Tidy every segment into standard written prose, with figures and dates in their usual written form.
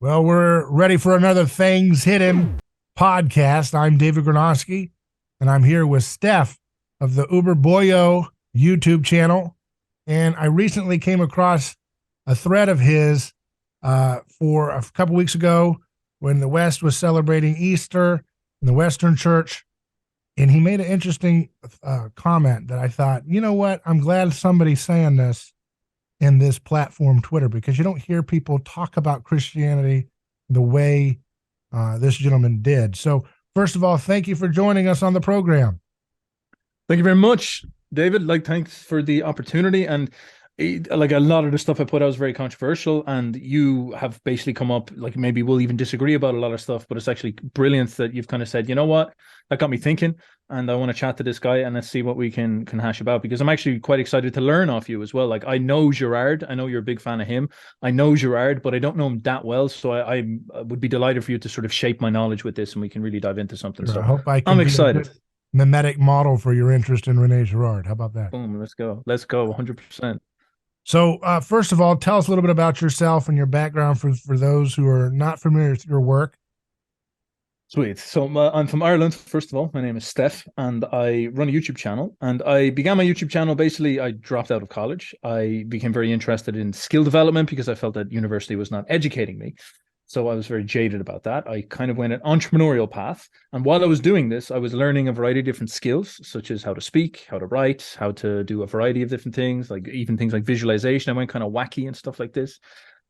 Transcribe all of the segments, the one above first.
Well, we're ready for another Things Hidden podcast. I'm David Gornoski, and I'm here with Steph of the Uber Boyo YouTube channel. And I recently came across a thread of his for a couple weeks ago when the West was celebrating Easter in the Western Church. And he made an interesting comment that I thought, you know what? I'm glad somebody's saying this in this platform, Twitter, because you don't hear people talk about Christianity the way this gentleman did. So, first of all, thank you for joining us on the program. Thank you very much, David. Thanks for the opportunity. And like a lot of the stuff I put out was very controversial, and you have basically come up, like, maybe we'll even disagree about a lot of stuff, but it's actually brilliant that you've kind of said, you know what, that got me thinking, and I want to chat to this guy and let's see what we can hash about, because I'm actually quite excited to learn off you as well. Like, I know Gerard, I know you're a big fan of him. I know Gerard, but I don't know him that well, so I would be delighted for you to sort of shape my knowledge with this, and we can really dive into something. Sure, So I hope I can I'm be excited. a good mimetic model for your interest in Rene Girard. How about that? Boom, let's go 100%. So, first of all, tell us a little bit about yourself and your background for those who are not familiar with your work. Sweet. So I'm from Ireland, first of all. My name is Steph, and I run a YouTube channel. And I began my YouTube channel, basically, I dropped out of college. I became very interested in skill development because I felt that university was not educating me. So I was very jaded about that. I kind of went an entrepreneurial path. And while I was doing this, I was learning a variety of different skills, such as how to speak, how to write, how to do a variety of different things, like even things like visualization. I went kind of wacky and stuff like this.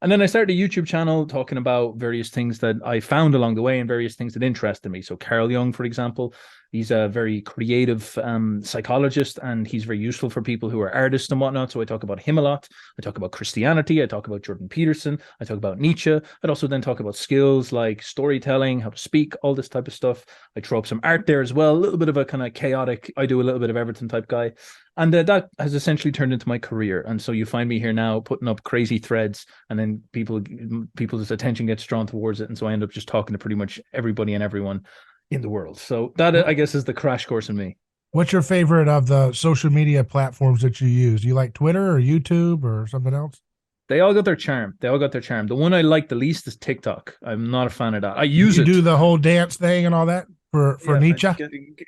And then I started a YouTube channel talking about various things that I found along the way and various things that interested me. So Carl Jung, for example, he's a very creative psychologist, and he's very useful for people who are artists and whatnot. So I talk about him a lot. I talk about Christianity. I talk about Jordan Peterson. I talk about Nietzsche. I'd also then talk about skills like storytelling, how to speak, all this type of stuff. I throw up some art there as well, a little bit of a kind of chaotic, I do a little bit of everything type guy. And that has essentially turned into my career. And so you find me here now putting up crazy threads, and then people's attention gets drawn towards it. And so I end up just talking to pretty much everybody and everyone in the world. So that, I guess, is the crash course in me. What's your favorite of the social media platforms that you use? Do you like Twitter or YouTube or something else? They all got their charm. They all got their charm. The one I like the least is TikTok. I'm not a fan of that. I use You it. do the whole dance thing and all that for Nietzsche?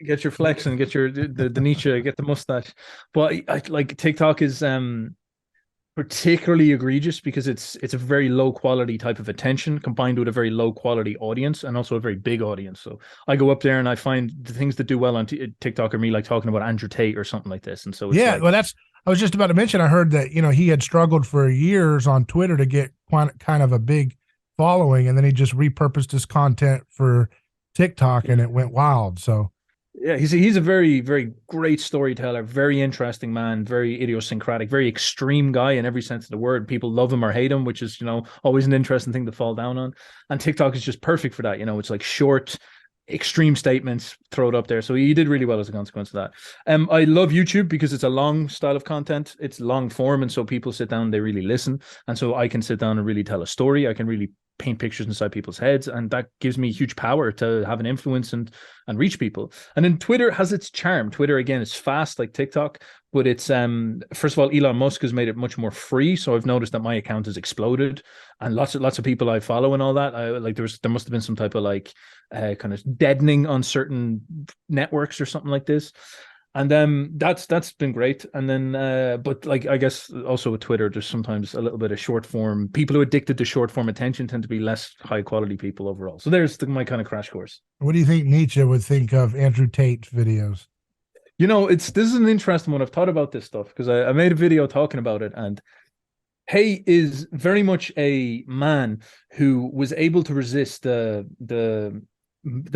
Get your flex and get your the Nietzsche, get the mustache. But I like TikTok is particularly egregious because it's a very low quality type of attention combined with a very low quality audience, and also a very big audience. So I go up there and I find the things that do well on TikTok are me like talking about Andrew Tate or something like this. And so it's Yeah, well, that's I was just about to mention. I heard that he had struggled for years on Twitter to get kind of a big following, and then he just repurposed his content for TikTok, and it went wild. So yeah, he's a very, very great storyteller, very interesting man, very idiosyncratic, very extreme guy in every sense of the word. People love him or hate him, which is, always an interesting thing to fall down on. And TikTok is just perfect for that. It's like short, extreme statements, throw it up there. So he did really well as a consequence of that. I love YouTube because it's a long style of content. It's long form. And so people sit down, they really listen. And so I can sit down and really tell a story. I can really paint pictures inside people's heads, and that gives me huge power to have an influence and reach people. And then Twitter has its charm. Twitter, again, is fast like TikTok, but it's first of all, Elon Musk has made it much more free, so I've noticed that my account has exploded, and lots of people I follow and all that. There must have been some type of kind of deadening on certain networks or something like this. And that's been great. And then but like, I guess also with Twitter, there's sometimes a little bit of short form. People who are addicted to short form attention tend to be less high quality people overall. So there's my kind of crash course. what do you think Nietzsche would think of Andrew Tate's videos? This is an interesting one. I've thought about this stuff because I made a video talking about it, and Hay is very much a man who was able to resist the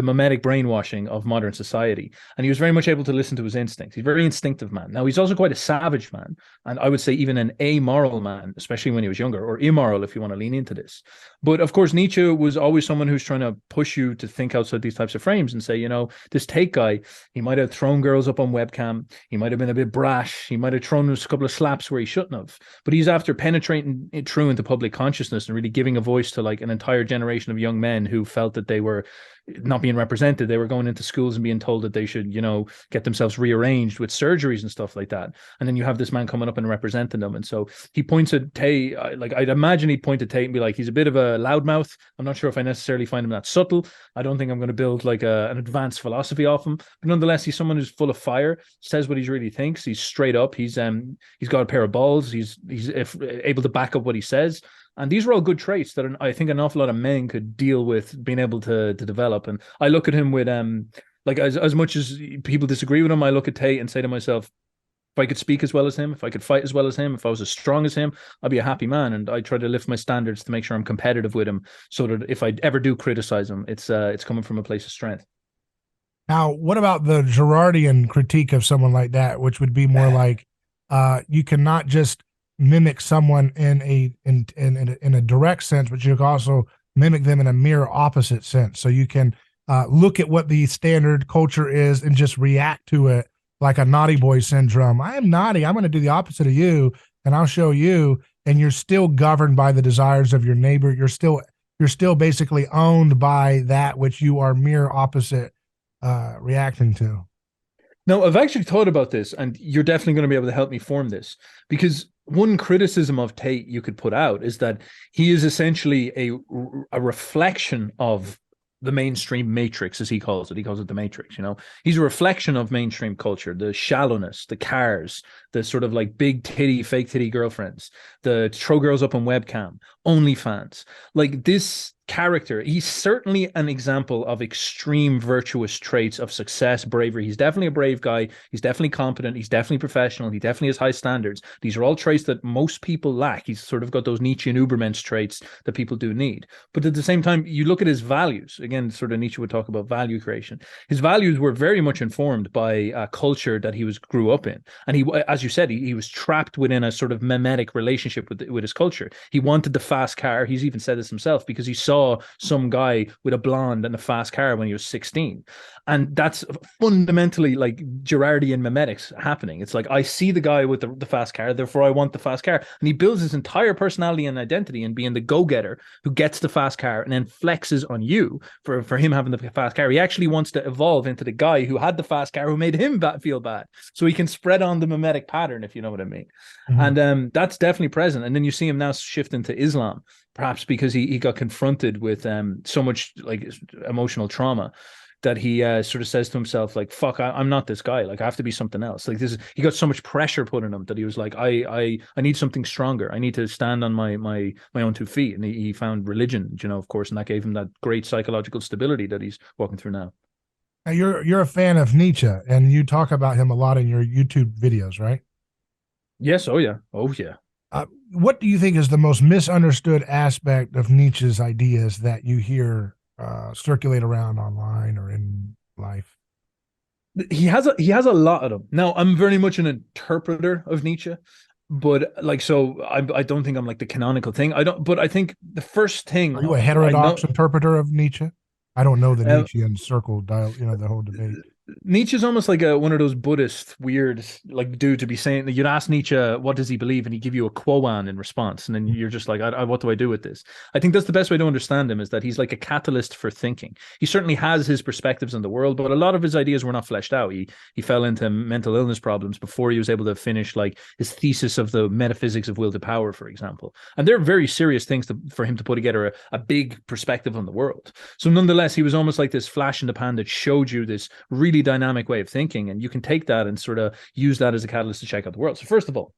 mimetic brainwashing of modern society, and he was very much able to listen to his instincts. He's a very instinctive man. Now, he's also quite a savage man, and I would say even an amoral man, especially when he was younger, or immoral if you want to lean into this. But of course, Nietzsche was always someone who's trying to push you to think outside these types of frames and say, this Tate guy, he might have thrown girls up on webcam, he might have been a bit brash, he might have thrown a couple of slaps where he shouldn't have, but he's after penetrating it through into public consciousness and really giving a voice to like an entire generation of young men who felt that they were not being represented. They were going into schools and being told that they should, get themselves rearranged with surgeries and stuff like that. And then you have this man coming up and representing them. And so he points at Tate, like I'd imagine he'd point at Tate and be like, he's a bit of a loudmouth. I'm not sure if I necessarily find him that subtle. I don't think I'm going to build like an advanced philosophy off him. But nonetheless, he's someone who's full of fire, says what he really thinks. He's straight up. He's got a pair of balls. He's able to back up what he says. And these are all good traits that I think an awful lot of men could deal with being able to develop. And I look at him with like as much as people disagree with him, I look at Tate and say to myself, if I could speak as well as him, if I could fight as well as him, if I was as strong as him, I'd be a happy man. And I try to lift my standards to make sure I'm competitive with him, so that if I ever do criticize him, it's coming from a place of strength. Now, what about the Girardian critique of someone like that, which would be more like you cannot just mimic someone in a direct sense, but you can also mimic them in a mirror opposite sense. So you can look at what the standard culture is and just react to it like a naughty boy syndrome. I am naughty. I'm going to do the opposite of you, and I'll show you. And you're still governed by the desires of your neighbor. You're still basically owned by that which you are mirror opposite reacting to. No, I've actually thought about this, and you're definitely going to be able to help me form this, because one criticism of Tate you could put out is that he is essentially a reflection of the mainstream matrix, as he calls it. He calls it the matrix. He's a reflection of mainstream culture, the shallowness, the cars, the sort of like big titty, fake titty girlfriends, the throw girls up on webcam, OnlyFans. Like this character, he's certainly an example of extreme virtuous traits of success, bravery. He's definitely a brave guy. He's definitely competent. He's definitely professional. He definitely has high standards. These are all traits that most people lack. He's sort of got those Nietzschean Ubermensch traits that people do need. But at the same time, you look at his values. Again, sort of Nietzsche would talk about value creation. His values were very much informed by a culture that he grew up in. And he, as you said, he was trapped within a sort of mimetic relationship with his culture. He wanted the fast car. He's even said this himself, because he saw some guy with a blonde and a fast car when he was 16. And that's fundamentally like Girardian mimetics happening. It's like, I see the guy with the fast car, therefore I want the fast car. And he builds his entire personality and identity in being the go-getter who gets the fast car and then flexes on you for him having the fast car. He actually wants to evolve into the guy who had the fast car, who made him feel bad. So he can spread on the mimetic pattern, if you know what I mean. Mm-hmm. And that's definitely present. And then you see him now shift into Islam, perhaps because he got confronted with so much like emotional trauma, that he sort of says to himself, like, fuck, I'm not this guy. Like, I have to be something else. Like, he got so much pressure put on him that he was like, I need something stronger. I need to stand on my own 2 feet. And he found religion, of course, and that gave him that great psychological stability that he's walking through now. Now you're a fan of Nietzsche, and you talk about him a lot in your YouTube videos, right? Yes. Oh yeah. What do you think is the most misunderstood aspect of Nietzsche's ideas that you hear circulate around online or in life? He has a lot of them. Now, I'm very much an interpreter of Nietzsche, but like, so I don't think I'm like the canonical thing. But I think the first thing. Are you a heterodox interpreter of Nietzsche? I don't know the Nietzschean circle the whole debate. Nietzsche's almost like one of those Buddhist weird like dude to be saying that you'd ask Nietzsche what does he believe, and he'd give you a koan in response, and then you're just like, what do I do with this? I think that's the best way to understand him, is that he's like a catalyst for thinking. He certainly has his perspectives on the world, but a lot of his ideas were not fleshed out. He fell into mental illness problems before he was able to finish like his thesis of the metaphysics of will to power, for example. And they're very serious things for him to put together a big perspective on the world. So nonetheless, he was almost like this flash in the pan that showed you this really dynamic way of thinking, and you can take that and sort of use that as a catalyst to check out the world. So first of all,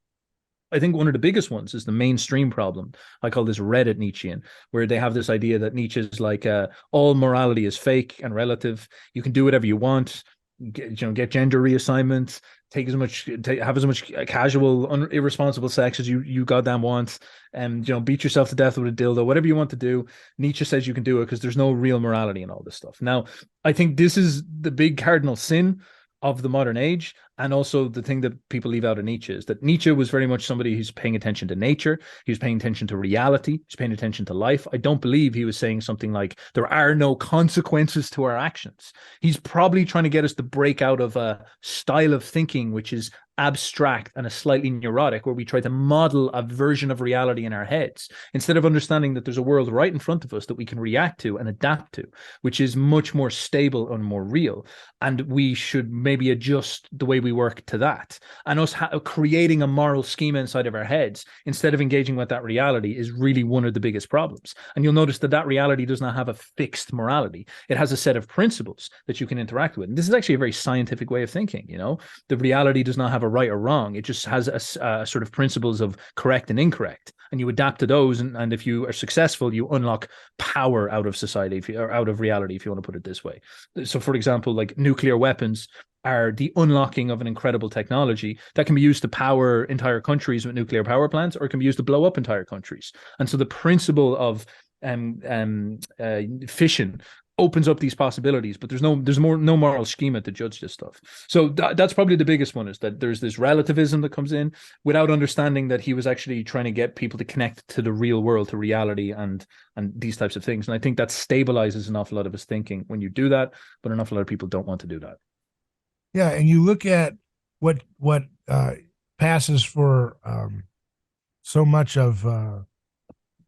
I think one of the biggest ones is the mainstream problem. I call this Reddit Nietzschean, where they have this idea that Nietzsche is like all morality is fake and relative. You can do whatever you want, get gender reassignment, have as much casual, irresponsible sex as you goddamn want, and beat yourself to death with a dildo, whatever you want to do. Nietzsche says you can do it because there's no real morality in all this stuff. Now, I think this is the big cardinal sin of the modern age, And also the thing that people leave out of Nietzsche is that Nietzsche was very much somebody who's paying attention to nature. He was paying attention to reality. He's paying attention to life. I don't believe he was saying something like, there are no consequences to our actions. He's probably trying to get us to break out of a style of thinking, which is abstract and a slightly neurotic, where we try to model a version of reality in our heads instead of understanding that there's a world right in front of us that we can react to and adapt to, which is much more stable and more real. And we should maybe adjust the way we work to that. And us creating a moral schema inside of our heads instead of engaging with that reality is really one of the biggest problems. And you'll notice that that reality does not have a fixed morality. It has a set of principles that you can interact with. And this is actually a very scientific way of thinking. You know, the reality does not have a right or wrong. It just has a sort of principles of correct and incorrect, and you adapt to those. And if you are successful, you unlock power out of society, or out of reality, if you want to put it this way. So, for example, like nuclear weapons are the unlocking of an incredible technology that can be used to power entire countries with nuclear power plants, or it can be used to blow up entire countries. And so the principle of fission opens up these possibilities, but there's no moral schema to judge this stuff. So that's probably the biggest one, is that there's this relativism that comes in without understanding that he was actually trying to get people to connect to the real world, to reality, and these types of things. And I think that stabilizes an awful lot of his thinking when you do that, but an awful lot of people don't want to do that. Yeah, and you look at what passes for so much of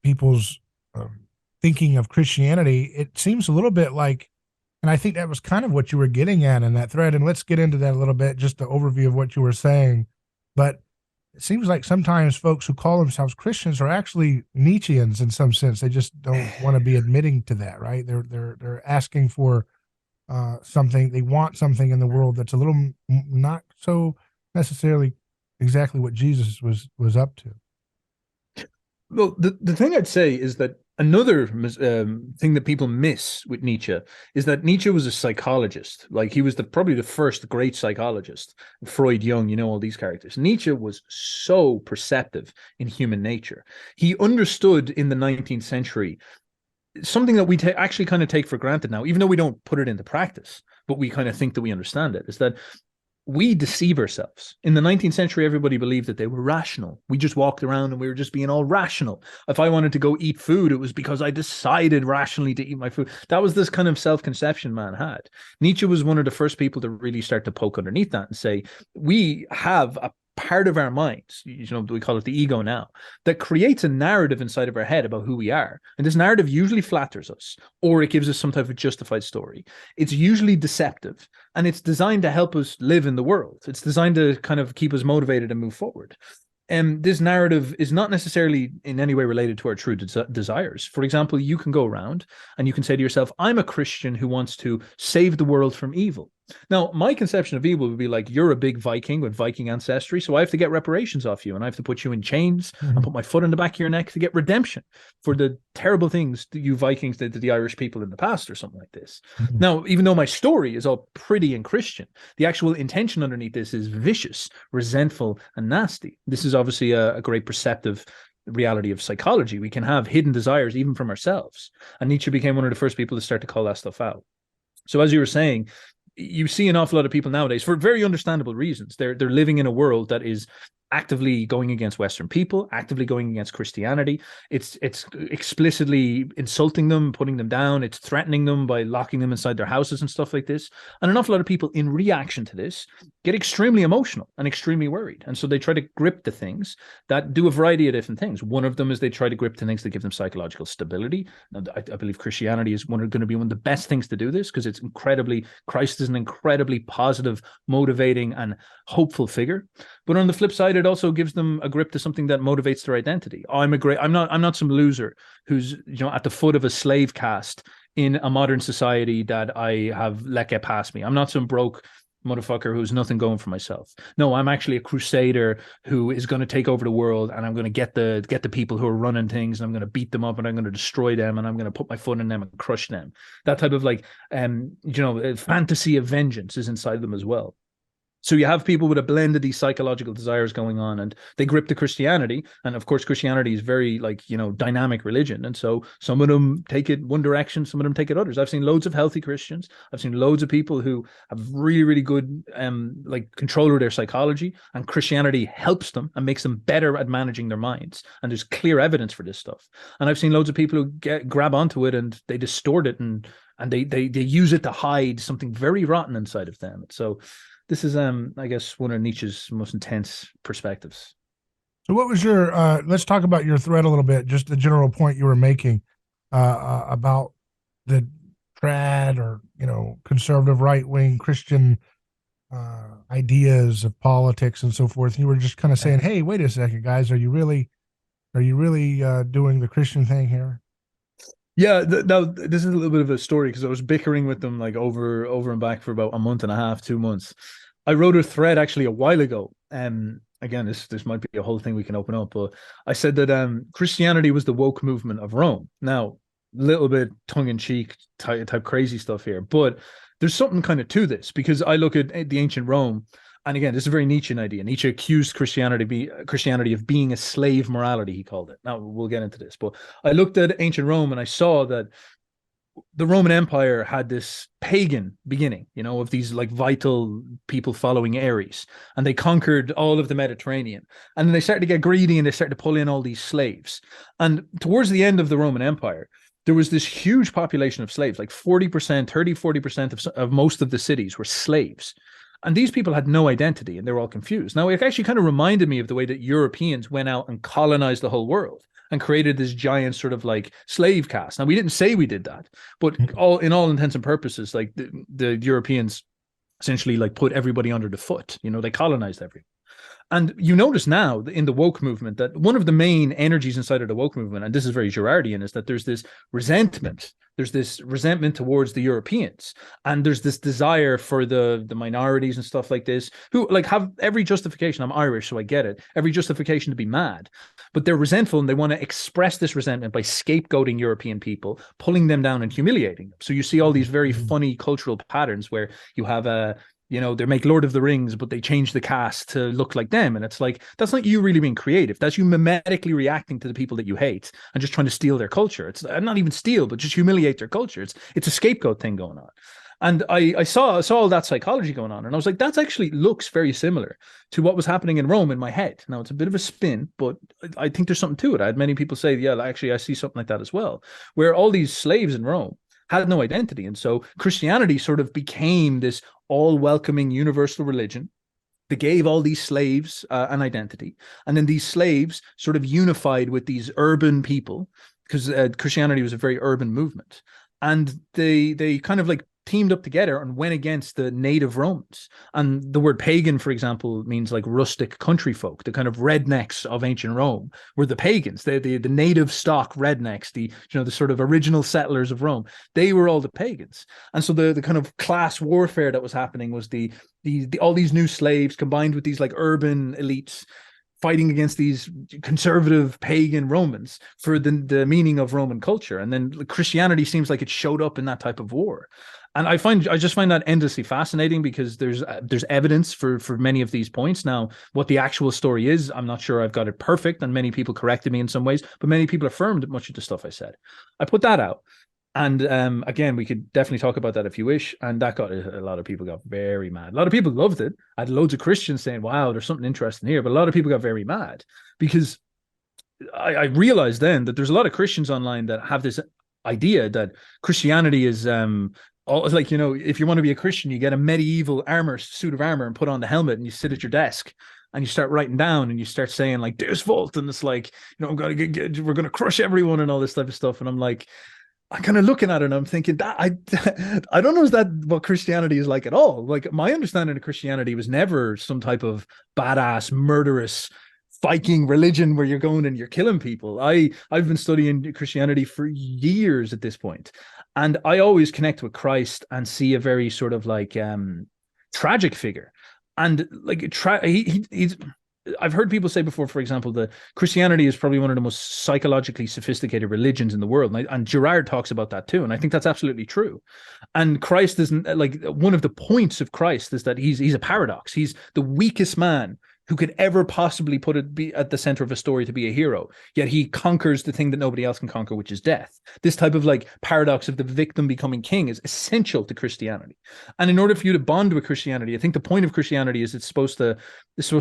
people's thinking of Christianity. It seems a little bit like, and I think that was kind of what you were getting at in that thread. And let's get into that a little bit, just the overview of what you were saying. But it seems like sometimes folks who call themselves Christians are actually Nietzscheans in some sense. They just don't want to be admitting to that, right? They're asking for something. They want something in the world that's a little not so necessarily exactly what Jesus was up to. Well, the thing I'd say is that another thing that people miss with Nietzsche is that Nietzsche was a psychologist. Like, he was probably the first great psychologist. Freud, Jung, you know, all these characters. Nietzsche was so perceptive in human nature. He understood in the 19th century something that we actually kind of take for granted now, even though we don't put it into practice, but we kind of think that we understand it, is that we deceive ourselves. In the 19th century, everybody believed that they were rational. We just walked around and we were just being all rational. If I wanted to go eat food, it was because I decided rationally to eat my food. That was this kind of self-conception man had. Nietzsche was one of the first people to really start to poke underneath that and say, we have a part of our minds, you know, we call it the ego now, that creates a narrative inside of our head about who we are. And this narrative usually flatters us, or it gives us some type of justified story. It's usually deceptive, and it's designed to help us live in the world. It's designed to kind of keep us motivated and move forward. And this narrative is not necessarily in any way related to our true desires. For example, you can go around and you can say to yourself, I'm a Christian who wants to save the world from evil. Now, my conception of evil would be like, you're a big Viking with Viking ancestry, so I have to get reparations off you, and I have to put you in chains and put my foot on the back of your neck to get redemption for the terrible things that you Vikings did to the Irish people in the past, or something like this. Now, even though my story is all pretty and Christian, the actual intention underneath this is vicious, resentful, and nasty. This is obviously a great perceptive reality of psychology. We can have hidden desires even from ourselves. And Nietzsche became one of the first people to start to call that stuff out. So as you were saying, you see an awful lot of people nowadays, for very understandable reasons, they're living in a world that is actively going against Western people, actively going against Christianity. It's explicitly insulting them, putting them down. It's threatening them by locking them inside their houses and stuff like this. And an awful lot of people, in reaction to this, get extremely emotional and extremely worried. And so they try to grip to things that do a variety of different things. One of them is they try to grip to things that give them psychological stability. Now, I believe Christianity is going to be one of the best things to do this, because Christ is an incredibly positive, motivating, and hopeful figure. But on the flip side, it also gives them a grip to something that motivates their identity. I'm not some loser who's, you know, at the foot of a slave caste in a modern society that I have let get past me. I'm not some broke motherfucker who's nothing going for myself. No, I'm actually a crusader who is going to take over the world, and I'm going to get the people who are running things, and I'm going to beat them up, and I'm going to destroy them, and I'm going to put my foot in them and crush them. That type of fantasy of vengeance is inside them as well. So you have people with a blend of these psychological desires going on, and they grip to Christianity. And of course, Christianity is very, like, dynamic religion. And so some of them take it one direction, some of them take it others. I've seen loads of healthy Christians. I've seen loads of people who have really, really good like control of their psychology, and Christianity helps them and makes them better at managing their minds. And there's clear evidence for this stuff. And I've seen loads of people who grab onto it and they distort it, and they use it to hide something very rotten inside of them. So this is, I guess, one of Nietzsche's most intense perspectives. So what was your, let's talk about your thread a little bit, just the general point you were making about the trad or, conservative right-wing Christian ideas of politics and so forth. You were just kind of saying, hey, wait a second, guys, are you really doing the Christian thing here? Yeah, now this is a little bit of a story, because I was bickering with them like over and back for about a month and a half, 2 months. I wrote a thread actually a while ago. Again, this might be a whole thing we can open up, but I said that Christianity was the woke movement of Rome. Now, a little bit tongue-in-cheek type crazy stuff here, but there's something kind of to this, because I look at the ancient Rome, and again, this is a very Nietzschean idea. Nietzsche accused Christianity of being a slave morality, he called it. Now, we'll get into this, but I looked at ancient Rome and I saw that the Roman Empire had this pagan beginning, of these like vital people following Ares, and they conquered all of the Mediterranean. And then they started to get greedy and they started to pull in all these slaves. And towards the end of the Roman Empire, there was this huge population of slaves, like 40% of most of the cities were slaves. And these people had no identity and they were all confused. Now, it actually kind of reminded me of the way that Europeans went out and colonized the whole world and created this giant sort of like slave caste. Now, we didn't say we did that, but in all intents and purposes, like the Europeans essentially like put everybody under the foot. They colonized everyone. And you notice now in the woke movement that one of the main energies inside of the woke movement, and this is very Girardian, is that there's this resentment. There's this resentment towards the Europeans. And there's this desire for the minorities and stuff like this, who like have every justification. I'm Irish, so I get it. Every justification to be mad. But they're resentful and they want to express this resentment by scapegoating European people, pulling them down and humiliating them. So you see all these very funny cultural patterns where you have they make Lord of the Rings, but they change the cast to look like them. And it's like, that's not you really being creative. That's you mimetically reacting to the people that you hate and just trying to steal their culture. It's not even steal, but just humiliate their culture. It's a scapegoat thing going on. And I saw all that psychology going on. And I was like, that actually looks very similar to what was happening in Rome in my head. Now, it's a bit of a spin, but I think there's something to it. I had many people say, yeah, actually, I see something like that as well, where all these slaves in Rome had no identity. And so Christianity sort of became this all-welcoming universal religion that gave all these slaves an identity. And then these slaves sort of unified with these urban people, because Christianity was a very urban movement. And they kind of like teamed up together and went against the native Romans. And the word pagan, for example, means like rustic country folk. The kind of rednecks of ancient Rome were the pagans, the native stock rednecks, the sort of original settlers of Rome. They were all the pagans. And so the kind of class warfare that was happening was the all these new slaves combined with these like urban elites fighting against these conservative pagan Romans for the meaning of Roman culture. And then Christianity seems like it showed up in that type of war. And I just find that endlessly fascinating, because there's evidence for many of these points. Now, what the actual story is, I'm not sure I've got it perfect, and many people corrected me in some ways, but many people affirmed much of the stuff I said. I put that out. And again, we could definitely talk about that if you wish. And that got a lot of people got very mad. A lot of people loved it. I had loads of Christians saying, wow, there's something interesting here. But a lot of people got very mad, because I realized then that there's a lot of Christians online that have this idea that Christianity is like, if you want to be a Christian, you get a medieval suit of armor and put on the helmet and you sit at your desk and you start writing down and you start saying like, Deus Vult, and it's like, we're going to crush everyone and all this type of stuff. And I'm like, I'm kind of looking at it and I'm thinking that I don't know, is that what Christianity is like at all? Like, my understanding of Christianity was never some type of badass, murderous Viking religion where you're going and you're killing people. I've been studying Christianity for years at this point, and I always connect with Christ and see a very sort of like tragic figure, and like he's I've heard people say before, for example, that Christianity is probably one of the most psychologically sophisticated religions in the world. And Girard talks about that too. And I think that's absolutely true. And Christ isn't like, one of the points of Christ is that he's a paradox. He's the weakest man who could ever possibly be at the center of a story to be a hero. Yet he conquers the thing that nobody else can conquer, which is death. This type of like paradox of the victim becoming king is essential to Christianity. And in order for you to bond with Christianity, I think the point of Christianity is it's supposed to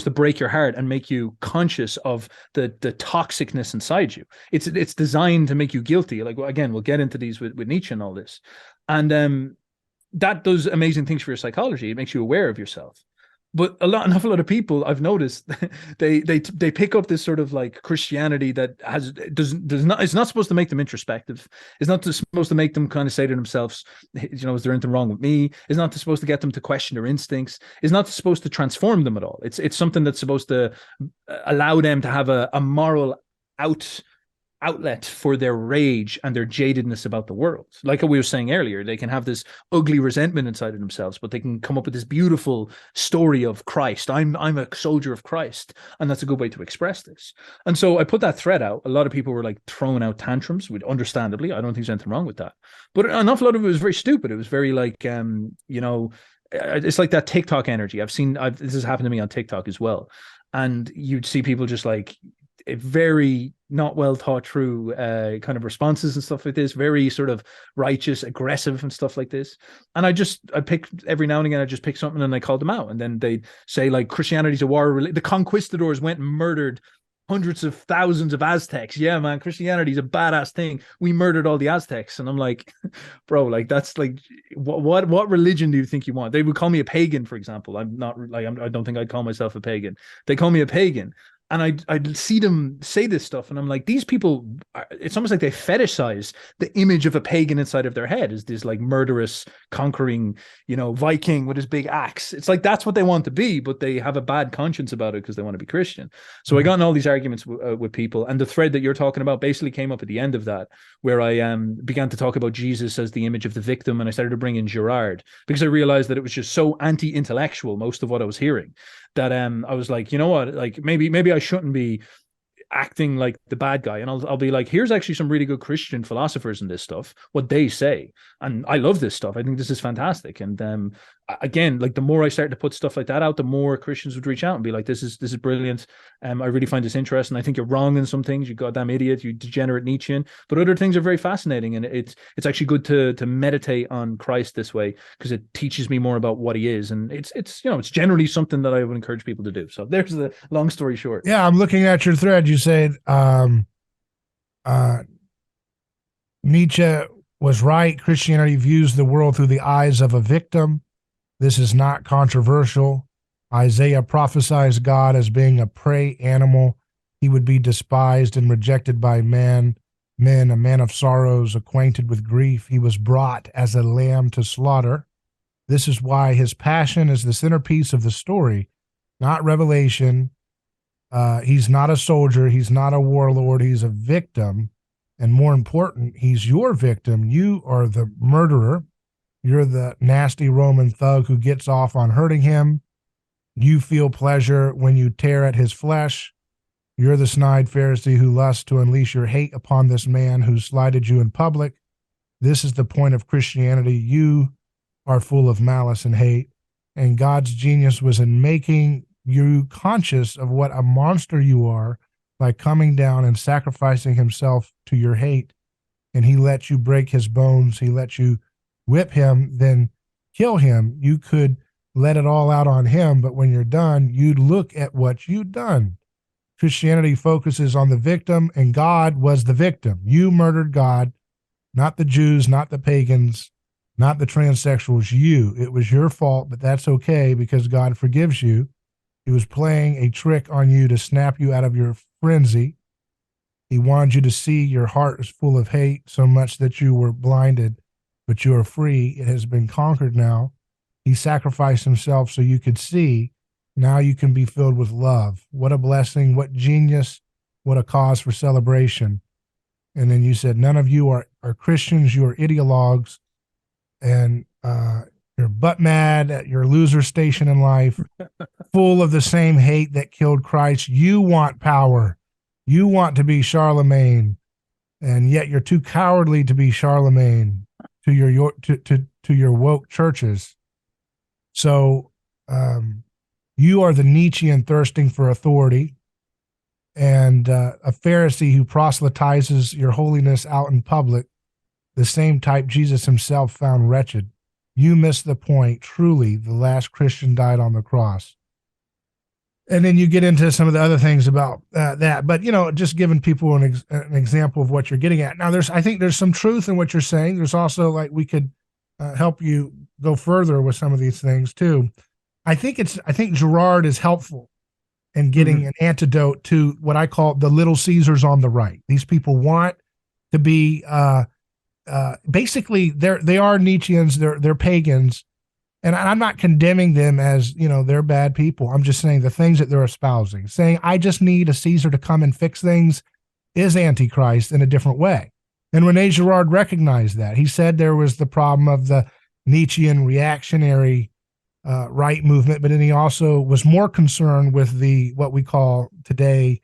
break your heart and make you conscious of the toxicness inside you. It's designed to make you guilty. Like, again, we'll get into these with Nietzsche and all this. And that does amazing things for your psychology. It makes you aware of yourself. But an awful lot of people I've noticed they pick up this sort of like Christianity that it's not supposed to make them introspective. It's not supposed to make them kind of say to themselves, you know, is there anything wrong with me? It's not supposed to get them to question their instincts. It's not supposed to transform them at all. It's something that's supposed to allow them to have a moral outlet for their rage and their jadedness about the world. Like we were saying earlier, they can have this ugly resentment inside of themselves, but they can come up with this beautiful story of Christ. I'm a soldier of Christ, and that's a good way to express this. And so I put that thread out. A lot of people were like throwing out tantrums, understandably. I don't think there's anything wrong with that, but an awful lot of it was very stupid. It was very like, you know, it's like that TikTok energy. This has happened to me on TikTok as well, and you'd see people just like a very not well thought through kind of responses and stuff like this, very sort of righteous, aggressive and stuff like this. And I pick every now and again, I just pick something and I call them out. And then they say like Christianity's a war. The conquistadors went and murdered hundreds of thousands of Aztecs. Yeah, man, Christianity's a badass thing. We murdered all the Aztecs. And I'm like, bro, like that's like, what religion do you think you want? They would call me a pagan, for example. I'm not like, I don't think I'd call myself a pagan. They call me a pagan. And I'd see them say this stuff, and I'm like, these people, it's almost like they fetishize the image of a pagan inside of their head as this like murderous, conquering, you know, Viking with his big axe. It's like that's what they want to be, but they have a bad conscience about it because they want to be Christian. So I got in all these arguments with people, and the thread that you're talking about basically came up at the end of that, where I began to talk about Jesus as the image of the victim, and I started to bring in Girard because I realized that it was just so anti-intellectual, most of what I was hearing, that I was like, you know what, like maybe I shouldn't be acting like the bad guy, and I'll be like, here's actually some really good Christian philosophers in this stuff, what they say, and I love this stuff. I think this is fantastic. And again, like the more I started to put stuff like that out, the more Christians would reach out and be like, this is brilliant. I really find this interesting. I think you're wrong in some things, you goddamn idiot, you degenerate Nietzschean, but other things are very fascinating. And it's actually good to meditate on Christ this way, because it teaches me more about what he is. And it's you know, it's generally something that I would encourage people to do. So there's the long story short. Yeah, I'm looking at your thread. You said Nietzsche was right. Christianity views the world through the eyes of a victim. This is not controversial. Isaiah prophesies God as being a prey animal. He would be despised and rejected by men, a man of sorrows, acquainted with grief. He was brought as a lamb to slaughter. This is why his passion is the centerpiece of the story, not revelation. He's not a soldier. He's not a warlord. He's a victim. And more important, he's your victim. You are the murderer. You're the nasty Roman thug who gets off on hurting him. You feel pleasure when you tear at his flesh. You're the snide Pharisee who lusts to unleash your hate upon this man who slighted you in public. This is the point of Christianity. You are full of malice and hate. And God's genius was in making you conscious of what a monster you are by coming down and sacrificing himself to your hate. And he let you break his bones. He let you whip him, then kill him. You could let it all out on him, but when you're done, you'd look at what you'd done. Christianity focuses on the victim, and God was the victim. You murdered God, not the Jews, not the pagans, not the transsexuals. You. It was your fault, but that's okay because God forgives you. He was playing a trick on you to snap you out of your frenzy. He wanted you to see your heart is full of hate so much that you were blinded, but you are free. It has been conquered now. He sacrificed himself so you could see. Now you can be filled with love. What a blessing. What genius. What a cause for celebration. And then you said, none of you are Christians. You are ideologues. And You're butt mad at your loser station in life, full of the same hate that killed Christ. You want power. You want to be Charlemagne, and yet you're too cowardly to be Charlemagne to to your woke churches. So you are the Nietzschean thirsting for authority, and a Pharisee who proselytizes your holiness out in public, the same type Jesus himself found wretched. You miss the point. Truly, the last Christian died on the cross. And then you get into some of the other things about that, but just giving people an example of what you're getting at. Now, I think there's some truth in what you're saying. There's also, like, we could help you go further with some of these things too. I think Girard is helpful in getting an antidote to what I call the little Caesars on the right. These people want to be basically they are Nietzscheans, they're pagans. And I'm not condemning them as, they're bad people. I'm just saying the things that they're espousing, saying, I just need a Caesar to come and fix things, is Antichrist in a different way. And Rene Girard recognized that. He said there was the problem of the Nietzschean reactionary right movement, but then he also was more concerned with what we call today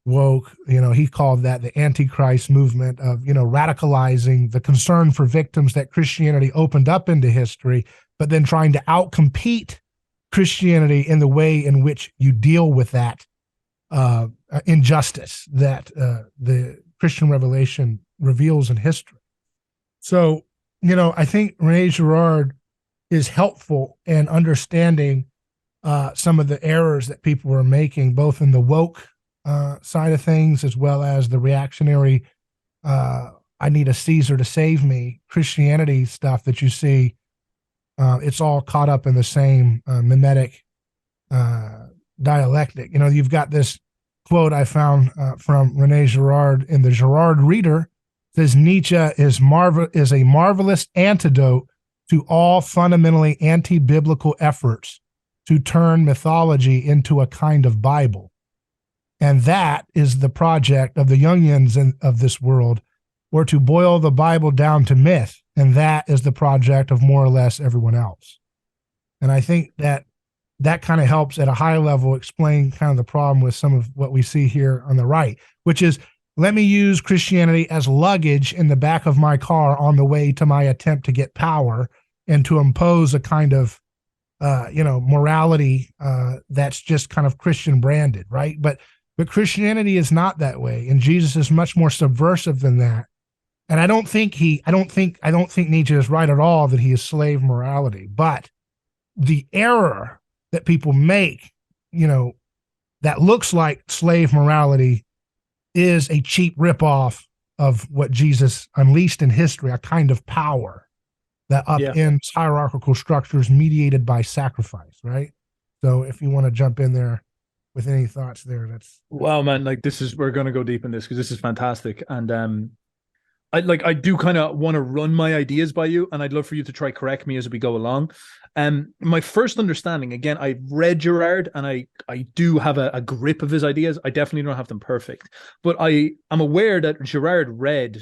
woke. He called that the Antichrist movement of, radicalizing the concern for victims that Christianity opened up into history, but then trying to outcompete Christianity in the way in which you deal with that injustice that the Christian revelation reveals in history. So, I think Rene Girard is helpful in understanding some of the errors that people are making, both in the woke side of things as well as the reactionary, I need a Caesar to save me, Christianity stuff that you see. It's all caught up in the same mimetic dialectic. You've got this quote I found from Rene Girard in the Girard Reader. It says Nietzsche is a marvelous antidote to all fundamentally anti-biblical efforts to turn mythology into a kind of Bible. And that is the project of the Jungians of this world, or to boil the Bible down to myth. And that is the project of more or less everyone else. And I think that kind of helps at a high level explain kind of the problem with some of what we see here on the right, which is, let me use Christianity as luggage in the back of my car on the way to my attempt to get power and to impose a kind of, morality that's just kind of Christian branded, right? But Christianity is not that way, and Jesus is much more subversive than that. And I don't think Nietzsche is right at all that he is slave morality. But the error that people make, that looks like slave morality, is a cheap ripoff of what Jesus unleashed in history, a kind of power that upends hierarchical structures mediated by sacrifice, right? So if you want to jump in there with any thoughts there, wow, man, like we're going to go deep in this because this is fantastic. And I do kind of want to run my ideas by you, and I'd love for you to try correct me as we go along. My first understanding, again, I read Girard, and I do have a grip of his ideas. I definitely don't have them perfect, but I am aware that Girard read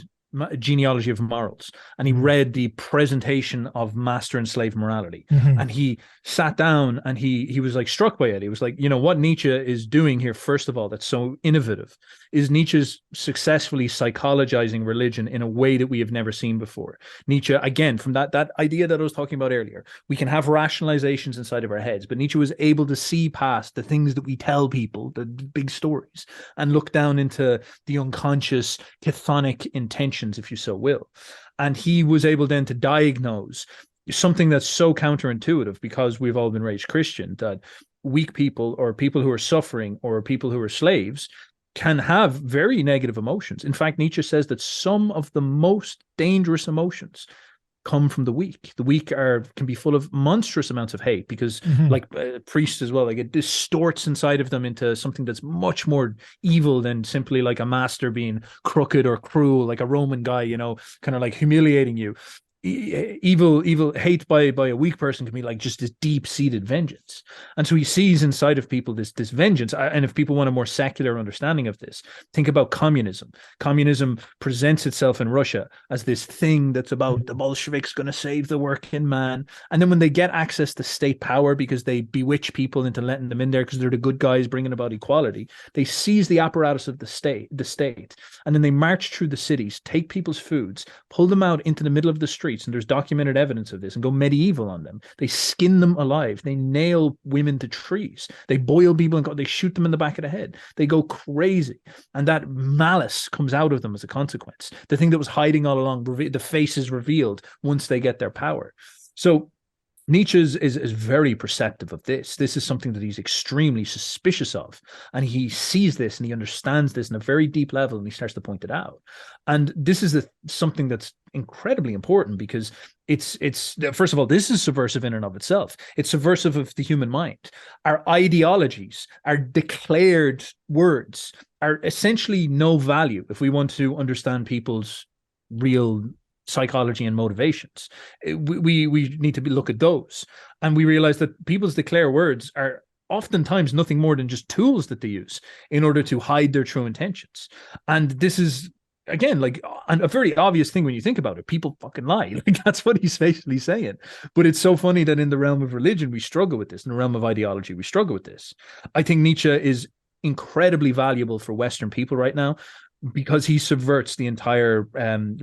Genealogy of Morals, and he read the presentation of master and slave morality, and he sat down and he was like struck by it. He was like, what Nietzsche is doing here, first of all, that's so innovative, is Nietzsche's successfully psychologizing religion in a way that we have never seen before. Nietzsche, again, from that idea that I was talking about earlier, we can have rationalizations inside of our heads, but Nietzsche was able to see past the things that we tell people, the big stories, and look down into the unconscious chthonic intentions, if you so will. And he was able then to diagnose something that's so counterintuitive, because we've all been raised Christian, that weak people or people who are suffering or people who are slaves can have very negative emotions. In fact, Nietzsche says that some of the most dangerous emotions come from the weak. The weak can be full of monstrous amounts of hate, because like priests as well, like it distorts inside of them into something that's much more evil than simply like a master being crooked or cruel, like a Roman guy, kind of like humiliating you. evil hate by a weak person can be like just this deep-seated vengeance. And so he sees inside of people this vengeance. And if people want a more secular understanding of this, think about communism presents itself in Russia as this thing that's about the Bolsheviks going to save the working man. And then when they get access to state power because they bewitch people into letting them in there because they're the good guys bringing about equality, they seize the apparatus of the state, and then they march through the cities, take people's foods, pull them out into the middle of the street, and there's documented evidence of this, and go medieval on them. They skin them alive. They nail women to trees. They boil people and they shoot them in the back of the head. They go crazy. And that malice comes out of them as a consequence. The thing that was hiding all along, the face is revealed once they get their power. So Nietzsche is very perceptive of this. This is something that he's extremely suspicious of. And he sees this and he understands this in a very deep level, and he starts to point it out. And this is something that's incredibly important because it's first of all, this is subversive in and of itself. It's subversive of the human mind. Our ideologies, our declared words are essentially no value if we want to understand people's real psychology and motivations. We need to look at those, and we realize that people's declare words are oftentimes nothing more than just tools that they use in order to hide their true intentions. And this is, again, like a very obvious thing when you think about it. People fucking lie. Like, that's what he's basically saying. But it's so funny that in the realm of religion we struggle with this, in the realm of ideology we struggle with this. I think Nietzsche is incredibly valuable for Western people right now, because he subverts the entire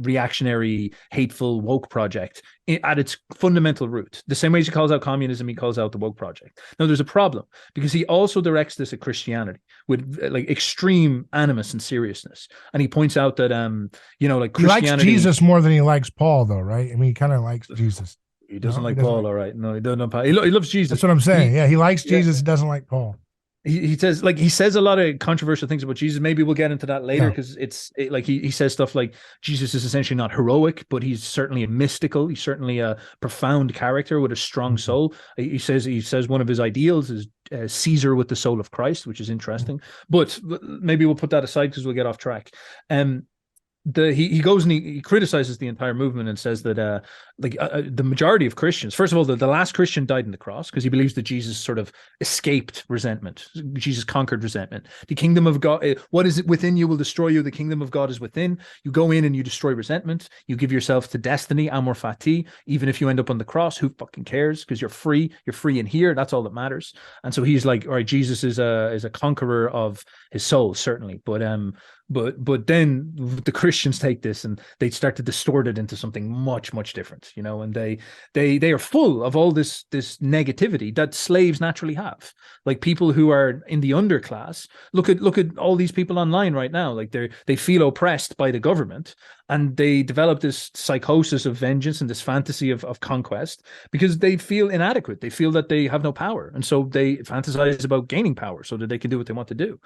reactionary, hateful woke project at its fundamental root. The same way he calls out communism, he calls out the woke project. Now, there's a problem because he also directs this at Christianity with like extreme animus and seriousness. And he points out that, like Christianity. He likes Jesus more than he likes Paul, though, right? I mean, he kind of likes Jesus. He doesn't like Paul, all right. No, he doesn't. He loves Jesus. That's what I'm saying. He likes Jesus. He doesn't like Paul. He says a lot of controversial things about Jesus. Maybe we'll get into that later, because he says stuff like Jesus is essentially not heroic, but he's certainly a mystical. He's certainly a profound character with a strong soul. He says one of his ideals is Caesar with the soul of Christ, which is interesting. But maybe we'll put that aside because we'll get off track. He goes and he criticizes the entire movement and says that the majority of Christians, first of all, the last Christian died on the cross because he believes that Jesus sort of escaped resentment. Jesus conquered resentment. The kingdom of God, what is it within you will destroy you. The kingdom of God is within. You go in and you destroy resentment. You give yourself to destiny, amor fati. Even if you end up on the cross, who fucking cares? Because you're free. You're free in here. That's all that matters. And so he's like, all right, Jesus is a conqueror of his soul, certainly, but then the Christians take this and they start to distort it into something much, much different, and they are full of all this negativity that slaves naturally have. Like people who are in the underclass, look at all these people online right now. Like they feel oppressed by the government, and they develop this psychosis of vengeance and this fantasy of conquest because they feel inadequate. They feel that they have no power. And so they fantasize about gaining power so that they can do what they want to do.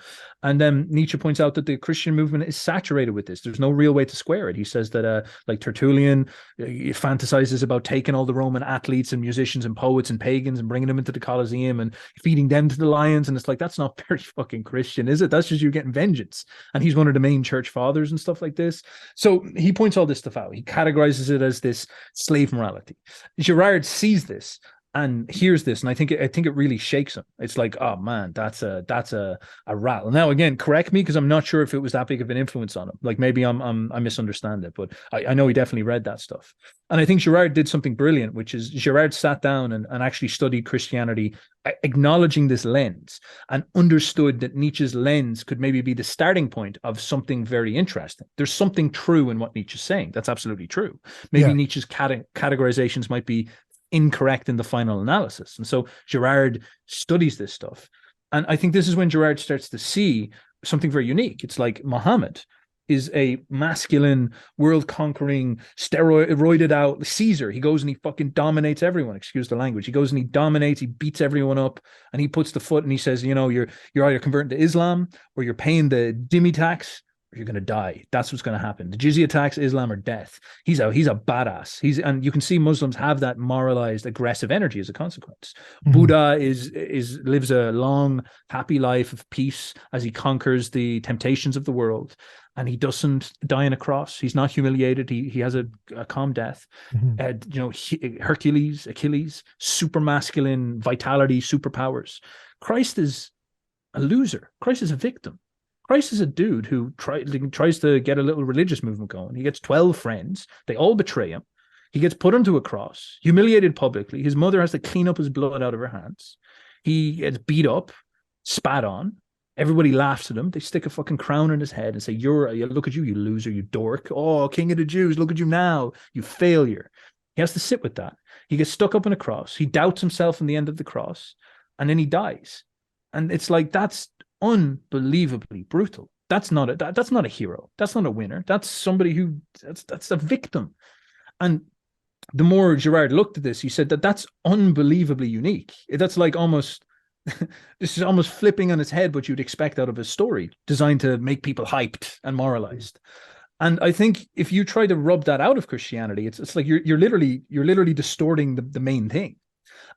And then Nietzsche points out that the Christian movement is saturated with this. There's no real way to square it. He says that like Tertullian fantasizes about taking all the Roman athletes and musicians and poets and pagans and bringing them into the Colosseum and feeding them to the lions. And it's like, that's not very fucking Christian, is it? That's just you getting vengeance. And he's one of the main church fathers and stuff like this. So he points all this stuff out. He categorizes it as this slave morality. Girard sees this and hears this, and I think it really shakes him. It's like, oh man, that's a rattle. Now again, correct me because I'm not sure if it was that big of an influence on him. Like maybe I misunderstand it, but I know he definitely read that stuff. And I think Girard did something brilliant, which is Girard sat down and actually studied Christianity, acknowledging this lens, and understood that Nietzsche's lens could maybe be the starting point of something very interesting. There's something true in what Nietzsche's saying. That's absolutely true. Maybe Nietzsche's categorizations might be incorrect in the final analysis. And so Girard studies this stuff. And I think this is when Girard starts to see something very unique. It's like Muhammad is a masculine, world-conquering, steroided out Caesar. He goes and he fucking dominates everyone. Excuse the language. He goes and he dominates. He beats everyone up, and he puts the foot and he says, you're either converting to Islam or you're paying the dhimmi tax, or you're going to die. That's what's going to happen. The jizya tax, Islam, or death. He's a badass. And you can see Muslims have that moralized, aggressive energy as a consequence. Buddha lives a long, happy life of peace as he conquers the temptations of the world, and he doesn't die on a cross. He's not humiliated. He has a calm death. Achilles, super masculine vitality, superpowers. Christ is a loser. Christ is a victim. Christ is a dude who tries to get a little religious movement going. He gets 12 friends. They all betray him. He gets put onto a cross, humiliated publicly. His mother has to clean up his blood out of her hands. He gets beat up, spat on. Everybody laughs at him. They stick a fucking crown on his head and say, look at you, you loser, you dork. Oh, King of the Jews, look at you now, you failure. He has to sit with that. He gets stuck up on a cross. He doubts himself in the end of the cross, and then he dies. And it's like, that's unbelievably brutal. That's not a hero. That's not a winner. That's somebody that's a victim. And the more Girard looked at this, he said that's unbelievably unique. That's like almost this is almost flipping on its head what you'd expect out of a story designed to make people hyped and moralized. And I think if you try to rub that out of Christianity, it's like you're literally distorting the main thing.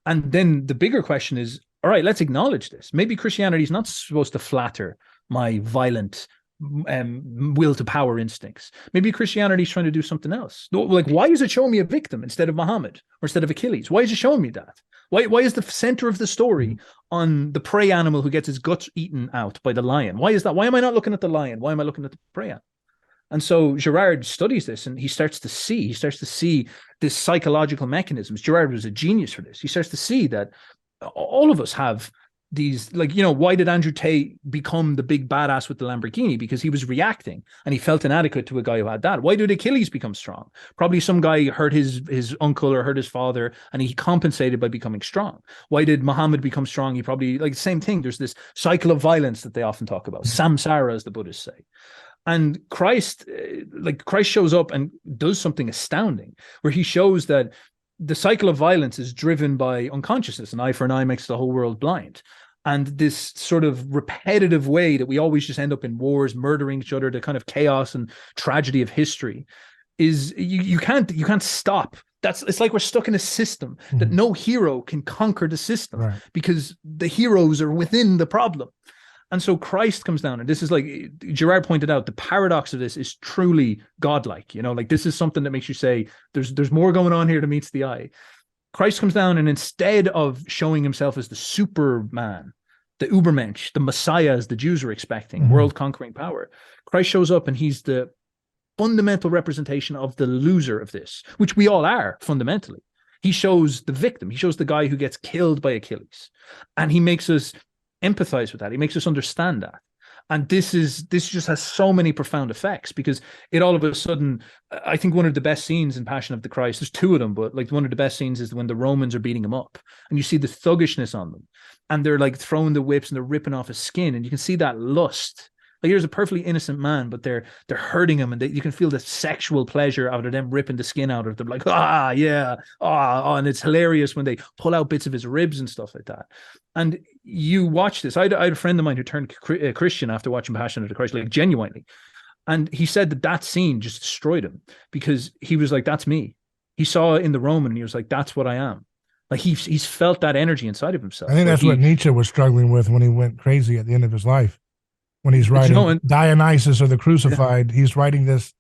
And then the bigger question is, all right, let's acknowledge this. Maybe Christianity is not supposed to flatter my violent will to power instincts. Maybe Christianity is trying to do something else. Like, why is it showing me a victim instead of Muhammad or instead of Achilles? Why is it showing me that? Why is the center of the story on the prey animal who gets his guts eaten out by the lion? Why is that? Why am I not looking at the lion? Why am I looking at the prey animal? And so Girard studies this, and he starts to see this psychological mechanisms. Girard was a genius for this. He starts to see that all of us have these, like, why did Andrew Tate become the big badass with the Lamborghini? Because he was reacting and he felt inadequate to a guy who had that. Why did Achilles become strong? Probably some guy hurt his uncle or hurt his father, and he compensated by becoming strong. Why did Muhammad become strong? He probably, like, the same thing. There's this cycle of violence that they often talk about, samsara, as the Buddhists say. And Christ shows up and does something astounding, where he shows that the cycle of violence is driven by unconsciousness. An eye for an eye makes the whole world blind. And this sort of repetitive way that we always just end up in wars, murdering each other, the kind of chaos and tragedy of history is you can't stop. It's like we're stuck in a system that no hero can conquer the system, because the heroes are within the problem. And so Christ comes down, and this is, like Girard pointed out, the paradox of this is truly godlike. Like, this is something that makes you say, there's more going on here than meets the eye. Christ comes down, and instead of showing himself as the Superman, the Ubermensch, the Messiah, as the Jews were expecting, world-conquering power, Christ shows up, and he's the fundamental representation of the loser of this, which we all are fundamentally. He shows the victim. He shows the guy who gets killed by Achilles, and he makes us empathize with that. He makes us understand that. And this just has so many profound effects, because it all of a sudden, I think one of the best scenes in Passion of the Christ, there's two of them, but like one of the best scenes is when the Romans are beating him up, and you see the thuggishness on them, and they're like throwing the whips and they're ripping off his skin, and you can see that lust. Like, here's a perfectly innocent man, but they're hurting him, and you can feel the sexual pleasure out of them ripping the skin out of them. Like, and it's hilarious when they pull out bits of his ribs and stuff like that. And you watch this. I had a friend of mine who turned Christian after watching Passion of the Christ, like, genuinely. And he said that scene just destroyed him, because he was like, that's me. He saw it in the Roman, and he was like, that's what I am. Like, he's felt that energy inside of himself. I think that's what Nietzsche was struggling with when he went crazy at the end of his life. When he's writing Dionysus or the Crucified, he's writing this,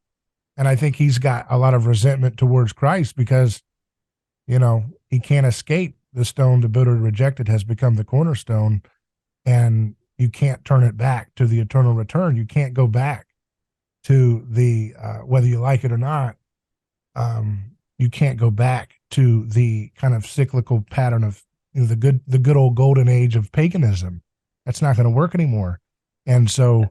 and I think he's got a lot of resentment towards Christ, because, he can't escape the stone the builder rejected has become the cornerstone, and you can't turn it back to the eternal return. You can't go back to the, whether you like it or not, you can't go back to the kind of cyclical pattern of the good old golden age of paganism. That's not going to work anymore. And so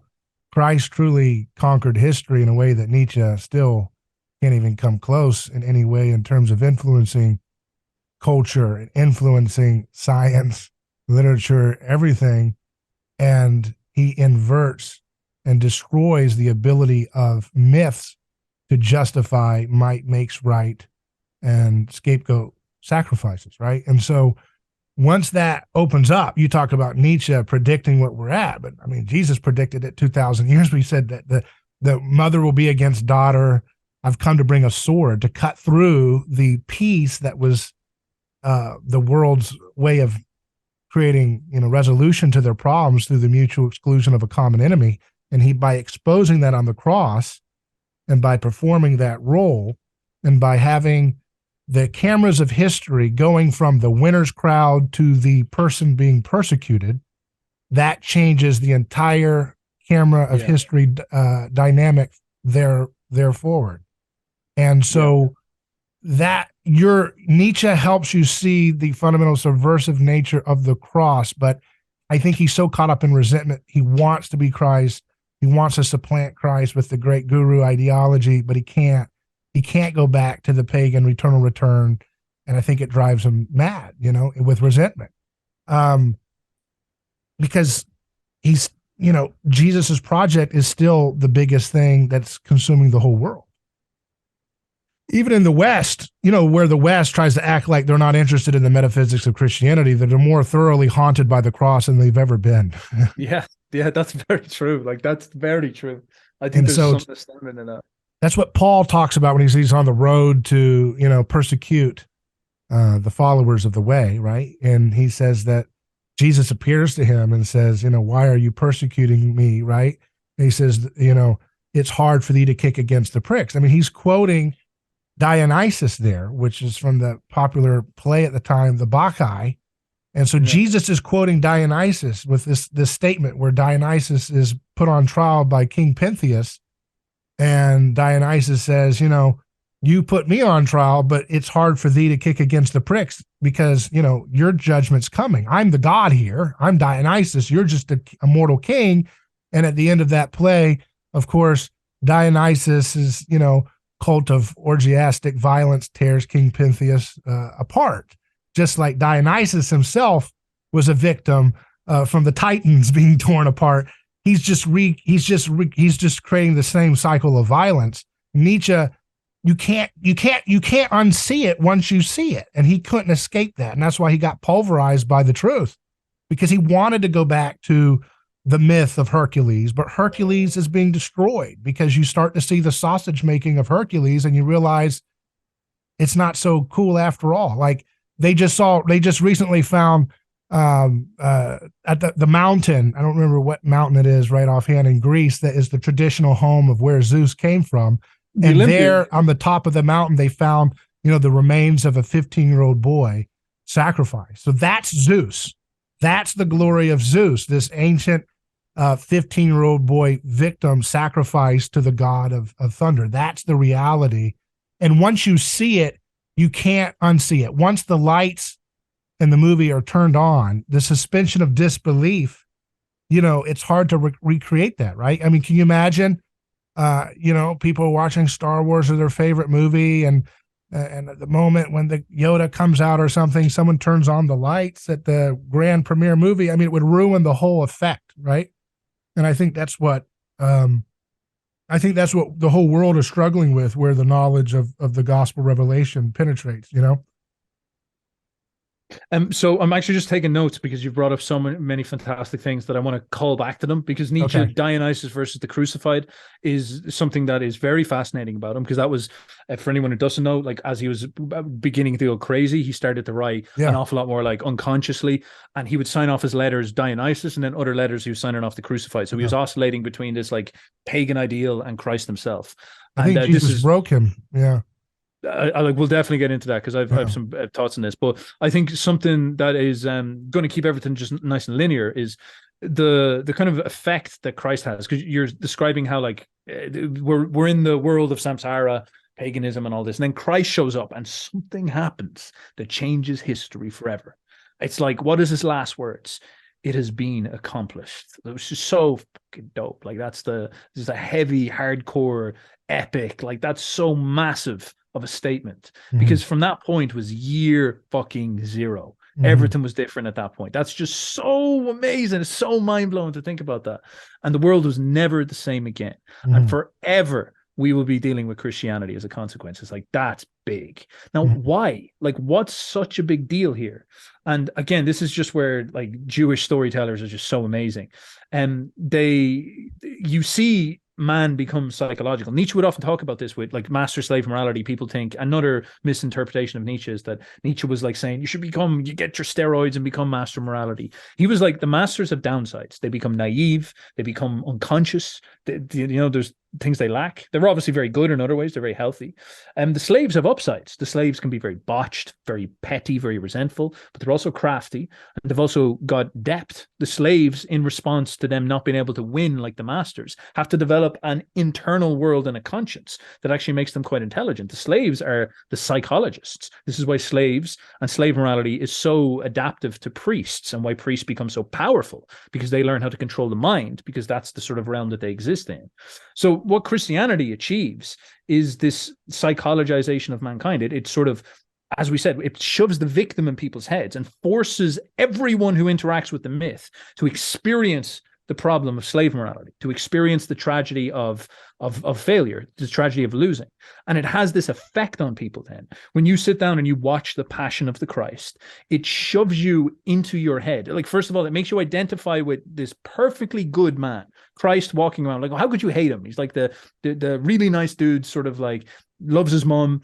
Christ truly conquered history in a way that Nietzsche still can't even come close in any way, in terms of influencing culture and influencing science, literature, everything. And he inverts and destroys the ability of myths to justify might makes right and scapegoat sacrifices, right? And so once that opens up, you talk about Nietzsche predicting what we're at, but I mean, Jesus predicted it 2,000 years. We said that the mother will be against daughter. I've come to bring a sword to cut through the peace that was the world's way of creating, resolution to their problems through the mutual exclusion of a common enemy. And he, by exposing that on the cross and by performing that role and by having the cameras of history going from the winner's crowd to the person being persecuted, that changes the entire camera of history dynamic there forward. And so that Nietzsche helps you see the fundamental subversive nature of the cross, but I think he's so caught up in resentment. He wants to be Christ. He wants to supplant Christ with the great guru ideology, but he can't. He can't go back to the pagan eternal return, and I think it drives him mad, with resentment, because he's, Jesus's project is still the biggest thing that's consuming the whole world. Even in the West, where the West tries to act like they're not interested in the metaphysics of Christianity, that they're more thoroughly haunted by the cross than they've ever been. Yeah, that's very true. Like, that's very true. I think there's something astounding in that. That's what Paul talks about when he's on the road to, persecute the followers of the way, right? And he says that Jesus appears to him and says, why are you persecuting me, right? And he says, it's hard for thee to kick against the pricks. I mean, he's quoting Dionysus there, which is from the popular play at the time, the Bacchae. And so Jesus is quoting Dionysus with this statement where Dionysus is put on trial by King Pentheus. And Dionysus says, you put me on trial, but it's hard for thee to kick against the pricks because, your judgment's coming. I'm the god here. I'm Dionysus. You're just a mortal king. And at the end of that play, of course, Dionysus is, cult of orgiastic violence tears King Pentheus apart, just like Dionysus himself was a victim from the Titans being torn apart. He's just creating the same cycle of violence. Nietzsche, you can't unsee it once you see it, and he couldn't escape that, and that's why he got pulverized by the truth, because he wanted to go back to the myth of Hercules, but Hercules is being destroyed because you start to see the sausage making of Hercules, and you realize it's not so cool after all. Like they just recently found at the mountain, I don't remember what mountain it is right offhand in Greece, that is the traditional home of where Zeus came from. And there on the top of the mountain, they found, the remains of a 15-year-old boy sacrificed. So that's Zeus. That's the glory of Zeus, this ancient 15-year-old boy victim sacrificed to the god of thunder. That's the reality. And once you see it, you can't unsee it. Once the lights in the movie are turned on, the suspension of disbelief, it's hard to recreate that, right? I mean, can you imagine, people are watching Star Wars or their favorite movie, and at the moment when the Yoda comes out or something, someone turns on the lights at the grand premiere movie. I mean, it would ruin the whole effect, right? And I think that's what the whole world is struggling with, where the knowledge of the gospel revelation penetrates, So I'm actually just taking notes because you've brought up so many fantastic things that I want to call back to them, because Nietzsche, Dionysus versus the crucified, is something that is very fascinating about him, because that was, for anyone who doesn't know, like as he was beginning to go crazy, he started to write an awful lot more like unconsciously, and he would sign off his letters Dionysus, and then other letters he was signing off the crucified. So he was oscillating between this like pagan ideal and Christ himself. I think Jesus broke him. Yeah. We'll definitely get into that because I have some thoughts on this, but I think something that is going to keep everything just nice and linear is the kind of effect that Christ has, because you're describing how like we're in the world of samsara, paganism, and all this, and then Christ shows up and something happens that changes history forever. It's like, what is his last words? It has been accomplished. It was just so fucking dope. Like this is a heavy, hardcore, epic. Like that's so massive of a statement, because from that point was year fucking zero. Everything was different at that point. That's just so amazing. It's so mind-blowing to think about that. And the world was never the same again. And forever we will be dealing with Christianity as a consequence. It's like, that's big. Now, why? Like, what's such a big deal here? And again, this is just where like Jewish storytellers are just so amazing. And you see man becomes psychological. Nietzsche would often talk about this with like master slave morality. People think another misinterpretation of Nietzsche is that Nietzsche was like saying you get your steroids and become master morality. He was like, the masters have downsides. They become naive, they become unconscious. There's things they lack. They're obviously very good in other ways. They're very healthy. The slaves have upsides. The slaves can be very botched, very petty, very resentful, but they're also crafty, and they've also got depth. The slaves, in response to them not being able to win like the masters, have to develop an internal world and a conscience that actually makes them quite intelligent. The slaves are the psychologists. This is why slaves and slave morality is so adaptive to priests, and why priests become so powerful, because they learn how to control the mind, because that's the sort of realm that they exist in. So what Christianity achieves is this psychologization of mankind. It sort of, as we said, it shoves the victim in people's heads and forces everyone who interacts with the myth to experience the problem of slave morality, to experience the tragedy of failure, the tragedy of losing. And it has this effect on people then. When you sit down and you watch The Passion of the Christ, it shoves you into your head. Like, first of all, it makes you identify with this perfectly good man, Christ, walking around. Like, how could you hate him? He's like the really nice dude, sort of like loves his mom.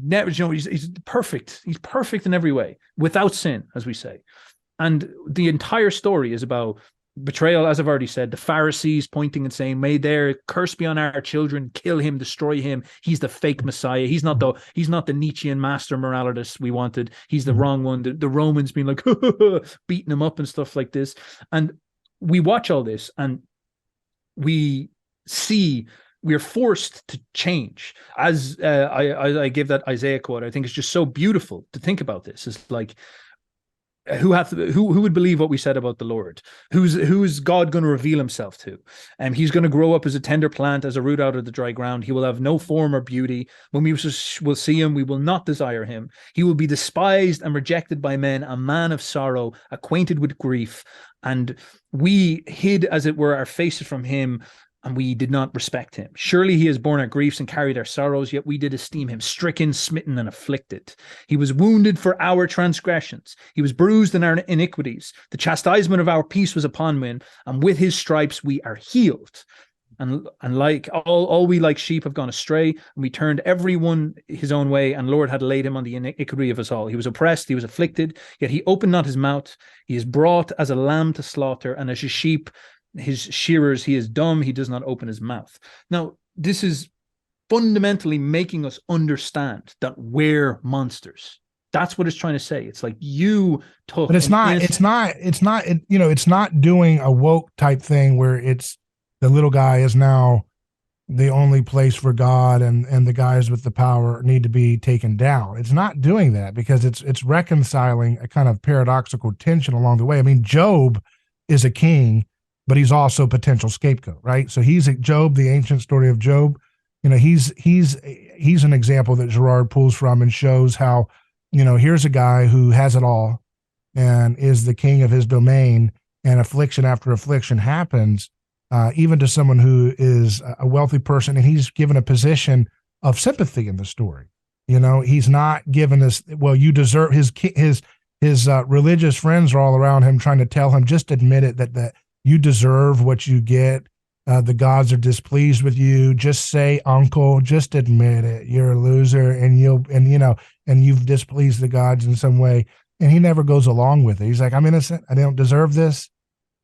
Never, he's perfect. He's perfect in every way, without sin, as we say. And the entire story is about betrayal, as I've already said, the Pharisees pointing and saying, may their curse be on our children, kill him, destroy him. He's the fake Messiah. He's not the Nietzschean master moralist we wanted. He's the wrong one. The Romans being like, beating him up and stuff like this. And we watch all this and we see we're forced to change. As I give that Isaiah quote, I think it's just so beautiful to think about this. It's like, who would believe what we said about the Lord? Who's God going to reveal himself to? He's going to grow up as a tender plant, as a root out of the dry ground. He will have no form or beauty. When we will see him, we will not desire him. He will be despised and rejected by men, a man of sorrow, acquainted with grief. And we hid, as it were, our faces from him, and we did not respect him. Surely he has borne our griefs and carried our sorrows, yet we did esteem him stricken, smitten, and afflicted. He was wounded for our transgressions. He was bruised in our iniquities. The chastisement of our peace was upon him, and with his stripes we are healed. And like all we like sheep have gone astray, and we turned everyone his own way, and Lord had laid him on the iniquity of us all. He was oppressed, he was afflicted, yet he opened not his mouth. He is brought as a lamb to slaughter, and as a sheep his shearers, he is dumb, he does not open his mouth. Now, this is fundamentally making us understand that we're monsters. That's what it's trying to say. It's like you took, but it's not doing a woke type thing where it's the little guy is now the only place for God, and the guys with the power need to be taken down. It's not doing that, because it's reconciling a kind of paradoxical tension along the way. I mean, Job is a king, but he's also a potential scapegoat, right? So he's Job, the ancient story of Job. He's an example that Girard pulls from and shows how, here's a guy who has it all and is the king of his domain, and affliction after affliction happens, even to someone who is a wealthy person, and he's given a position of sympathy in the story. He's not given this, well, you deserve, his religious friends are all around him trying to tell him, just admit it, that you deserve what you get. The gods are displeased with you. Just say, uncle, just admit it. You're a loser, and you've displeased the gods in some way. And he never goes along with it. He's like, I'm innocent. I don't deserve this,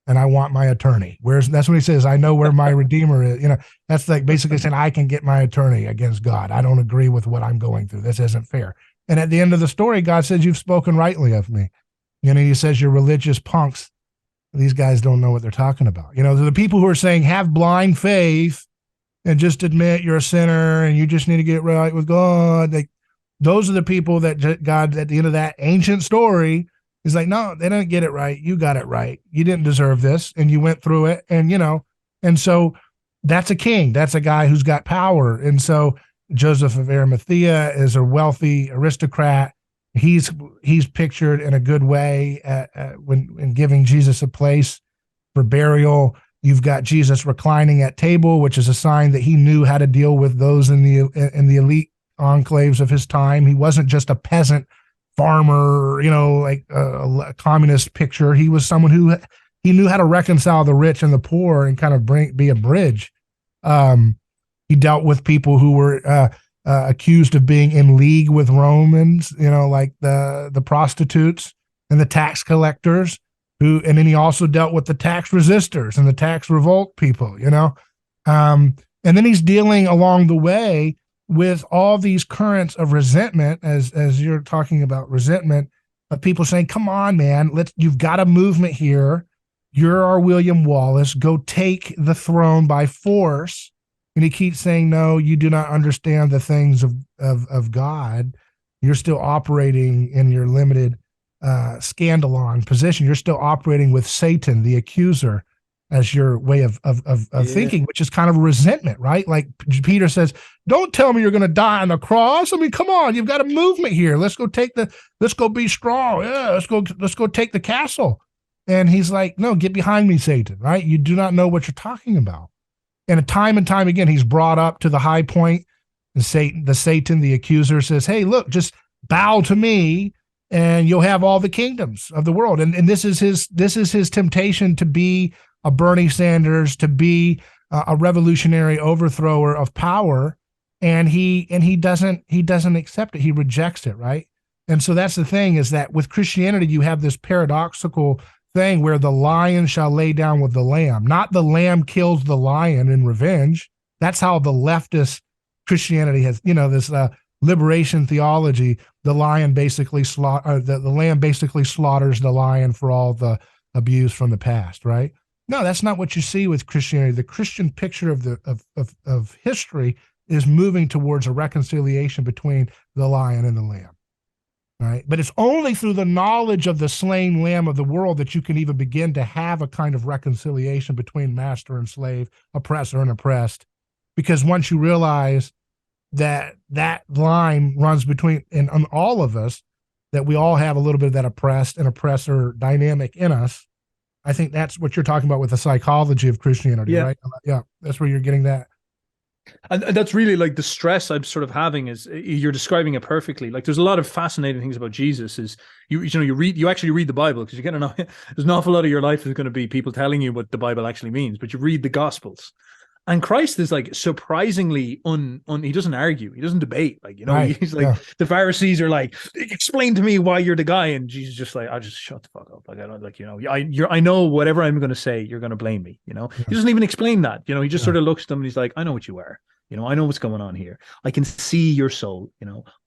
and I want my attorney. That's what he says. I know where my redeemer is. That's like basically saying, I can get my attorney against God. I don't agree with what I'm going through. This isn't fair. And at the end of the story, God says, you've spoken rightly of me. He says, you're religious punks. These guys don't know what they're talking about. The people who are saying, have blind faith and just admit you're a sinner and you just need to get right with God. Those are the people that God, at the end of that ancient story, is like, no, they don't get it right. You got it right. You didn't deserve this, and you went through it. And so that's a king. That's a guy who's got power. And so Joseph of Arimathea is a wealthy aristocrat. He's pictured in a good way when giving Jesus a place for burial. You've got Jesus reclining at table, which is a sign that he knew how to deal with those in the elite enclaves of his time. He wasn't just a peasant farmer, like a communist picture. He was someone who he knew how to reconcile the rich and the poor and kind of be a bridge He dealt with people who were accused of being in league with Romans, like the prostitutes and the tax collectors, and then he also dealt with the tax resistors and the tax revolt people, and then he's dealing along the way with all these currents of resentment, as you're talking about resentment, of people saying, come on, man, you've got a movement here. You're our William Wallace. Go take the throne by force. And he keeps saying, no, you do not understand the things of God. You're still operating in your limited scandalon position. You're still operating with Satan, the accuser, as your way of thinking, which is kind of resentment, right? Like Peter says, don't tell me you're going to die on the cross. I mean, come on, you've got a movement here. Let's go be strong. Yeah, let's go take the castle. And he's like, no, get behind me, Satan, right? You do not know what you're talking about. And time again, he's brought up to the high point. And Satan, the accuser, says, hey, look, just bow to me and you'll have all the kingdoms of the world. And this is his temptation to be a Bernie Sanders, to be a revolutionary overthrower of power. And he doesn't accept it. He rejects it, right? And so that's the thing, is that with Christianity, you have this paradoxical thing where the lion shall lay down with the lamb. Not the lamb kills the lion in revenge. That's how the leftist Christianity has, this liberation theology. The lamb basically slaughters the lion for all the abuse from the past, right? No, that's not what you see with Christianity. The Christian picture of history is moving towards a reconciliation between the lion and the lamb. Right. But it's only through the knowledge of the slain lamb of the world that you can even begin to have a kind of reconciliation between master and slave, oppressor and oppressed. Because once you realize that line runs between and on all of us, that we all have a little bit of that oppressed and oppressor dynamic in us, I think that's what you're talking about with the psychology of Christianity, right? Yeah, that's where you're getting that. And that's really like the stress I'm sort of having is you're describing it perfectly. Like there's a lot of fascinating things about Jesus is you actually read the Bible, because you get to know there's an awful lot of your life is going to be people telling you what the Bible actually means, but you read the Gospels. And Christ is like surprisingly he doesn't argue, he doesn't debate. Like, right. He's like, the Pharisees are like, explain to me why you're the guy, and Jesus just like, I'll just shut the fuck up. Like, I don't like, I know whatever I'm going to say, you're going to blame me. He doesn't even explain that. He just sort of looks at them and he's like, I know what you are. I know what's going on here. I can see your soul.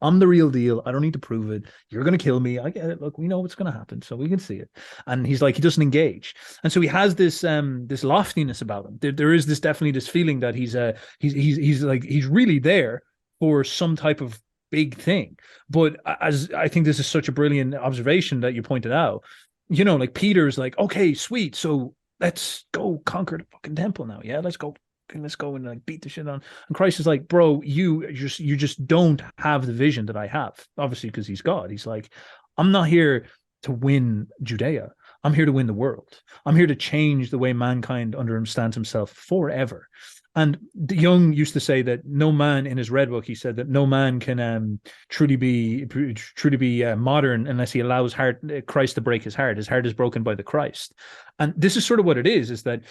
I'm the real deal. I don't need to prove it. You're going to kill me. I get it. Look, we know what's going to happen, so we can see it. And he's like, he doesn't engage. And so he has this loftiness about him. There is definitely this feeling that he's really there for some type of big thing. But as I think this is such a brilliant observation that you pointed out, like Peter's like, okay, sweet. So let's go conquer the fucking temple now. Yeah, let's go and like beat the shit on. And Christ is like, bro, you just don't have the vision that I have. Obviously, because he's God. He's like, I'm not here to win Judea. I'm here to win the world. I'm here to change the way mankind understands himself forever. And Jung used to say that no man, in his Red Book, he said that no man can truly be modern unless he allows Christ to break his heart. His heart is broken by the Christ. And this is sort of what it is that,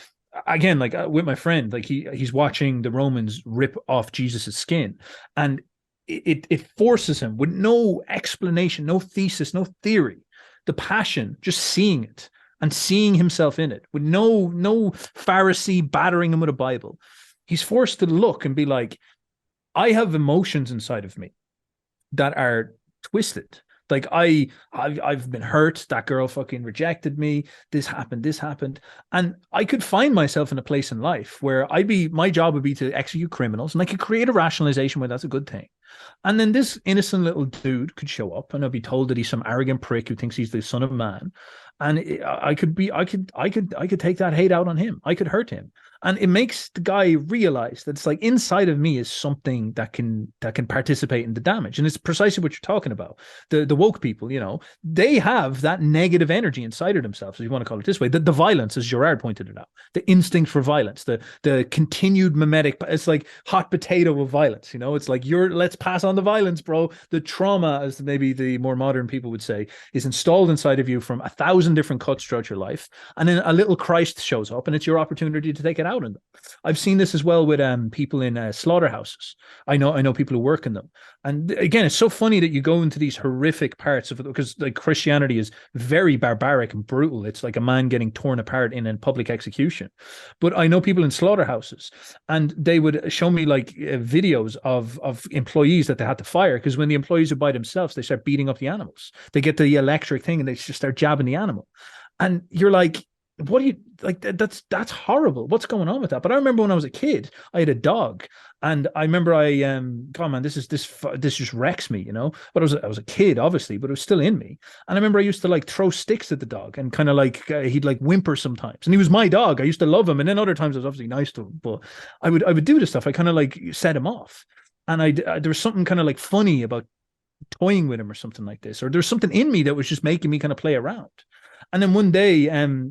again, like with my friend, like he's watching the Romans rip off Jesus's skin, and it forces him with no explanation, no thesis, no theory, the passion, just seeing it and seeing himself in it, with no Pharisee battering him with a Bible. He's forced to look and be like, I have emotions inside of me that are twisted. Like I've been hurt. That girl fucking rejected me. This happened. And I could find myself in a place in life where my job would be to execute criminals, and I could create a rationalization where that's a good thing. And then this innocent little dude could show up, and I'll be told that he's some arrogant prick who thinks he's the son of man. And I could take that hate out on him. I could hurt him. And it makes the guy realize that it's like inside of me is something that can participate in the damage. And it's precisely what you're talking about. The woke people, they have that negative energy inside of themselves, if you want to call it this way. The violence, as Gerard pointed it out, the instinct for violence, the continued mimetic, it's like hot potato of violence, it's like let's pass on the violence, bro. The trauma, as maybe the more modern people would say, is installed inside of you from 1,000 1,000 different cuts throughout your life, and then a little Christ shows up, and it's your opportunity to take it out on them. I've seen this as well with people in slaughterhouses. I know people who work in them, and again, it's so funny that you go into these horrific parts of it, because like Christianity is very barbaric and brutal. It's like a man getting torn apart in a public execution. But I know people in slaughterhouses, and they would show me like videos of employees that they had to fire, because when the employees are by themselves, they start beating up the animals. They get the electric thing and they just start jabbing the animal. And you're like, what do you like? That's horrible. What's going on with that? But I remember when I was a kid, I had a dog, and I remember God, man, this just wrecks me, you know. But I was a kid, obviously, but it was still in me. And I remember I used to like throw sticks at the dog, and kind of like he'd like whimper sometimes, and he was my dog. I used to love him, and then other times I was obviously nice to him, but I would do this stuff. I kind of like set him off, and there was something kind of like funny about toying with him or something like this, or there's something in me that was just making me kind of play around. And then one day,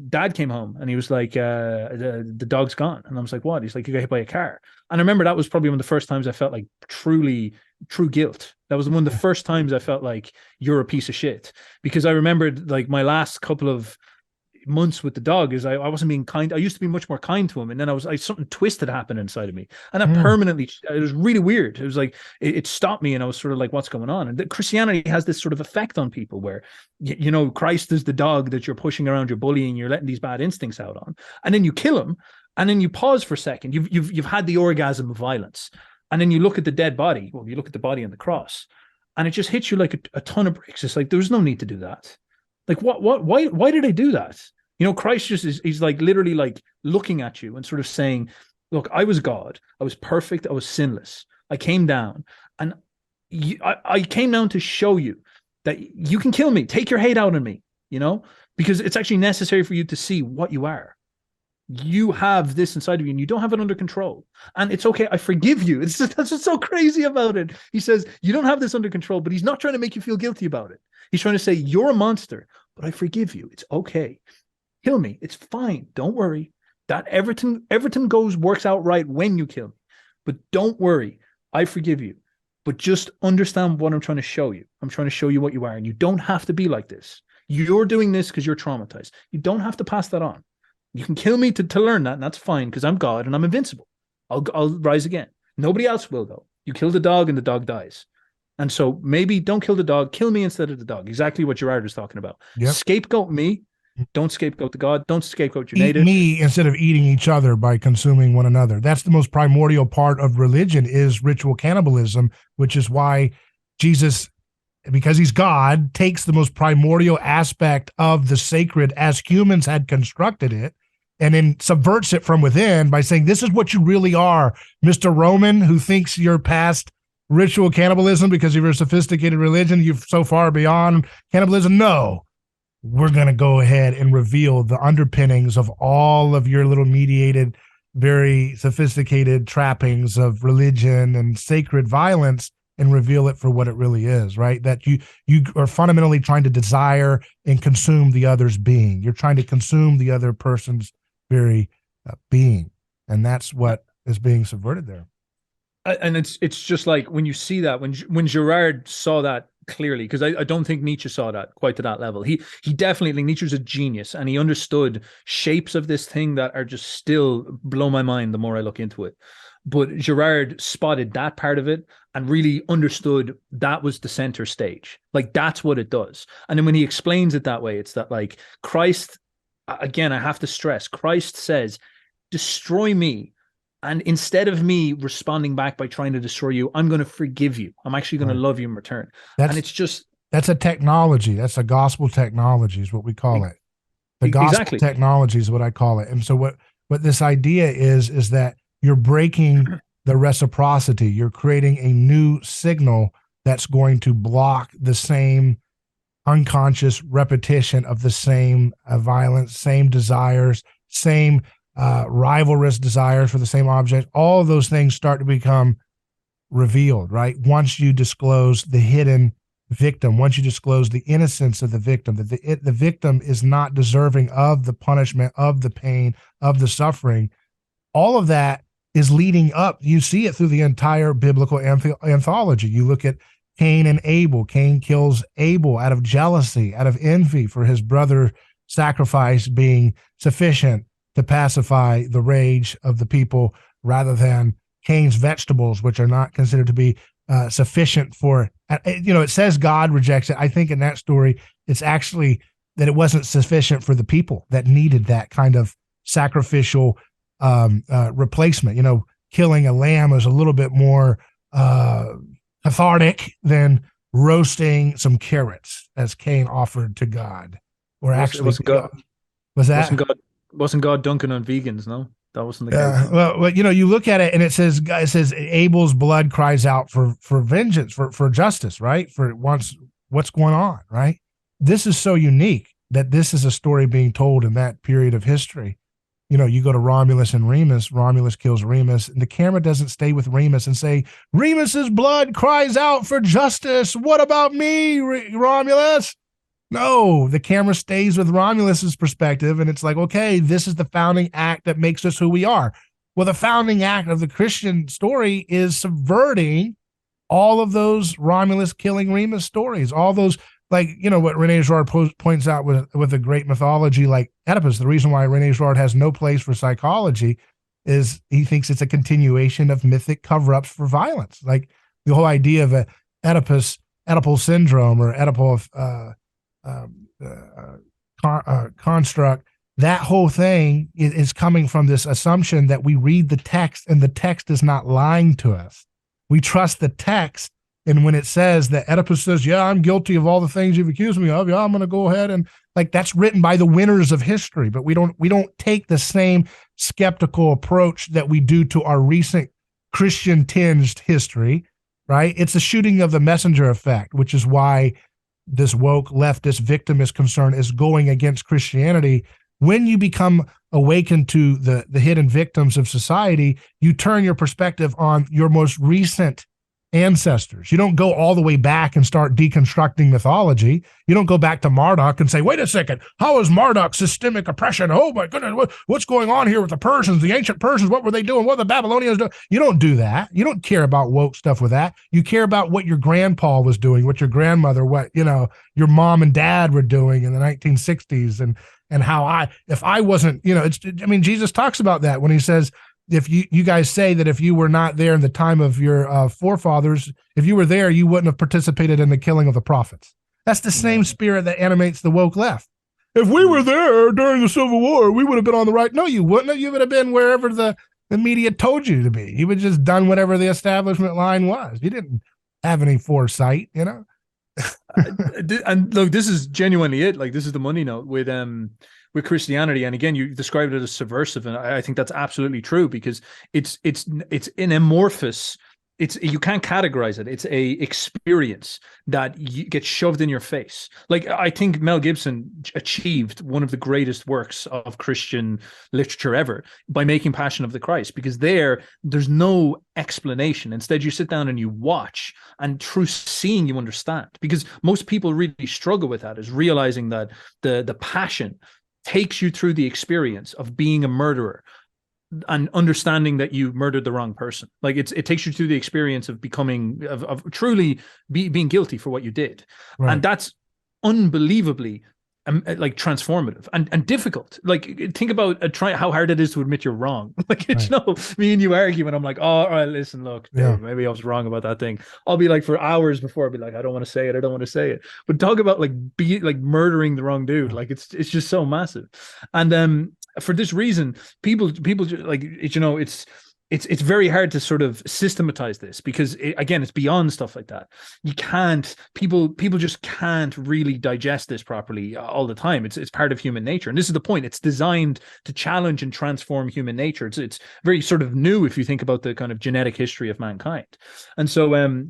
Dad came home and he was like, the dog's gone. And I was like, what? He's like, you got hit by a car. And I remember that was probably one of the first times I felt like true guilt. That was one of the first times I felt like you're a piece of shit, because I remembered like my last couple of months with the dog is I wasn't being kind. I used to be much more kind to him, and then something twisted happened inside of me, and that permanently, it was really weird. It was like it stopped me, and I was sort of like, what's going on? And Christianity has this sort of effect on people where you know, Christ is the dog that you're pushing around, you're bullying, you're letting these bad instincts out on, and then you kill him, and then you pause for a second. You've had the orgasm of violence, and then you look at the dead body. Well, you look at the body on the cross, and it just hits you like a ton of bricks. It's like, there's no need to do that. Like, why did I do that? You know, Christ he's like literally like looking at you and sort of saying, look, I was God. I was perfect. I was sinless. I came down, and I came down to show you that you can kill me. Take your hate out on me, you know, because it's actually necessary for you to see what you are. You have this inside of you, and you don't have it under control. And it's okay. I forgive you. That's what's so crazy about it. He says, you don't have this under control, but he's not trying to make you feel guilty about it. He's trying to say, you're a monster, but I forgive you. It's okay. Kill me. It's fine. Don't worry. That everything works out right when you kill me. But don't worry. I forgive you. But just understand what I'm trying to show you. I'm trying to show you what you are. And you don't have to be like this. You're doing this because you're traumatized. You don't have to pass that on. You can kill me to learn that, and that's fine, because I'm God and I'm invincible. I'll rise again. Nobody else will, though. You kill the dog and the dog dies. And so maybe don't kill the dog. Kill me instead of the dog. Exactly what Gerard is talking about. Yep. Scapegoat me. Don't scapegoat the God. Don't scapegoat your native. Eat me instead of eating each other by consuming one another. That's the most primordial part of religion, is ritual cannibalism, which is why Jesus, because he's God, takes the most primordial aspect of the sacred as humans had constructed it, and then subverts it from within by saying, this is what you really are, Mr. Roman, who thinks you're past ritual cannibalism because of your sophisticated religion. You're so far beyond cannibalism. No. We're going to go ahead and reveal the underpinnings of all of your little mediated, very sophisticated trappings of religion and sacred violence, and reveal it for what it really is, right? That you are fundamentally trying to desire and consume the other's being. You're trying to consume the other person's very being. And that's what is being subverted there. And it's just like when you see that, when Gerard saw that clearly, because I don't think Nietzsche saw that quite to that level. He definitely, Nietzsche's a genius, and he understood shapes of this thing that are just still blow my mind the more I look into it. But Gerard spotted that part of it and really understood that was the center stage. Like, that's what it does. And then when he explains it that way, it's that like Christ, again, I have to stress, Christ says, destroy me. And instead of me responding back by trying to destroy you, I'm going to forgive you. I'm actually going to love you in return. And it's just... That's a technology. That's a gospel technology is what we call it. The gospel technology is what I call it. And so what this idea is that you're breaking the reciprocity. You're creating a new signal that's going to block the same unconscious repetition of the same violence, same desires, same rivalrous desires for the same object. All of those things start to become revealed, right? Once you disclose the hidden victim, once you disclose the innocence of the victim, that the victim is not deserving of the punishment, of the pain, of the suffering, all of that is leading up. You see it through the entire biblical anthology. You look at Cain and Abel. Cain kills Abel out of jealousy, out of envy for his brother sacrifice being sufficient to pacify the rage of the people rather than Cain's vegetables, which are not considered to be sufficient for, it says God rejects it. I think in that story, it's actually that it wasn't sufficient for the people that needed that kind of sacrificial replacement. Killing a lamb is a little bit more cathartic than roasting some carrots as Cain offered to God. Or actually, wasn't God, was that? Wasn't God dunking on vegans? No, that wasn't the case. Well, you look at it and it says Abel's blood cries out for vengeance, for justice, right? For what's going on, right? This is so unique that this is a story being told in that period of history. You go to Romulus and Remus. Romulus kills Remus, and the camera doesn't stay with Remus and say, Remus's blood cries out for justice. What about me, Romulus? No, the camera stays with Romulus's perspective, and it's like, okay, this is the founding act that makes us who we are. Well, the founding act of the Christian story is subverting all of those Romulus killing Remus stories, all those, like, what Rene Girard points out with a great mythology like Oedipus. The reason why Rene Girard has no place for psychology is he thinks it's a continuation of mythic cover-ups for violence. Like the whole idea of a Oedipal syndrome or Oedipal construct, that whole thing is coming from this assumption that we read the text and the text is not lying to us. We trust the text. And when it says that Oedipus says, yeah, I'm guilty of all the things you've accused me of, yeah, I'm going to go ahead and, like, that's written by the winners of history, but we don't take the same skeptical approach that we do to our recent Christian tinged history, right? It's a shooting of the messenger effect, which is why this woke leftist victimist concern is going against Christianity. When you become awakened to the hidden victims of society, you turn your perspective on your most recent ancestors. You don't go all the way back and start deconstructing mythology. You don't go back to Marduk and say, wait a second, how is Marduk systemic oppression? Oh my goodness, what's going on here with the Persians, the ancient Persians? What were they doing? What were the Babylonians doing? You don't do that. You don't care about woke stuff with that. You care about what your grandpa was doing, what your grandmother, what, your mom and dad were doing in the 1960s and how if I wasn't, Jesus talks about that when he says, if you guys say that if you were not there in the time of your forefathers, if you were there, you wouldn't have participated in the killing of the prophets. That's the same spirit that animates the woke left. If we were there during the Civil War, we would have been on the right. No, you wouldn't have. You would have been wherever the media told you to be. You would have just done whatever the establishment line was. You didn't have any foresight, And look, this is genuinely it. Like, this is the money note with Christianity. And again, you described it as subversive, and I think that's absolutely true, because it's an amorphous, you can't categorize it. It's a experience that gets shoved in your face. Like, I think Mel Gibson achieved one of the greatest works of Christian literature ever by making Passion of the Christ, because there's no explanation. Instead, you sit down and you watch, and through seeing, you understand. Because most people really struggle with that, is realizing that the passion takes you through the experience of being a murderer and understanding that you murdered the wrong person. Like, it takes you through the experience of becoming, of truly being guilty for what you did. Right. And that's unbelievably like transformative and difficult. Like, think about how hard it is to admit you're wrong. Like, right. Me and you argue and I'm like, oh, all right, listen, look, Dave, maybe I was wrong about that thing. I'll be like, for hours before, I'll be like, I don't want to say it. But talk about like murdering the wrong dude. Like, it's just so massive. And for this reason, people like, it's very hard to sort of systematize this, because again, it's beyond stuff like that. People just can't really digest this properly all the time. It's part of human nature. And this is the point. It's designed to challenge and transform human nature. It's very sort of new if you think about the kind of genetic history of mankind. And so if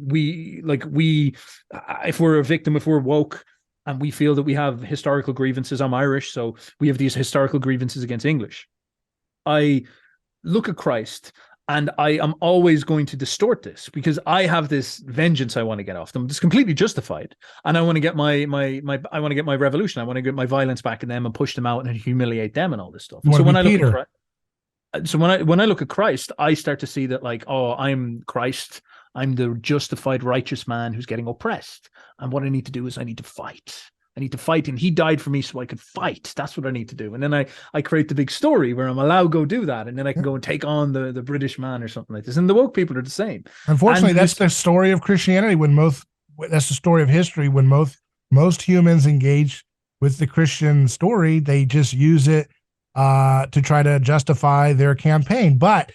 we're a victim, if we're woke, and we feel that we have historical grievances. I'm Irish, so we have these historical grievances against English. I look at Christ, and I am always going to distort this, because I have this vengeance I want to get off them. It's completely justified, and I want to get my I want to get my revolution. I want to get my violence back in them and push them out and humiliate them and all this stuff. So when I look at Christ, I start to see that, like, oh, I'm Christ. I'm the justified righteous man who's getting oppressed. And what I need to do is I need to fight. I need to fight, and he died for me so I could fight. That's what I need to do. And then I create the big story where I'm allowed to go do that, and then I can go and take on the British man or something like this. And the woke people are the same. Unfortunately, that's the story of Christianity. That's the story of history. When most humans engage with the Christian story, they just use it to try to justify their campaign. But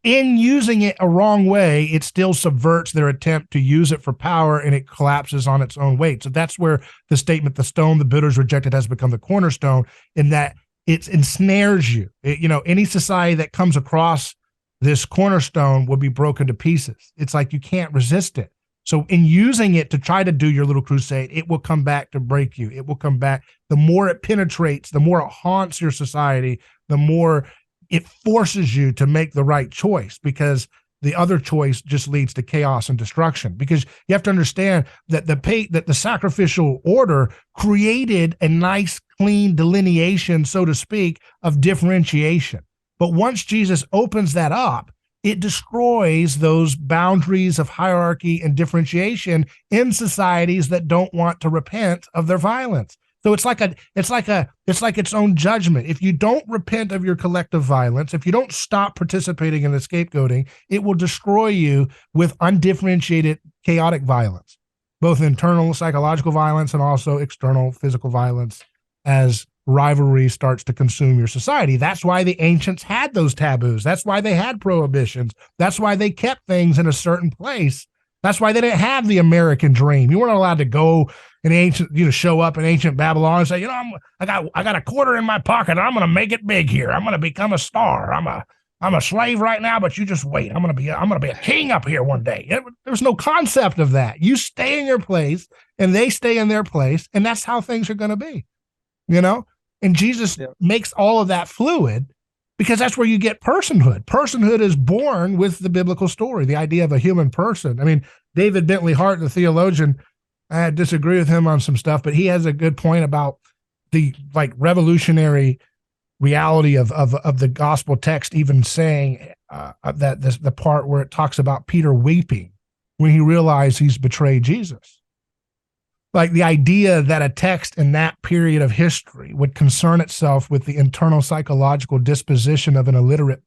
in using it a wrong way, it still subverts their attempt to use it for power, and it collapses on its own weight. So that's where the statement, the stone the builders rejected has become the cornerstone, in that it ensnares you. Any society that comes across this cornerstone will be broken to pieces. It's like you can't resist it. So in using it to try to do your little crusade, it will come back to break you. It will come back. The more it penetrates, the more it haunts your society, the more it forces you to make the right choice, because the other choice just leads to chaos and destruction. Because you have to understand that the sacrificial order created a nice, clean delineation, so to speak, of differentiation. But once Jesus opens that up, it destroys those boundaries of hierarchy and differentiation in societies that don't want to repent of their violence. So it's like its own judgment. If you don't repent of your collective violence, if you don't stop participating in the scapegoating, it will destroy you with undifferentiated, chaotic violence, both internal psychological violence and also external physical violence, as rivalry starts to consume your society. That's why the ancients had those taboos. That's why they had prohibitions. That's why they kept things in a certain place. That's why they didn't have the American dream. You weren't allowed to go in show up in ancient Babylon and say, I got a quarter in my pocket, and I'm going to make it big here. I'm going to become a star. I'm a slave right now, but you just wait. I'm going to be a king up here one day. There's no concept of that. You stay in your place, and they stay in their place, and that's how things are going to be. And Jesus makes all of that fluid, because that's where you get personhood. Personhood is born with the biblical story, the idea of a human person. I mean, David Bentley Hart, the theologian, I disagree with him on some stuff, but he has a good point about the revolutionary reality of the gospel text, even saying that the part where it talks about Peter weeping when he realized he's betrayed Jesus. Like the idea that a text in that period of history would concern itself with the internal psychological disposition of an illiterate,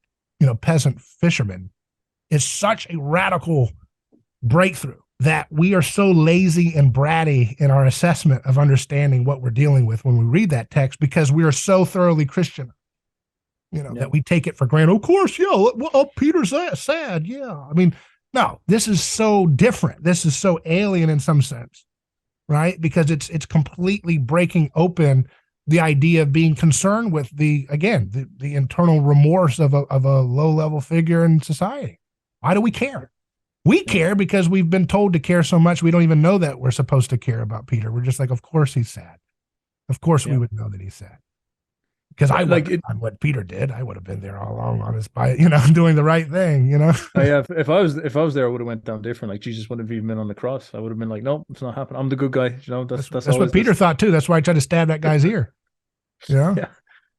peasant fisherman is such a radical breakthrough, that we are so lazy and bratty in our assessment of understanding what we're dealing with when we read that text, because we are so thoroughly Christian, that we take it for granted. Of course, Peter's sad. Yeah. I mean, no, this is so different. This is so alien in some sense. Right? Because it's completely breaking open the idea of being concerned with the internal remorse of a low-level figure in society. Why do we care? We care because we've been told to care so much we don't even know that we're supposed to care about Peter. We're just like, of course he's sad. Of course we would know that he's sad. Because on what Peter did, I would have been there all along on his bike, doing the right thing, If I was there, I would have went down different. Like Jesus wouldn't have even been on the cross. I would have been like, no, it's not happening. I'm the good guy. That's what Peter thought too. That's why I tried to stab that guy's ear. Yeah.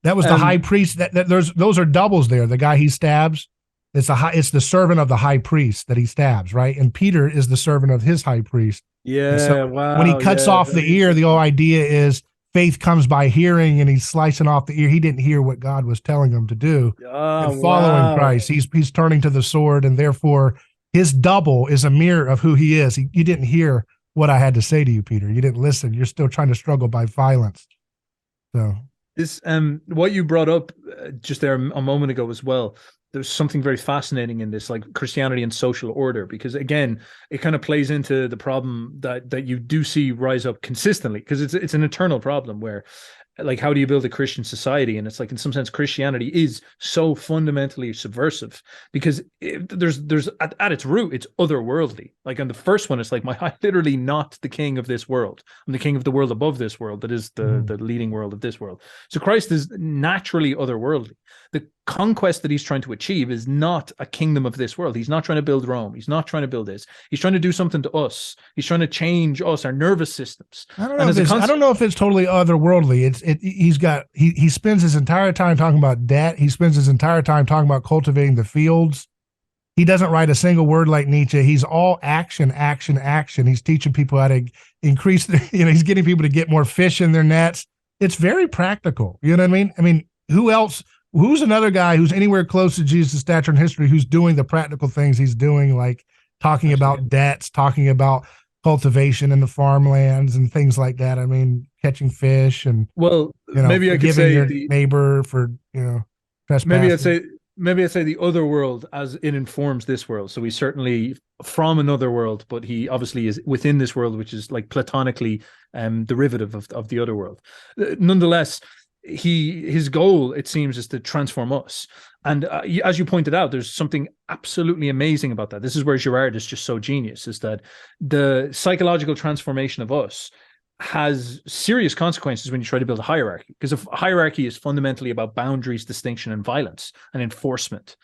That was the high priest. Those are doubles there. The guy he stabs, it's the servant of the high priest that he stabs, right? And Peter is the servant of his high priest. Yeah. So wow. When he cuts off the ear, the whole idea is faith comes by hearing, and he's slicing off the ear. He didn't hear what God was telling him to do. And following Christ, he's turning to the sword, and therefore his double is a mirror of who he is. You didn't hear what I had to say to you, Peter. You didn't listen. You're still trying to struggle by violence. So this, what you brought up just there a moment ago as well, there's something very fascinating in this, like Christianity and social order, because again, it kind of plays into the problem that you do see rise up consistently, because it's an eternal problem where, like, how do you build a Christian society? And it's like, in some sense, Christianity is so fundamentally subversive, because there's at its root, it's otherworldly. Like on the first one, it's like, I'm literally not the king of this world. I'm the king of the world above this world. That is the leading world of this world. So Christ is naturally otherworldly. The conquest that he's trying to achieve is not a kingdom of this world. He's not trying to build Rome. He's not trying to build this. He's trying to do something to us. He's trying to change us, our nervous systems. I don't know if it's totally otherworldly. He spends his entire time talking about debt. He spends his entire time talking about cultivating the fields. He doesn't write a single word like Nietzsche. He's all action, action, action. He's teaching people how to increase their, he's getting people to get more fish in their nets. It's very practical. You know what I mean? I mean, who else? Who's another guy who's anywhere close to Jesus' stature in history who's doing the practical things he's doing, like talking about debts, talking about cultivation in the farmlands and things like that? I mean, catching fish and, maybe I could say your neighbor for, trespassing. Maybe I'd say the other world as it informs this world. So he's certainly from another world, but he obviously is within this world, which is like platonically derivative of the other world. Nonetheless, his goal, it seems, is to transform us. And as you pointed out, there's something absolutely amazing about that. This is where Girard is just so genius, is that the psychological transformation of us has serious consequences when you try to build a hierarchy, because a hierarchy is fundamentally about boundaries, distinction, and violence and enforcement.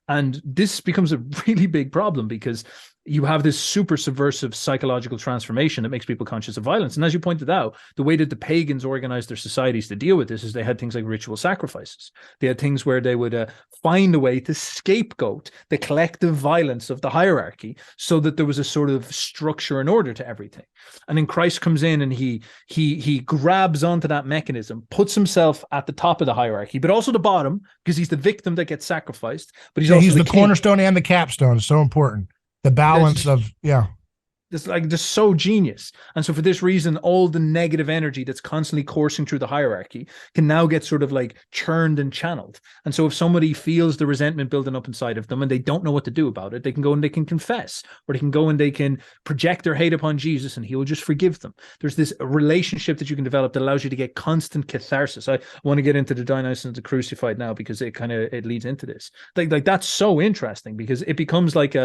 And this becomes a really big problem because you have this super subversive psychological transformation that makes people conscious of violence. And as you pointed out, the way that the pagans organized their societies to deal with this is they had things like ritual sacrifices. They had things where they would find a way to scapegoat the collective violence of the hierarchy so that there was a sort of structure and order to everything. And then Christ comes in and he grabs onto that mechanism, puts himself at the top of the hierarchy, but also the bottom, because he's the victim that gets sacrificed. But he's also the king. Cornerstone and the capstone. So important. The balance of, It's like just so genius. And so for this reason, all the negative energy that's constantly coursing through the hierarchy can now get sort of like churned and channeled. And so if somebody feels the resentment building up inside of them and they don't know what to do about it, they can go and they can confess, or they can go and they can project their hate upon Jesus and he will just forgive them. There's this relationship that you can develop that allows you to get constant catharsis. I want to get into the Dionysius of the Crucified now because it leads into this. Like that's so interesting because it becomes like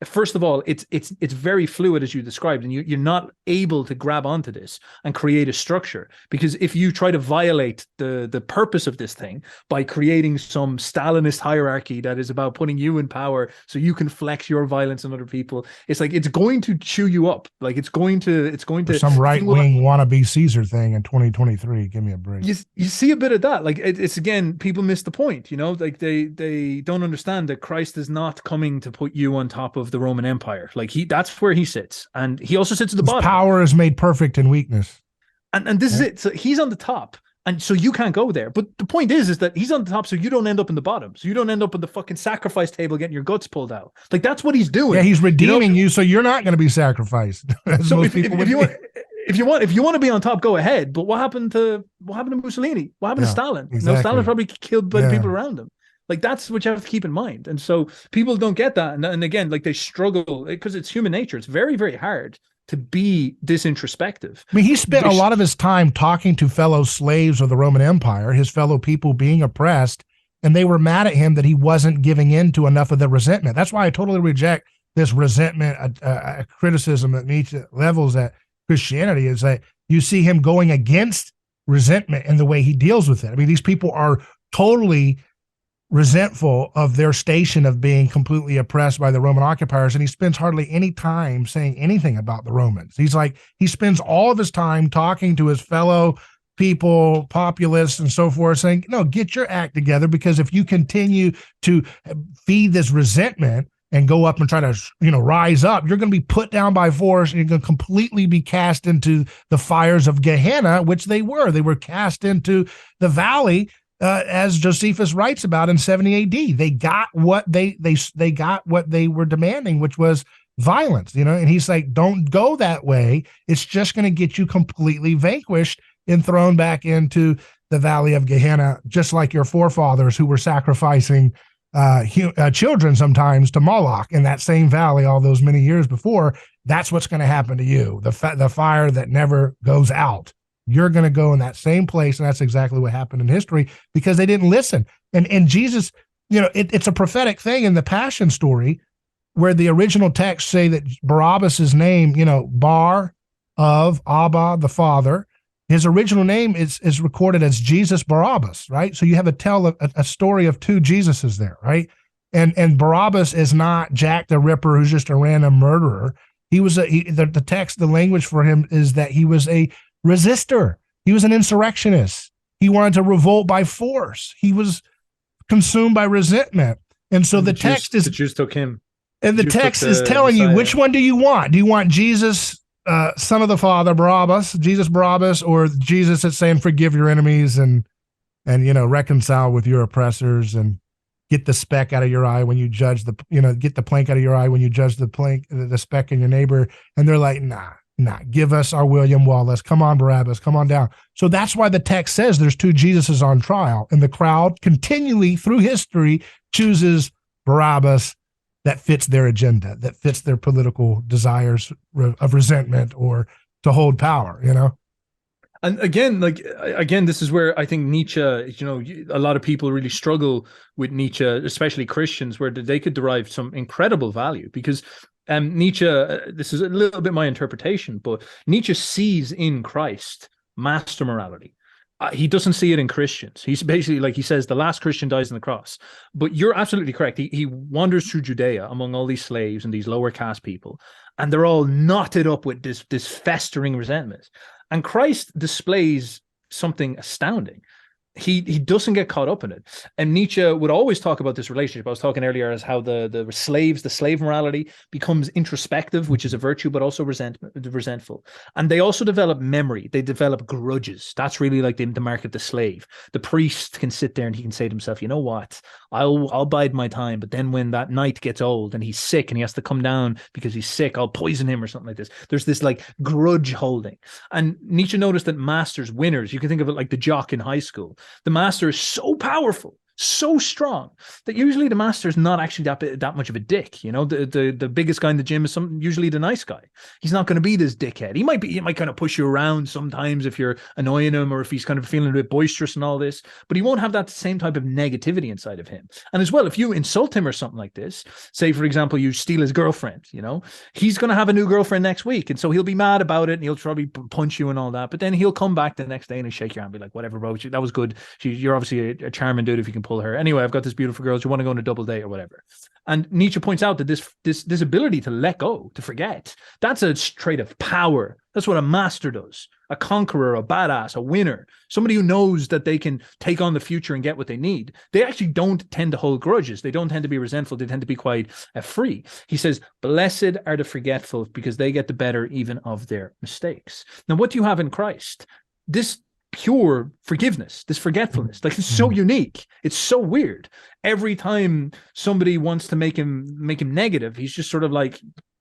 first of all, it's very fluid as you described, and you're not able to grab onto this and create a structure, because if you try to violate the purpose of this thing by creating some Stalinist hierarchy that is about putting you in power so you can flex your violence on other people, it's like it's going to chew you up. Like it's going to some right-wing wannabe Caesar thing in 2023. Give me a break. You see a bit of that. Like it's again, people miss the point. Like they don't understand that Christ is not coming to put you on top of the Roman Empire. Like that's where he sits, and he also sits at the bottom. Power is made perfect in weakness, and this is it. So he's on the top, and so you can't go there. But the point is that he's on the top, so you don't end up in the bottom. So you don't end up at the fucking sacrifice table getting your guts pulled out. Like that's what he's doing. Yeah, he's redeeming you, so you're not going to be sacrificed. So if you want to be on top, go ahead. But what happened to Mussolini? What happened to Stalin? Exactly. Stalin probably killed by the people around him. Like that's what you have to keep in mind. And so people don't get that. And again, like they struggle because it's human nature. It's very, very hard to be this introspective. I mean, he spent a lot of his time talking to fellow slaves of the Roman Empire, his fellow people being oppressed, and they were mad at him that he wasn't giving in to enough of the resentment. That's why I totally reject this resentment, a criticism that Nietzsche levels at Christianity, is that you see him going against resentment in the way he deals with it. I mean, these people are totally resentful of their station of being completely oppressed by the Roman occupiers, and he spends hardly any time saying anything about the Romans. He spends all of his time talking to his fellow people, populists and so forth, saying, no, get your act together, because if you continue to feed this resentment and go up and try to, rise up, you're going to be put down by force, and you're going to completely be cast into the fires of Gehenna, which they were. They were cast into the valley, as Josephus writes about in 70 AD. They got what they got what they were demanding, which was violence, and he's like, don't go that way. It's just going to get you completely vanquished and thrown back into the valley of Gehenna, just like your forefathers who were sacrificing children sometimes to Moloch in that same valley all those many years before. That's what's going to happen to you. The fire that never goes out. You're going to go in that same place. And that's exactly what happened in history, because they didn't listen. And Jesus, it's a prophetic thing in the Passion story, where the original texts say that Barabbas's name, Bar of Abba, the Father, his original name is recorded as Jesus Barabbas, right? So you have a story of two Jesuses there, right? And Barabbas is not Jack the Ripper, who's just a random murderer. He was the text, the language for him is that he was a resistor. He was an insurrectionist. He wanted to revolt by force. He was consumed by resentment. And so And the text is the Jews took him. and the Jews took text is the telling you, Messiah. which one do you want? Do you want Jesus, son of the Father, Jesus Barabbas, or Jesus that's saying forgive your enemies and reconcile with your oppressors and get the speck out of your eye when you judge get the plank out of your eye when you judge the speck in your neighbor? And they're like, nah, give us our William Wallace. Come on, Barabbas, come on down. So that's why the text says there's two Jesuses on trial, and the crowd continually through history chooses Barabbas that fits their agenda, that fits their political desires of resentment or to hold power, And again, this is where I think Nietzsche, a lot of people really struggle with Nietzsche, especially Christians, where they could derive some incredible value because Nietzsche, this is a little bit my interpretation, but Nietzsche sees in Christ master morality. He doesn't see it in Christians. He's basically, like he says, the last Christian dies on the cross. But you're absolutely correct. He wanders through Judea among all these slaves and these lower caste people, and they're all knotted up with this festering resentment. And Christ displays something astounding. He doesn't get caught up in it. And Nietzsche would always talk about this relationship. I was talking earlier as how the slave morality becomes introspective, which is a virtue, but also resentful. And they also develop memory. They develop grudges. That's really like the mark of the slave. The priest can sit there and he can say to himself, you know what? I'll bide my time. But then when that night gets old and he's sick and he has to come down because he's sick, I'll poison him or something like this. There's this like grudge holding. And Nietzsche noticed that masters, winners, you can think of it like the jock in high school. The master is so powerful, so strong that usually the master is not actually that much of a dick. The biggest guy in the gym is usually the nice guy. He's not going to be this dickhead. He might kind of push you around sometimes if you're annoying him or if he's kind of feeling a bit boisterous and all this, but he won't have that same type of negativity inside of him. And as well, if you insult him or something like this, say for example, you steal his girlfriend, he's going to have a new girlfriend next week. And so he'll be mad about it and he'll probably punch you and all that. But then he'll come back the next day and he'll shake your hand and be like, whatever, bro, that was good. You're obviously a charming dude if you can pull her. Anyway, I've got this beautiful girl. Do you want to go on a double date or whatever? And Nietzsche points out that this ability to let go, to forget, that's a trait of power. That's what a master does. A conqueror, a badass, a winner, somebody who knows that they can take on the future and get what they need. They actually don't tend to hold grudges. They don't tend to be resentful. They tend to be quite free. He says, blessed are the forgetful because they get the better even of their mistakes. Now, what do you have in Christ? This pure forgiveness, this forgetfulness, like it's so unique. It's so weird. Every time somebody wants to make him negative, he's just sort of like,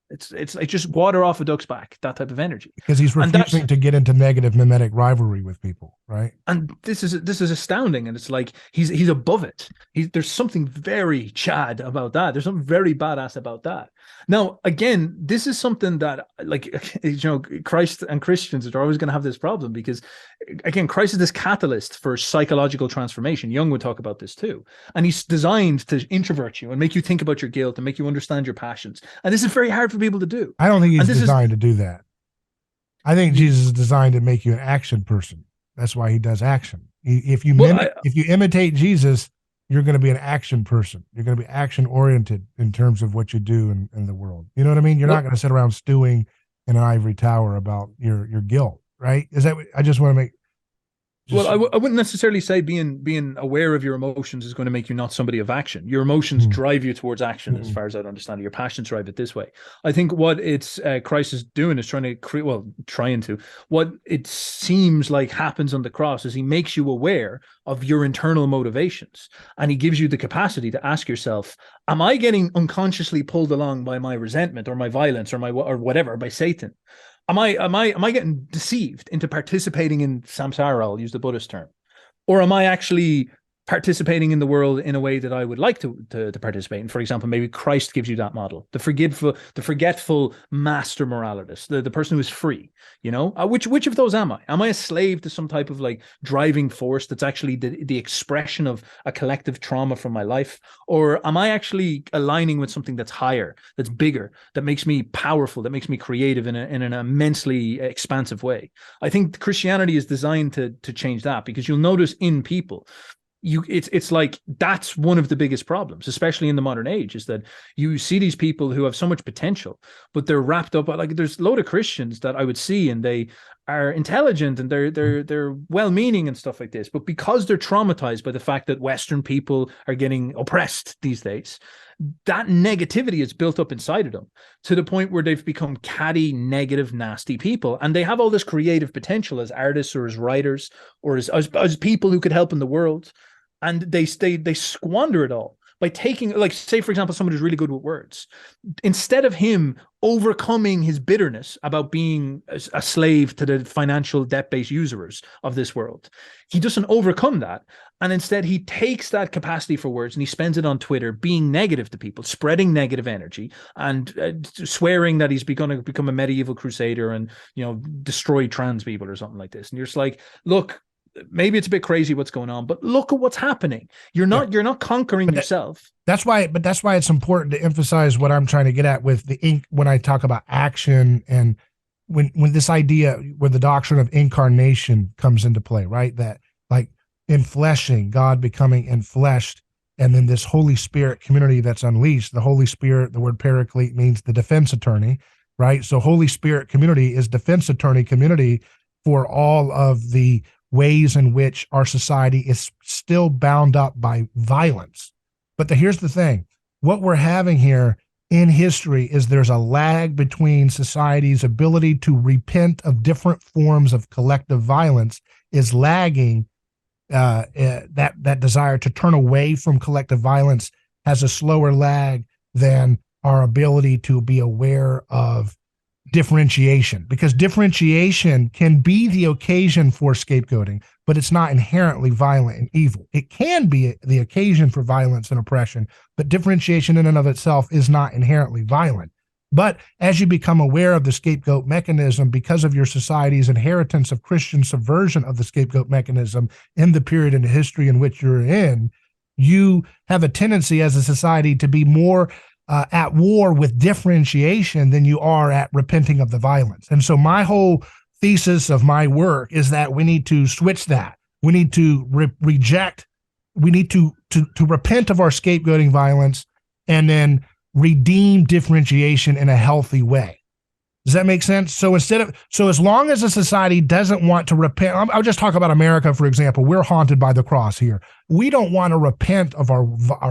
it's like just water off a duck's back, that type of energy. Because he's refusing to get into negative mimetic rivalry with people, right? And this is astounding. And it's like he's above it. There's something very Chad about that. There's something very badass about that. Now, again, this is something that, like, Christ and Christians are always going to have this problem because, again, Christ is this catalyst for psychological transformation. Jung would talk about this too. And he's designed to introvert you and make you think about your guilt and make you understand your passions. And this is very hard for people to do. I don't think he's designed to do that. I think Jesus is designed to make you an action person. That's why he does action. If you imitate Jesus, you're going to be an action person. You're going to be action oriented in terms of what you do in the world. You know what I mean? You're not going to sit around stewing in an ivory tower about your guilt, right? Is that? I just want to make. Well, I wouldn't necessarily say being aware of your emotions is going to make you not somebody of action. Your emotions drive you towards action, as far as I understand it. Your passions drive it this way. I think what Christ is doing is trying to what it seems like happens on the cross is he makes you aware of your internal motivations, and he gives you the capacity to ask yourself, am I getting unconsciously pulled along by my resentment or my violence or whatever, by Satan? Am I getting deceived into participating in samsara? I'll use the Buddhist term. Or am I actually participating in the world in a way that I would like to participate in? For example, maybe Christ gives you that model, the forgetful master moralitist, the person who is free, which of those am I? Am I a slave to some type of like driving force that's actually the expression of a collective trauma from my life? Or am I actually aligning with something that's higher, that's bigger, that makes me powerful, that makes me creative in an immensely expansive way? I think Christianity is designed to change that, because you'll notice in people, it's like that's one of the biggest problems, especially in the modern age, is that you see these people who have so much potential, but they're wrapped up. Like there's a load of Christians that I would see, and they are intelligent and they're well-meaning and stuff like this, but because they're traumatized by the fact that Western people are getting oppressed these days, that negativity is built up inside of them to the point where they've become catty, negative, nasty people, and they have all this creative potential as artists or as writers or as people who could help in the world, and they squander it all by taking, like, say, for example, someone who's really good with words. Instead of him overcoming his bitterness about being a slave to the financial debt-based usurers of this world, he doesn't overcome that. And instead, he takes that capacity for words and he spends it on Twitter being negative to people, spreading negative energy, and swearing that he's going to become a medieval crusader and, you know, destroy trans people or something like this. And you're just like, look, maybe it's a bit crazy what's going on, but look at what's happening. You're not conquering yourself. That's why it's important to emphasize what I'm trying to get at with the ink when I talk about action, and when this idea where the doctrine of incarnation comes into play, right? That, like, enfleshing, God becoming enfleshed, and then this Holy Spirit community that's unleashed. The Holy Spirit, the word paraclete means the defense attorney, right? So Holy Spirit community is defense attorney community for all of the ways in which our society is still bound up by violence. But here's the thing. What we're having here in history is there's a lag between society's ability to repent of different forms of collective violence is lagging. That desire to turn away from collective violence has a slower lag than our ability to be aware of differentiation, because differentiation can be the occasion for scapegoating, but it's not inherently violent and evil. It can be the occasion for violence and oppression, but differentiation in and of itself is not inherently violent. But as you become aware of the scapegoat mechanism, because of your society's inheritance of Christian subversion of the scapegoat mechanism in the period in history in which you're in, you have a tendency as a society to be more at war with differentiation than you are at repenting of the violence. And so my whole thesis of my work is that we need to switch that. We need to reject, we need to repent of our scapegoating violence and then redeem differentiation in a healthy way. Does that make sense? So as long as a society doesn't want to repent, I'll just talk about America, for example. We're haunted by the cross here. We don't want to repent of our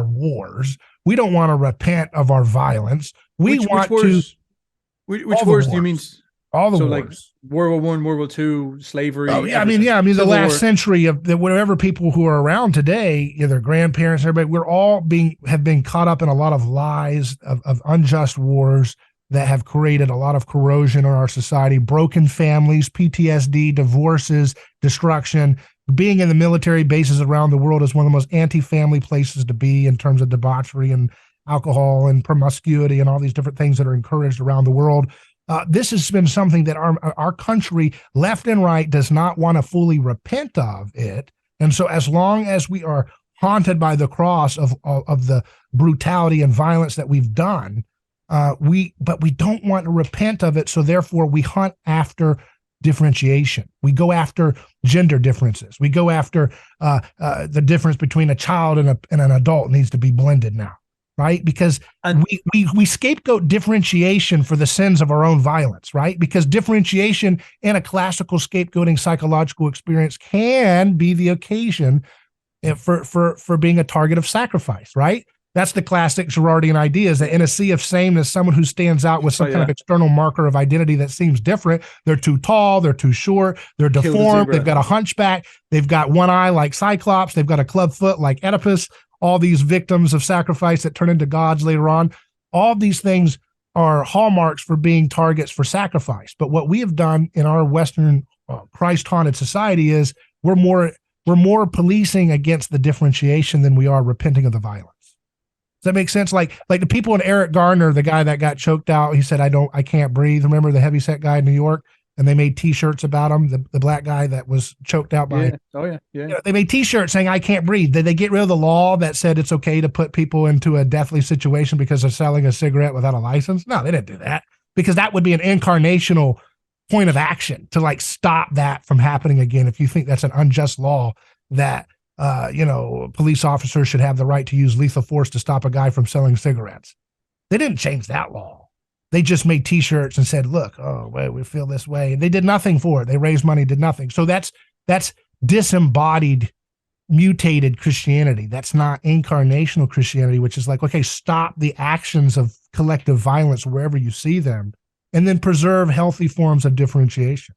wars. We don't want to repent of our violence. Which wars do you mean? All the wars. Like World War I, World War II, slavery. Oh, yeah, I mean, the last century of whatever people who are around today, their grandparents, everybody, we're all have been caught up in a lot of lies of unjust wars that have created a lot of corrosion in our society, broken families, PTSD, divorces, destruction. Being in the military bases around the world is one of the most anti-family places to be in terms of debauchery and alcohol and promiscuity and all these different things that are encouraged around the world. This has been something that our country, left and right, does not want to fully repent of it. And so as long as we are haunted by the cross of the brutality and violence that we've done, but we don't want to repent of it. So therefore we hunt after differentiation. We go after gender differences. We go after the difference between a child and an adult needs to be blended now, right? Because we scapegoat differentiation for the sins of our own violence, right? Because differentiation in a classical scapegoating psychological experience can be the occasion for being a target of sacrifice, right? That's the classic Girardian idea, is that in a sea of sameness, someone who stands out with some kind of external marker of identity that seems different. They're too tall, they're too short, they're deformed, they've got a hunchback, they've got one eye like Cyclops, they've got a club foot like Oedipus, all these victims of sacrifice that turn into gods later on. All these things are hallmarks for being targets for sacrifice. But what we have done in our Western Christ-haunted society is we're more policing against the differentiation than we are repenting of the violence. Does that make sense? Like the people in Eric Garner, the guy that got choked out, he said, I can't breathe. Remember the heavyset guy in New York? And they made T-shirts about him, the black guy that was choked out by. They made T-shirts saying, I can't breathe. Did they get rid of the law that said it's okay to put people into a deathly situation because they're selling a cigarette without a license? No, they didn't do that, because that would be an incarnational point of action to like stop that from happening again. If you think that's an unjust law that police officers should have the right to use lethal force to stop a guy from selling cigarettes. They didn't change that law. They just made T-shirts and said, "Look, oh, wait, we feel this way." They did nothing for it. They raised money, did nothing. So that's disembodied, mutated Christianity. That's not incarnational Christianity, which is like, okay, stop the actions of collective violence wherever you see them, and then preserve healthy forms of differentiation.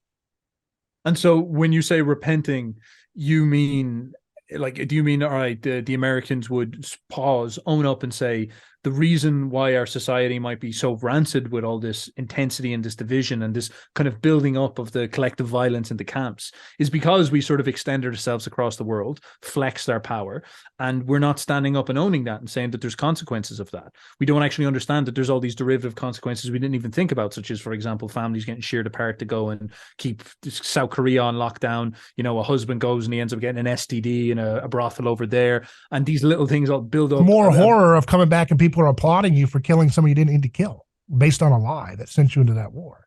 And so when you say repenting, you mean, like, do you mean, all right, the Americans would pause, own up, and say, the reason why our society might be so rancid with all this intensity and this division and this kind of building up of the collective violence in the camps is because we sort of extended ourselves across the world, flexed our power, and we're not standing up and owning that and saying that there's consequences of that. We don't actually understand that there's all these derivative consequences we didn't even think about, such as, for example, families getting sheared apart to go and keep South Korea on lockdown. You know, a husband goes and he ends up getting an STD in a brothel over there, and these little things all build up. More horror of coming back and people are applauding you for killing somebody you didn't need to kill based on a lie that sent you into that war.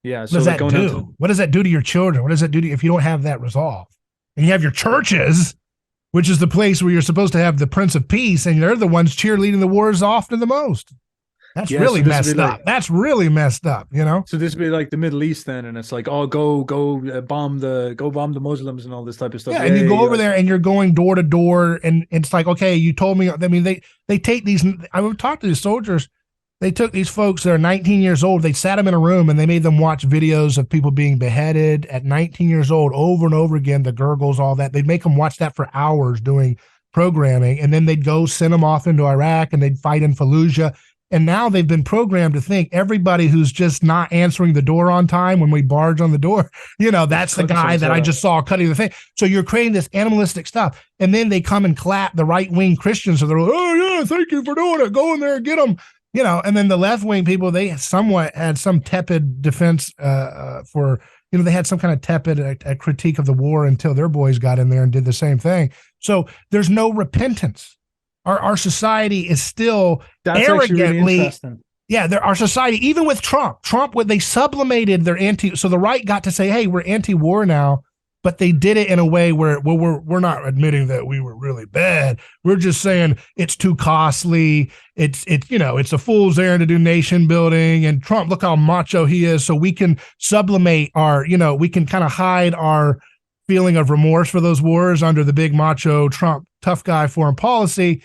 Yeah. What does that do? What does that do to your children? What does that do to you if you don't have that resolve? And you have your churches, which is the place where you're supposed to have the Prince of Peace, and they're the ones cheerleading the wars often the most. That's really messed up. That's really messed up, you know? So this would be like the Middle East then, and it's like, oh, go bomb the Muslims and all this type of stuff. Yeah, and you go over there and you're going door to door, and it's like, okay, you told me. I mean, they take these. I would talk to these soldiers. They took these folks that are 19 years old. They sat them in a room and they made them watch videos of people being beheaded at 19 years old over and over again. The gurgles, all that. They'd make them watch that for hours doing programming, and then they'd go send them off into Iraq and they'd fight in Fallujah. And now they've been programmed to think everybody who's just not answering the door on time when we barge on the door, you know, that's the guy that I just saw cutting the thing. So you're creating this animalistic stuff. And then they come and clap the right-wing Christians. So they're like, oh, yeah, thank you for doing it. Go in there and get them. You know, and then the left-wing people, they somewhat had some tepid defense for, you know, they had some kind of tepid critique of the war until their boys got in there and did the same thing. So there's no repentance. Our society is still arrogantly, really our society, even with Trump, they sublimated their so the right got to say, hey, we're anti-war now, but they did it in a way where, well, we're not admitting that we were really bad. We're just saying it's too costly. It's you know, it's a fool's errand to do nation building. And Trump, look how macho he is. So we can sublimate our, you know, we can kind of hide our feeling of remorse for those wars under the big macho Trump tough guy foreign policy,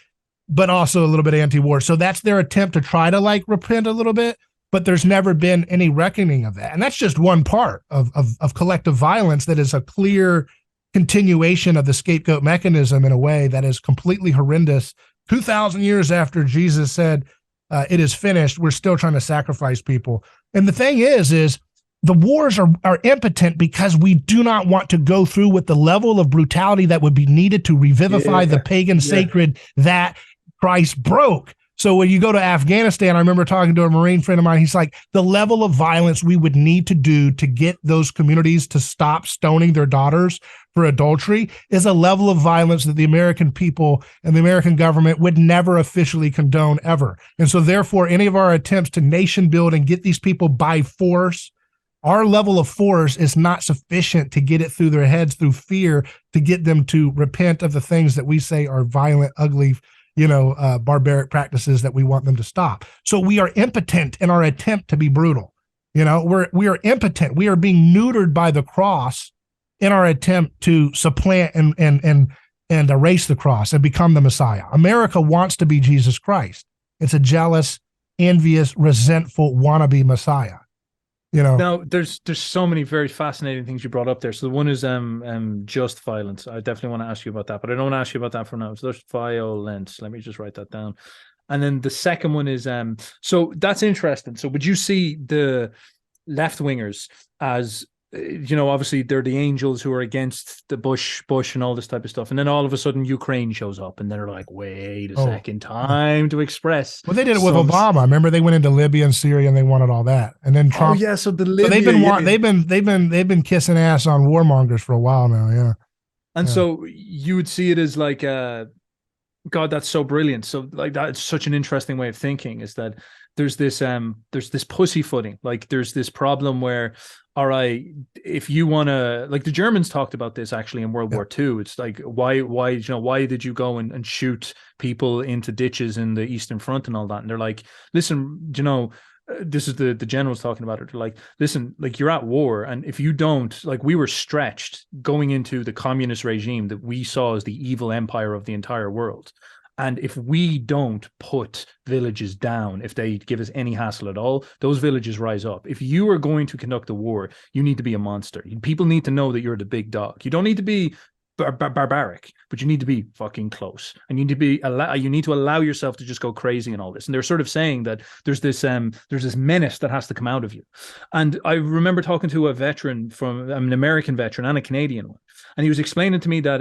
but also a little bit anti-war. So that's their attempt to try to like repent a little bit, but there's never been any reckoning of that. And that's just one part of collective violence that is a clear continuation of the scapegoat mechanism in a way that is completely horrendous. 2,000 years after Jesus said, it is finished, we're still trying to sacrifice people. And the thing is the wars are impotent because we do not want to go through with the level of brutality that would be needed to revivify the pagan sacred that Christ broke. So when you go to Afghanistan, I remember talking to a Marine friend of mine. He's like, the level of violence we would need to do to get those communities to stop stoning their daughters for adultery is a level of violence that the American people and the American government would never officially condone ever. And so therefore, any of our attempts to nation build and get these people by force, our level of force is not sufficient to get it through their heads through fear to get them to repent of the things that we say are violent, ugly, barbaric practices that we want them to stop. So we are impotent in our attempt to be brutal. We are impotent. We are being neutered by the cross in our attempt to supplant and erase the cross and become the Messiah. America wants to be Jesus Christ. It's a jealous, envious, resentful wannabe Messiah. Now there's so many very fascinating things you brought up there. So the one is just violence. I definitely want to ask you about that, but I don't want to ask you about that for now. So there's violence. Let me just write that down. And then the second one is so that's interesting. So would you see the left wingers as obviously they're the angels who are against the Bush and all this type of stuff, and then all of a sudden Ukraine shows up and they're like, wait a second, time to express. Well, they did it with Obama. Remember, they went into Libya and Syria and they wanted all that, and then Trump. Oh yeah, so they've been kissing ass on warmongers for a while now. Yeah, and so you would see it as like, God, that's so brilliant. So like that's such an interesting way of thinking, is that there's this pussyfooting. Like there's this problem where, all right, if you want to, like the Germans talked about this actually in World War II. It's like, why did you go and shoot people into ditches in the Eastern Front and all that? And they're like, listen, this is the generals talking about it. They're like, listen, like you're at war, and if you don't, like we were stretched going into the communist regime that we saw as the evil empire of the entire world. And if we don't put villages down, if they give us any hassle at all, those villages rise up. If you are going to conduct a war, you need to be a monster. People need to know that you're the big dog. You don't need to be barbaric, but you need to be fucking close, and you need to be you need to allow yourself to just go crazy and all this. And they're sort of saying that there's this menace that has to come out of you. And I remember talking to a veteran from an American veteran and a Canadian one, and he was explaining to me that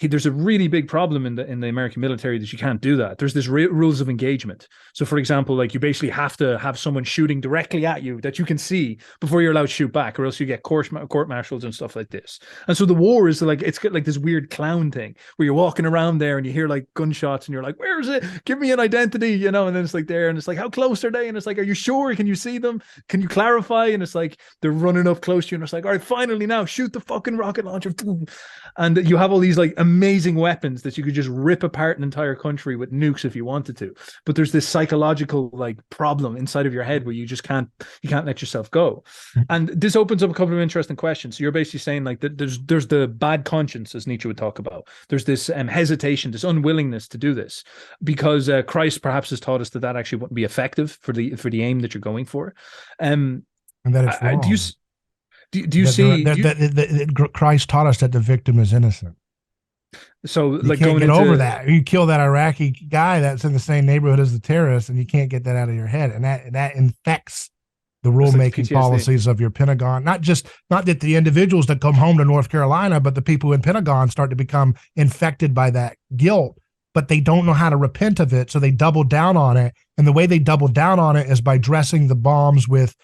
there's a really big problem in the American military that you can't do that. There's this rules of engagement. So, for example, like you basically have to have someone shooting directly at you that you can see before you're allowed to shoot back, or else you get court-martials and stuff like this. And so the war is like, it's like this weird clown thing where you're walking around there and you hear like gunshots and you're like, where is it? Give me an identity, you know? And then it's like there, and it's like, how close are they? And it's like, are you sure? Can you see them? Can you clarify? And it's like they're running up close to you, and it's like, all right, finally now shoot the fucking rocket launcher. And you have all these like amazing weapons that you could just rip apart an entire country with nukes if you wanted to. But there's this psychological like problem inside of your head where you can't let yourself go. And this opens up a couple of interesting questions. So you're basically saying like that there's the bad conscience, as Nietzsche would talk about. There's this hesitation, this unwillingness to do this because Christ perhaps has taught us that actually wouldn't be effective for the aim that you're going for. And that it's wrong. Do you see Christ taught us that the victim is innocent? So you like can't going get into, over that. You kill that Iraqi guy that's in the same neighborhood as the terrorist, and you can't get that out of your head, and that infects the rulemaking policies of your Pentagon. Not that the individuals that come home to North Carolina, but the people in Pentagon start to become infected by that guilt, but they don't know how to repent of it, so they double down on it. And the way they double down on it is by dressing the bombs with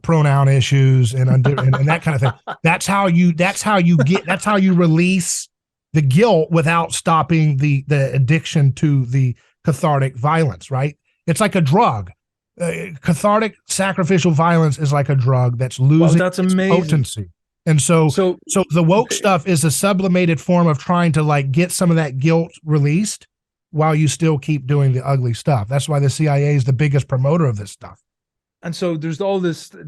pronoun issues and that kind of thing. That's how you release the guilt without stopping the addiction to the cathartic violence, right? It's like a drug. Cathartic sacrificial violence is like a drug that's losing its potency. And so the woke stuff is a sublimated form of trying to like get some of that guilt released while you still keep doing the ugly stuff. That's why the CIA is the biggest promoter of this stuff. And so there's all this like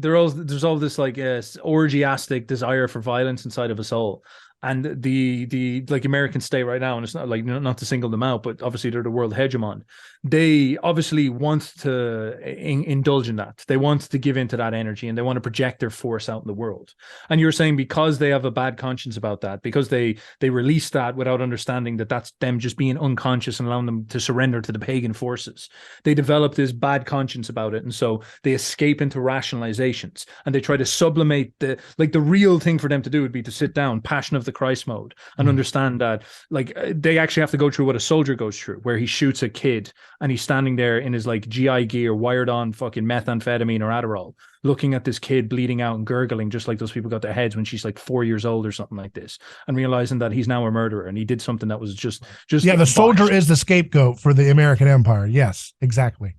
orgiastic desire for violence inside of us all. And the like American state right now, and it's not like, not to single them out, but obviously they're the world hegemon. They obviously want to indulge in that. They want to give into that energy, and they want to project their force out in the world. And you're saying because they have a bad conscience about that, because they release that without understanding that that's them just being unconscious and allowing them to surrender to the pagan forces, they develop this bad conscience about it. And so they escape into rationalizations, and they try to sublimate the real thing for them to do would be to sit down, passion of the Christ mode, and understand that like they actually have to go through what a soldier goes through, where he shoots a kid and he's standing there in his like GI gear, wired on fucking methamphetamine or Adderall, looking at this kid bleeding out and gurgling just like those people got their heads when she's like 4 years old or something like this, and realizing that he's now a murderer and he did something that was just the soldier is the scapegoat for the American empire. Yes, exactly.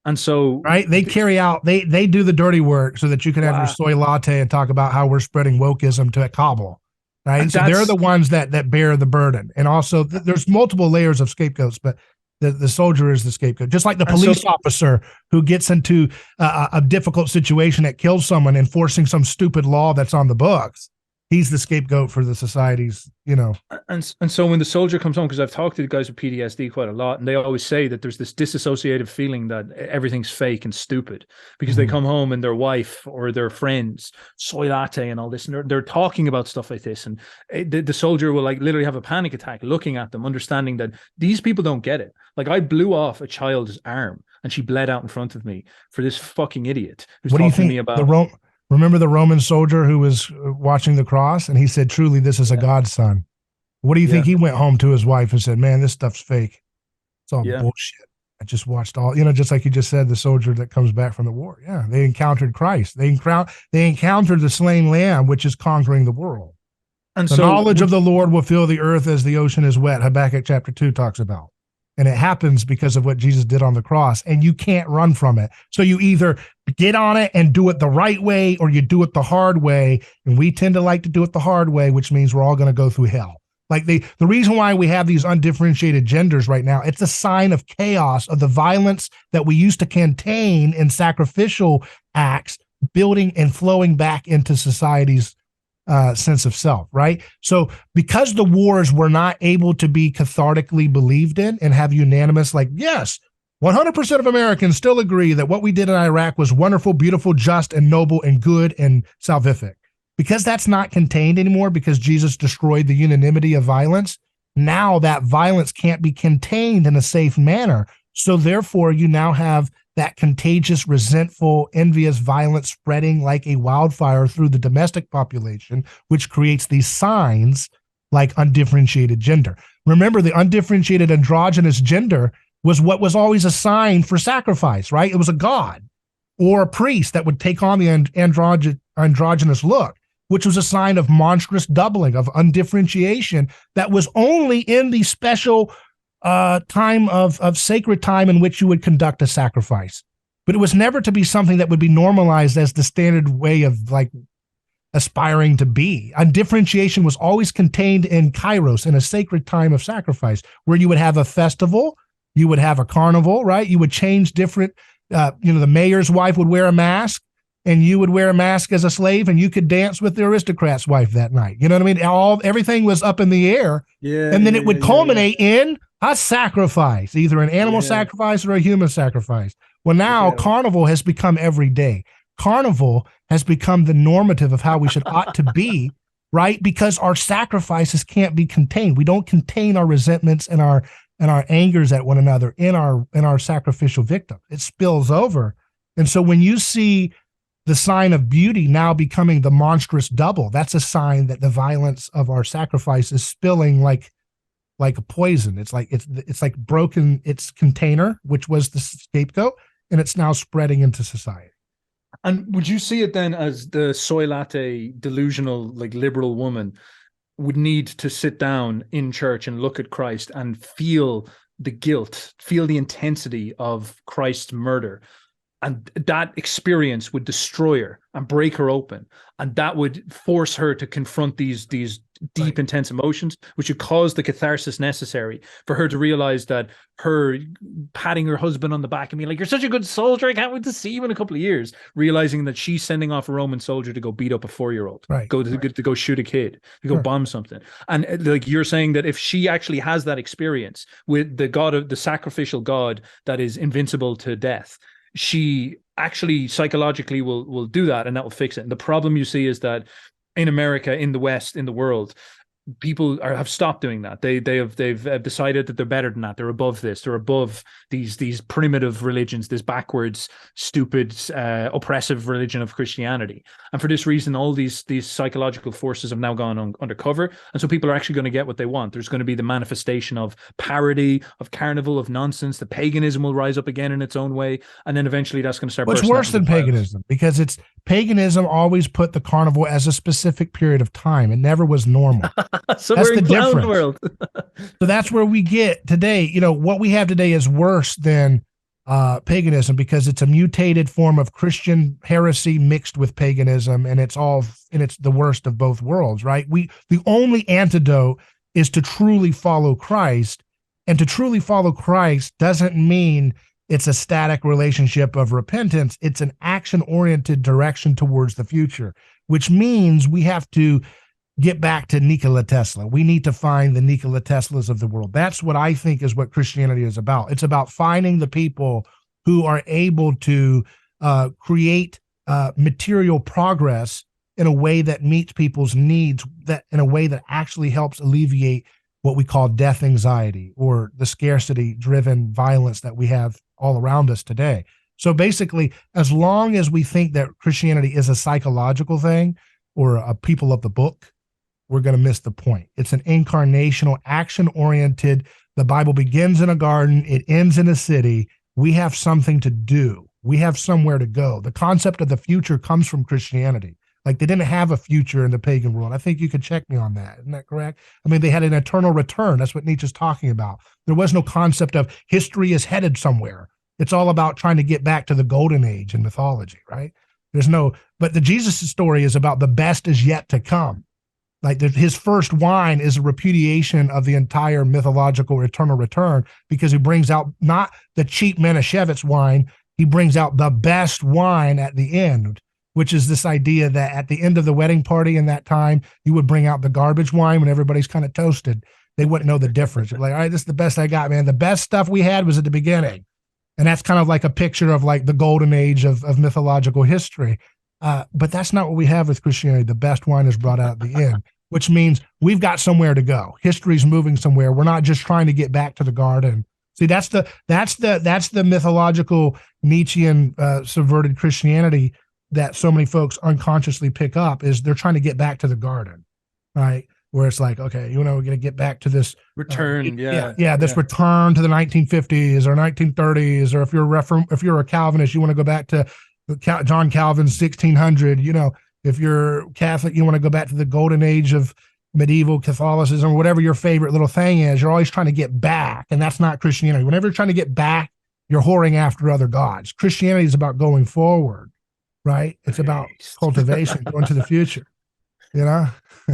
And so right, they carry out, they do the dirty work so that you can have your soy latte and talk about how we're spreading wokeism to Kabul. Right. So they're the ones that bear the burden. And also there's multiple layers of scapegoats, but the soldier is the scapegoat, just like the police officer who gets into a difficult situation that kills someone enforcing some stupid law that's on the books. He's the scapegoat for the society's, And so when the soldier comes home, because I've talked to the guys with PTSD quite a lot, and they always say that there's this disassociative feeling that everything's fake and stupid because they come home and their wife or their friends, soy latte and all this, and they're talking about stuff like this. And the soldier will like literally have a panic attack looking at them, understanding that these people don't get it. Like I blew off a child's arm and she bled out in front of me for this fucking idiot who's talking to me about... Remember the Roman soldier who was watching the cross and he said, truly, this is a God's son. What do you think? He went home to his wife and said, man, this stuff's fake. It's all bullshit. I just watched all, just like you just said, the soldier that comes back from the war. Yeah. They encountered Christ. They encountered the slain lamb, which is conquering the world. And the knowledge of the Lord will fill the earth as the ocean is wet. Habakkuk chapter 2 talks about. And it happens because of what Jesus did on the cross, and you can't run from it. So you either get on it and do it the right way, or you do it the hard way. And we tend to like to do it the hard way, which means we're all going to go through hell. Like the reason why we have these undifferentiated genders right now, it's a sign of chaos, of the violence that we used to contain in sacrificial acts, building and flowing back into society's sense of self, right? So because the wars were not able to be cathartically believed in and have unanimous, like, yes, 100% of Americans still agree that what we did in Iraq was wonderful, beautiful, just, and noble, and good, and salvific. Because that's not contained anymore, because Jesus destroyed the unanimity of violence, now that violence can't be contained in a safe manner. So therefore, you now have that contagious, resentful, envious violence spreading like a wildfire through the domestic population, which creates these signs like undifferentiated gender. Remember, the undifferentiated androgynous gender was what was always a sign for sacrifice, right? It was a god or a priest that would take on the androgynous look, which was a sign of monstrous doubling, of undifferentiation that was only in the special time of sacred time in which you would conduct a sacrifice. But it was never to be something that would be normalized as the standard way of like aspiring to be. Undifferentiation was always contained in Kairos, in a sacred time of sacrifice, where you would have a festival, you would have a carnival, right? You would change different, the mayor's wife would wear a mask, and you would wear a mask as a slave, and you could dance with the aristocrat's wife that night. You know what I mean? Everything was up in the air. Yeah. And then it would culminate in a sacrifice, either an animal sacrifice or a human sacrifice. Well, now carnival has become every day. Carnival has become the normative of how we ought to be, right? Because our sacrifices can't be contained. We don't contain our resentments and our angers at one another in our sacrificial victim. It spills over. And so when you see the sign of beauty now becoming the monstrous double, that's a sign that the violence of our sacrifice is spilling like a poison. It's like broken its container, which was the scapegoat, and it's now spreading into society. And would you see it then as the soy latte delusional, like liberal woman would need to sit down in church and look at Christ and feel the guilt, feel the intensity of Christ's murder? And that experience would destroy her and break her open. And that would force her to confront these deep, intense emotions, which would cause the catharsis necessary for her to realize that her patting her husband on the back and being like, "You're such a good soldier, I can't wait to see you in a couple of years," realizing that she's sending off a Roman soldier to go beat up a 4-year-old, to go shoot a kid, to go bomb something. And like you're saying, that if she actually has that experience with the God of the sacrificial God that is invincible to death, she actually psychologically will do that, and that will fix it. And the problem you see is that in America, in the West, in the world, people have stopped doing that. They've decided that they're better than that. They're above this. They're above these primitive religions, this backwards, stupid, oppressive religion of Christianity. And for this reason, all these psychological forces have now gone undercover. And so people are actually going to get what they want. There's going to be the manifestation of parody, of carnival, of nonsense. The paganism will rise up again in its own way. And then eventually that's going to start. What's worse than paganism? Because paganism always put the carnival as a specific period of time. It never was normal. So that's the difference. World. So that's where we get today. What we have today is worse than paganism, because it's a mutated form of Christian heresy mixed with paganism, and it's the worst of both worlds, right? The only antidote is to truly follow Christ, and to truly follow Christ doesn't mean it's a static relationship of repentance. It's an action-oriented direction towards the future, which means we have to get back to Nikola Tesla. We need to find the Nikola Teslas of the world. That's what I think is what Christianity is about. It's about finding the people who are able to create material progress in a way that meets people's needs, that in a way that actually helps alleviate what we call death anxiety, or the scarcity-driven violence that we have all around us today. So basically, as long as we think that Christianity is a psychological thing or a people of the book, we're going to miss the point. It's an incarnational, action-oriented. The Bible begins in a garden. It ends in a city. We have something to do. We have somewhere to go. The concept of the future comes from Christianity. Like, they didn't have a future in the pagan world. I think you could check me on that. Isn't that correct? I mean, they had an eternal return. That's what Nietzsche's talking about. There was no concept of history is headed somewhere. It's all about trying to get back to the golden age in mythology, right? But the Jesus story is about the best is yet to come. Like his first wine is a repudiation of the entire mythological eternal return, because he brings out not the cheap Manischewitz wine, he brings out the best wine at the end, which is this idea that at the end of the wedding party in that time, you would bring out the garbage wine when everybody's kind of toasted. They wouldn't know the difference. Like, all right, this is the best I got, man. The best stuff we had was at the beginning. And that's kind of like a picture of like the golden age of mythological history. But that's not what we have with Christianity. The best wine is brought out at the end, which means we've got somewhere to go. History's moving somewhere. We're not just trying to get back to the garden. See, that's the mythological Nietzschean subverted Christianity that so many folks unconsciously pick up, is they're trying to get back to the garden, right? Where it's like, okay, we're going to get back to this return, this return to the 1950s or 1930s, or if you're a Calvinist, you want to go back to John Calvin's 1600. If you're Catholic, you want to go back to the golden age of medieval Catholicism, or whatever your favorite little thing is. You're always trying to get back, and that's not Christianity. Whenever you're trying to get back, you're whoring after other gods. Christianity is about going forward, right? It's about cultivation, going to the future,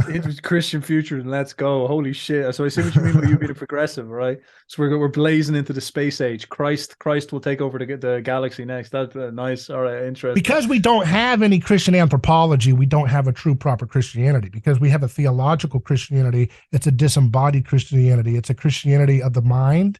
It was Christian future, and let's go. Holy shit. So I see what you mean by you being a progressive, right? So we're blazing into the space age. Christ will take over the galaxy next. That's nice. All right, interesting. Because we don't have any Christian anthropology, we don't have a true proper Christianity. Because we have a theological Christianity, it's a disembodied Christianity. It's a Christianity of the mind,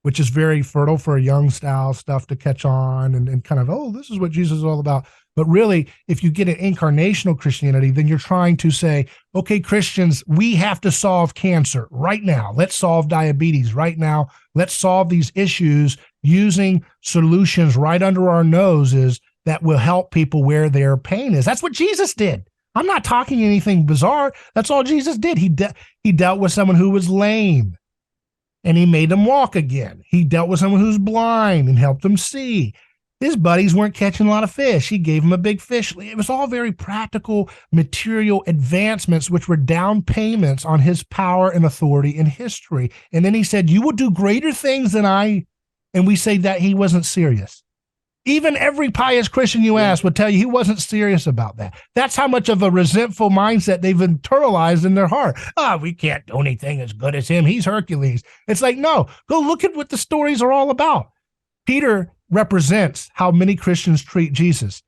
which is very fertile for a young style stuff to catch on and kind of, oh, this is what Jesus is all about. But really, if you get an incarnational Christianity, then you're trying to say, okay, Christians, we have to solve cancer right now. Let's solve diabetes right now. Let's solve these issues using solutions right under our noses that will help people where their pain is. That's what Jesus did. I'm not talking anything bizarre. That's all Jesus did. He dealt with someone who was lame, and he made them walk again. He dealt with someone who's blind and helped them see. His buddies weren't catching a lot of fish. He gave them a big fish. It was all very practical, material advancements, which were down payments on his power and authority in history. And then he said, you will do greater things than I. And we say that he wasn't serious. Even every pious Christian you ask would tell you he wasn't serious about that. That's how much of a resentful mindset they've internalized in their heart. We can't do anything as good as him. He's Hercules. It's like, no, go look at what the stories are all about. Peter represents how many Christians treat Jesus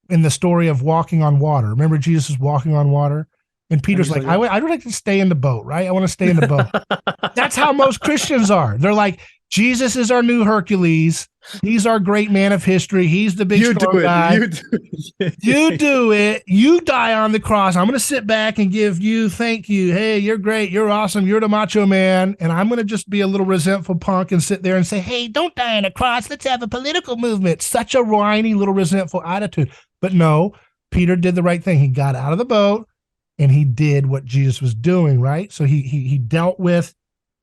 in the story of walking on water. Remember, Jesus is walking on water, and Peter's like, I would like to stay in the boat, right? I want to stay in the boat. That's how most Christians are. They're like, Jesus is our new Hercules. He's our great man of history. He's the big strong guy. You do it. You die on the cross. I'm going to sit back and give you thank you. Hey, you're great. You're awesome. You're the macho man. And I'm going to just be a little resentful punk and sit there and say, hey, don't die on the cross. Let's have a political movement. Such a whiny little resentful attitude. But no, Peter did the right thing. He got out of the boat and he did what Jesus was doing, right? So he dealt with,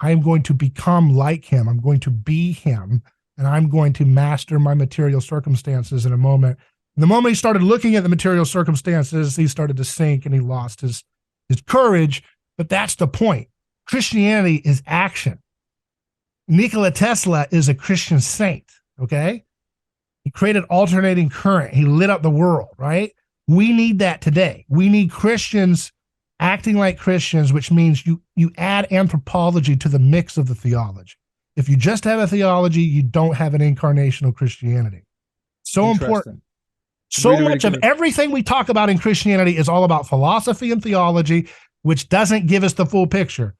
I am going to become like him. I'm going to be him. And I'm going to master my material circumstances in a moment. And the moment he started looking at the material circumstances, he started to sink and he lost his courage. But that's the point. Christianity is action. Nikola Tesla is a Christian saint, okay? He created alternating current. He lit up the world, right? We need that today. We need Christians acting like Christians, which means you add anthropology to the mix of the theology. If you just have a theology, you don't have an incarnational Christianity. So important. So much of everything we talk about in Christianity is all about philosophy and theology, which doesn't give us the full picture.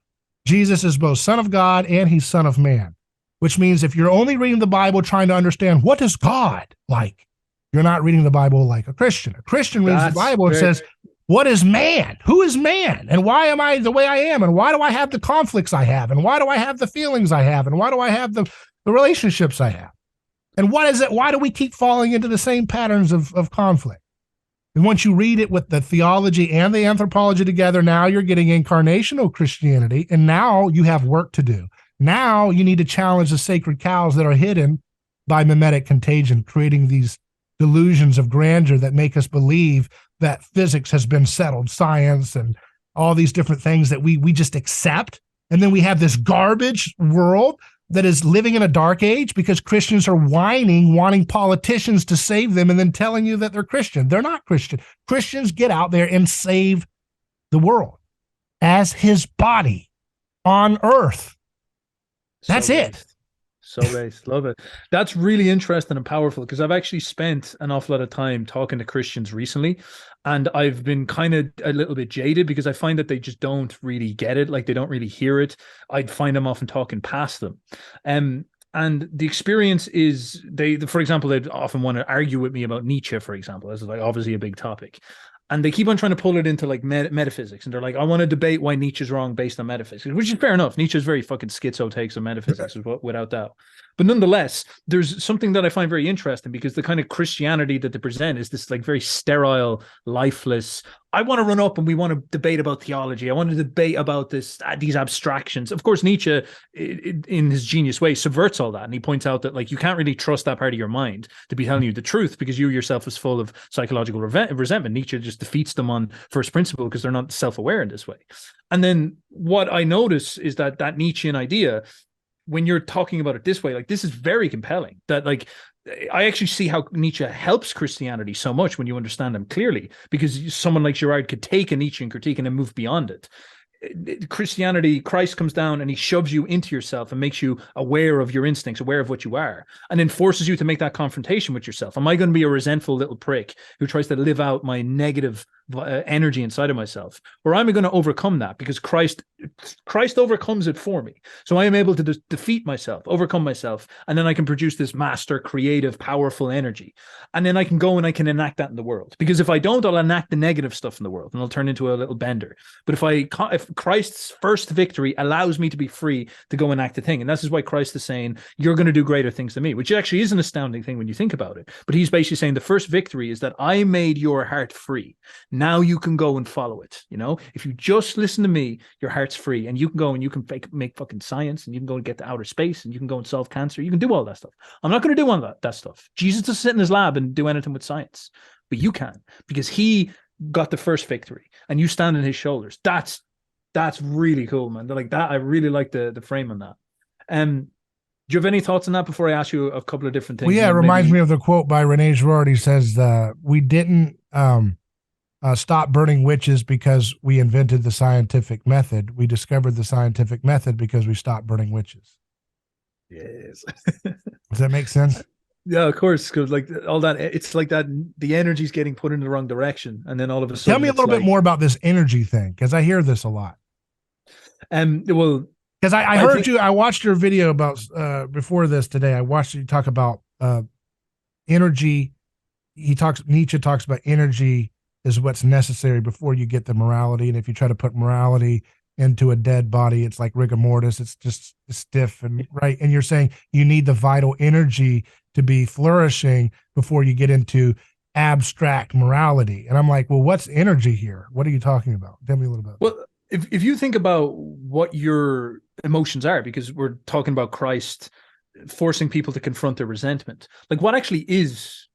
Jesus is both Son of God and he's Son of Man, which means if you're only reading the Bible trying to understand what is God like, you're not reading the Bible like a Christian. A Christian reads the Bible and says, what is man? Who is man? And why am I the way I am? And why do I have the conflicts I have? And why do I have the feelings I have? And why do I have the relationships I have? And what is it? Why do we keep falling into the same patterns of conflict? And once you read it with the theology and the anthropology together, now you're getting incarnational Christianity. And now you have work to do. Now you need to challenge the sacred cows that are hidden by mimetic contagion, creating these delusions of grandeur that make us believe that physics has been settled, science and all these different things that we just accept. And then we have this garbage world that is living in a dark age because Christians are whining, wanting politicians to save them and then telling you that they're Christian. They're not Christian. Christians get out there and save the world. as his body on earth. That's So it. based. So based. Love it. That's really interesting and powerful because I've actually spent an awful lot of time talking to Christians recently. And I've been kind of a little bit jaded because I find that they just don't really get it. Like they don't really hear it. I'd find them often talking past them. And the experience is for example, they'd often want to argue with me about Nietzsche, for example. This is like obviously a big topic. And they keep on trying to pull it into like metaphysics. And they're like, I want to debate why Nietzsche's wrong based on metaphysics, which is fair enough. Nietzsche's very fucking schizo takes on metaphysics, without doubt. But nonetheless, there's something that I find very interesting because the kind of Christianity that they present is this like very sterile, lifeless. I want to run up and we want to debate about theology. I want to debate about these abstractions. Of course, Nietzsche, in his genius way, subverts all that. And he points out that like you can't really trust that part of your mind to be telling you the truth because you yourself is full of psychological resentment. Nietzsche just defeats them on first principle because they're not self-aware in this way. And then what I notice is that Nietzschean idea, when you're talking about it this way, like this is very compelling. That like I actually see how Nietzsche helps Christianity so much when you understand him clearly, because someone like Girard could take a Nietzschean critique and then move beyond it. Christianity, Christ comes down and he shoves you into yourself and makes you aware of your instincts, aware of what you are, and then forces you to make that confrontation with yourself. Am I going to be a resentful little prick who tries to live out my negative energy inside of myself, or am I going to overcome that because Christ overcomes it for me? So I am able to defeat myself, overcome myself, and then I can produce this master, creative, powerful energy, and then I can go and I can enact that in the world. Because if I don't, I'll enact the negative stuff in the world and I'll turn into a little bender. But if Christ's first victory allows me to be free to go and act a thing, and this is why Christ is saying you're going to do greater things than me, which actually is an astounding thing when you think about it. But he's basically saying the first victory is that I made your heart free. Now you can go and follow it. You know, if you just listen to me, your heart's free, and you can go and you can make fucking science, and you can go and get to outer space, and you can go and solve cancer. You can do all that stuff. I'm not going to do all that stuff. Jesus doesn't sit in his lab and do anything with science, but you can, because he got the first victory, and you stand on his shoulders. That's really cool, man. Like that, I really like the frame on that. Do you have any thoughts on that before I ask you a couple of different things? Well, yeah, it reminds me of the quote by Rene Girard. He says, we didn't stop burning witches because we invented the scientific method. We discovered the scientific method because we stopped burning witches. Yes. Does that make sense? Yeah, of course. Because like all that, it's like that the energy's getting put in the wrong direction, and then all of a sudden, tell me a little bit more about this energy thing, because I hear this a lot. Well, because I heard you, I watched your video about before this today. I watched you talk about energy. Nietzsche talks about energy is what's necessary before you get the morality. And if you try to put morality into a dead body, it's like rigor mortis. It's just stiff and right. And you're saying you need the vital energy to be flourishing before you get into abstract morality. And I'm like, well, what's energy here? What are you talking about? Tell me a little bit. Well, if you think about what your emotions are, because we're talking about Christ forcing people to confront their resentment, like what actually is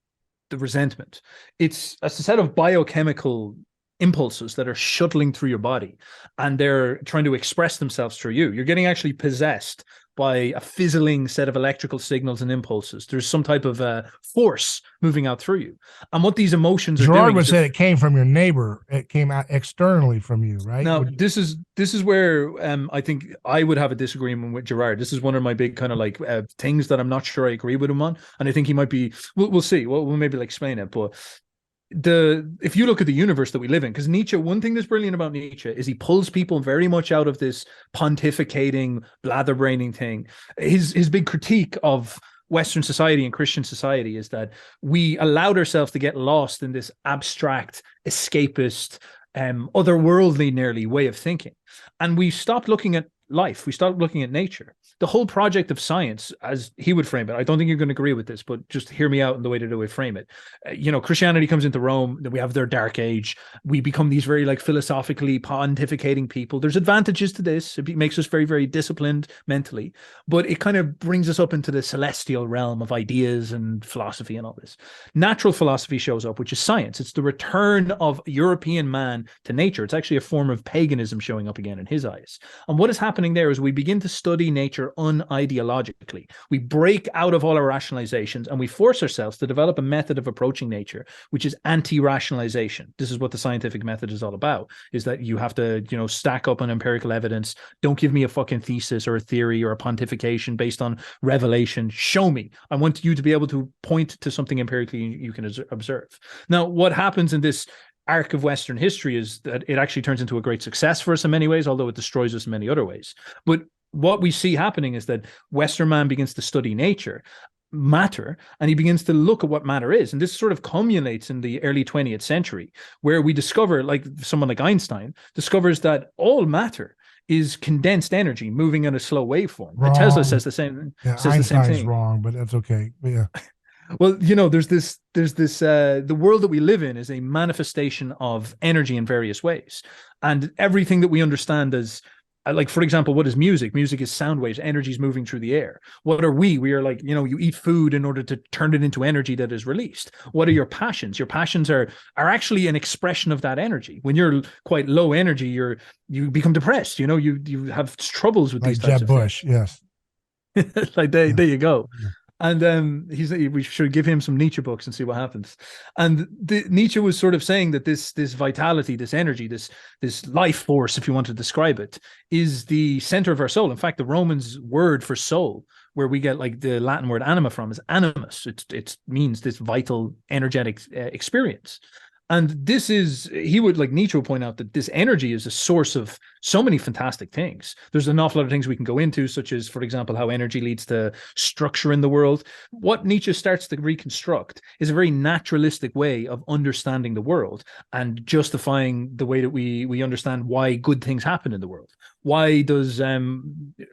the resentment? It's a set of biochemical impulses that are shuttling through your body, and they're trying to express themselves through you. You're getting actually possessed by a fizzling set of electrical signals and impulses. There's some type of force moving out through you. And what these emotions are doing... Gerard would say it came from your neighbor. It came out externally from you, right? Now, this is where I think I would have a disagreement with Gerard. This is one of my big kind of like things that I'm not sure I agree with him on. And I think he might be... We'll see. We'll maybe like explain it. But if you look at the universe that we live in, because Nietzsche, one thing that's brilliant about Nietzsche is he pulls people very much out of this pontificating, blatherbraining thing. His big critique of Western society and Christian society is that we allowed ourselves to get lost in this abstract, escapist, otherworldly nearly way of thinking. And we stopped looking at life. We stopped looking at nature. The whole project of science, as he would frame it, I don't think you're going to agree with this, but just hear me out in the way that they would frame it. Christianity comes into Rome, then we have their dark age. We become these very like philosophically pontificating people. There's advantages to this. It makes us very, very disciplined mentally, but it kind of brings us up into the celestial realm of ideas and philosophy and all this. Natural philosophy shows up, which is science. It's the return of European man to nature. It's actually a form of paganism showing up up again in his eyes. And what is happening there is we begin to study nature unideologically. We break out of all our rationalizations and we force ourselves to develop a method of approaching nature, which is anti-rationalization. This is what the scientific method is all about, is that you have to, stack up on empirical evidence. Don't give me a fucking thesis or a theory or a pontification based on revelation. Show me. I want you to be able to point to something empirically you can observe. Now, what happens in this arc of Western history is that it actually turns into a great success for us in many ways, although it destroys us in many other ways. But what we see happening is that Western man begins to study matter, and he begins to look at what matter is. And this sort of culminates in the early 20th century, where we discover, like someone like Einstein discovers that all matter is condensed energy moving in a slow waveform. And Tesla says the same. Yeah, says Einstein's the same thing. Wrong, but that's okay. Yeah. Well, there's this, the world that we live in is a manifestation of energy in various ways. And everything that we understand as, like, for example, what is music? Music is sound waves. Energy is moving through the air. What are we? We are like, you eat food in order to turn it into energy that is released. What are your passions? Your passions are actually an expression of that energy. When you're quite low energy, you become depressed. You have troubles with these types Jeb of Bush, things. yes. Like there you go. Yeah. And we should give him some Nietzsche books and see what happens. And Nietzsche was sort of saying that this vitality, this energy, this life force, if you want to describe it, is the center of our soul. In fact, the Romans word for soul, where we get like the Latin word anima from, is animus. It means this vital, energetic experience. And this is, Nietzsche would point out that this energy is a source of so many fantastic things. There's an awful lot of things we can go into, such as, for example, how energy leads to structure in the world. What Nietzsche starts to reconstruct is a very naturalistic way of understanding the world and justifying the way that we understand why good things happen in the world. Why does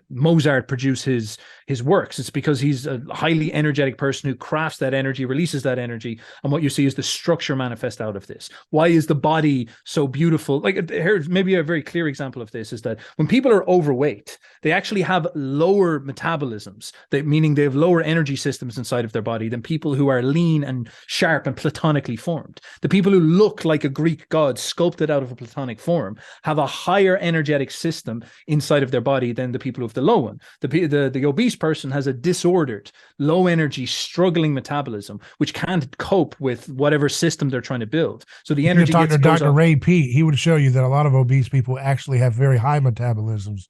Mozart produce his works? It's because he's a highly energetic person who crafts that energy, releases that energy, and what you see is the structure manifest out of this. Why is the body so beautiful? Like, here's maybe a very clear example of this, is that when people are overweight, they actually have lower metabolisms, meaning they have lower energy systems inside of their body than people who are lean and sharp and platonically formed. The people who look like a Greek god sculpted out of a platonic form have a higher energetic system inside of their body than the people with the low one. The obese person has a disordered, low energy, struggling metabolism, which can't cope with whatever system they're trying to build. So the energy gets Dr. Ray Peat, he would show you that a lot of obese people actually have very high metabolisms,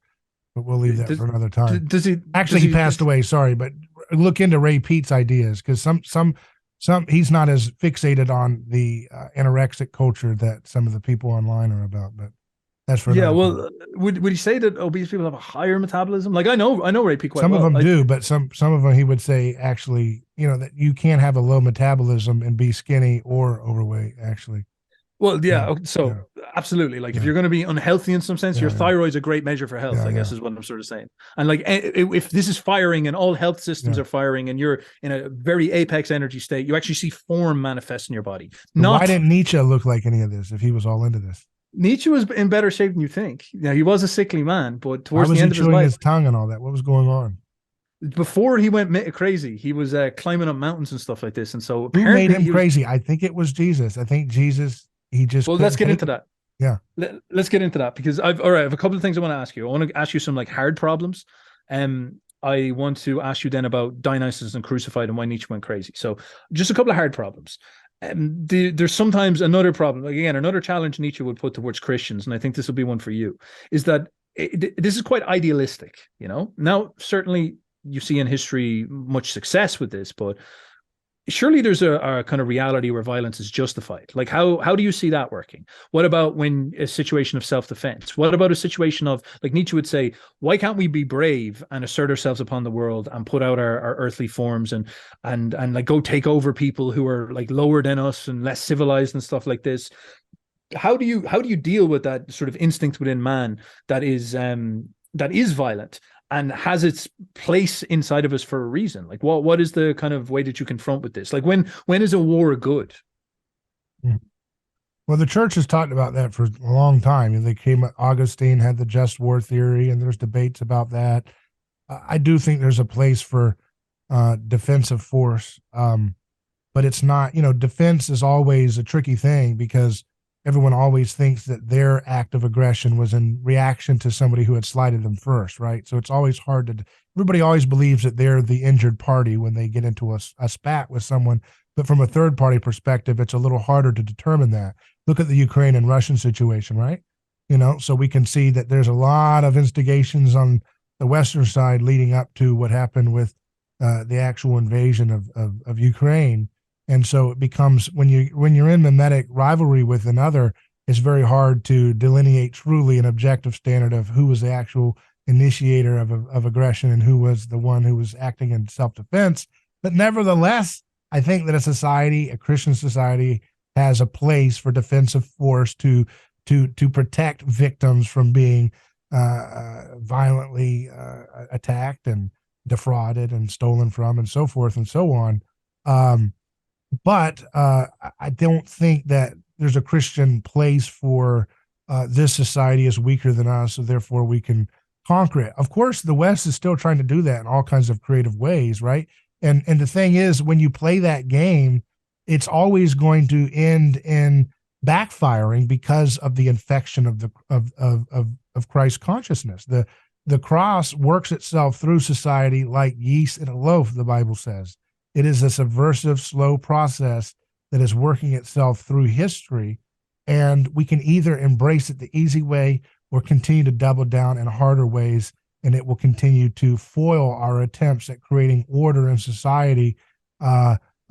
but we'll leave that for another time. He passed away, sorry, but look into Ray Peat's ideas, because some he's not as fixated on the anorexic culture that some of the people online are about, but that's for well, would he say that obese people have a higher metabolism? Like, I know Ray Peat quite well. Some of them do, but some of them he would say actually, that you can't have a low metabolism and be skinny or overweight, actually. Well, absolutely. Like, if you're going to be unhealthy in some sense, your thyroid's a great measure for health, I guess is what I'm sort of saying. And like, if this is firing and all health systems are firing and you're in a very apex energy state, you actually see form manifest in your body. Why didn't Nietzsche look like any of this if he was all into this? Nietzsche was in better shape than you think. Now, he was a sickly man, but towards the end of his life, his tongue and all that. What was going on? Before he went crazy, he was climbing up mountains and stuff like this. And so who made him crazy? I think it was Jesus. I think Jesus, he just. Well, let's get into that. Yeah. Let's get into that, because I have a couple of things I want to ask you. I want to ask you some like hard problems. I want to ask you then about Dionysus and Crucified and why Nietzsche went crazy. So just a couple of hard problems. There's sometimes another problem, like, again, another challenge Nietzsche would put towards Christians, and I think this will be one for you, is that this is quite idealistic. Now, certainly you see in history much success with this, but surely there's a kind of reality where violence is justified. Like, how do you see that working? What about when a situation of self-defense? What about a situation of, like, Nietzsche would say, why can't we be brave and assert ourselves upon the world and put out our earthly forms and like go take over people who are like lower than us and less civilized and stuff like this? How do you deal with that sort of instinct within man that is violent and has its place inside of us for a reason? Like, what is the kind of way that you confront with this? Like, when is a war good? Well, the church has talked about that for a long time. Augustine had the just war theory, and there's debates about that. I do think there's a place for defensive force, but it's not. Defense is always a tricky thing, because everyone always thinks that their act of aggression was in reaction to somebody who had slighted them first, right? So it's always hard to, everybody always believes that they're the injured party when they get into a spat with someone. But from a third party perspective, it's a little harder to determine that. Look at the Ukraine and Russian situation, right? So we can see that there's a lot of instigations on the Western side leading up to what happened with the actual invasion of Ukraine. And so it becomes, when you're in mimetic rivalry with another, it's very hard to delineate truly an objective standard of who was the actual initiator of aggression and who was the one who was acting in self-defense. But nevertheless, I think that a Christian society, has a place for defensive force to protect victims from being violently attacked and defrauded and stolen from and so forth and so on. But I don't think that there's a Christian place for this society is weaker than us, so therefore we can conquer it. Of course, the West is still trying to do that in all kinds of creative ways, right? And the thing is, when you play that game, it's always going to end in backfiring because of the infection of Christ's consciousness. The cross works itself through society like yeast in a loaf, the Bible says. It is a subversive, slow process that is working itself through history, and we can either embrace it the easy way or continue to double down in harder ways, and it will continue to foil our attempts at creating order in society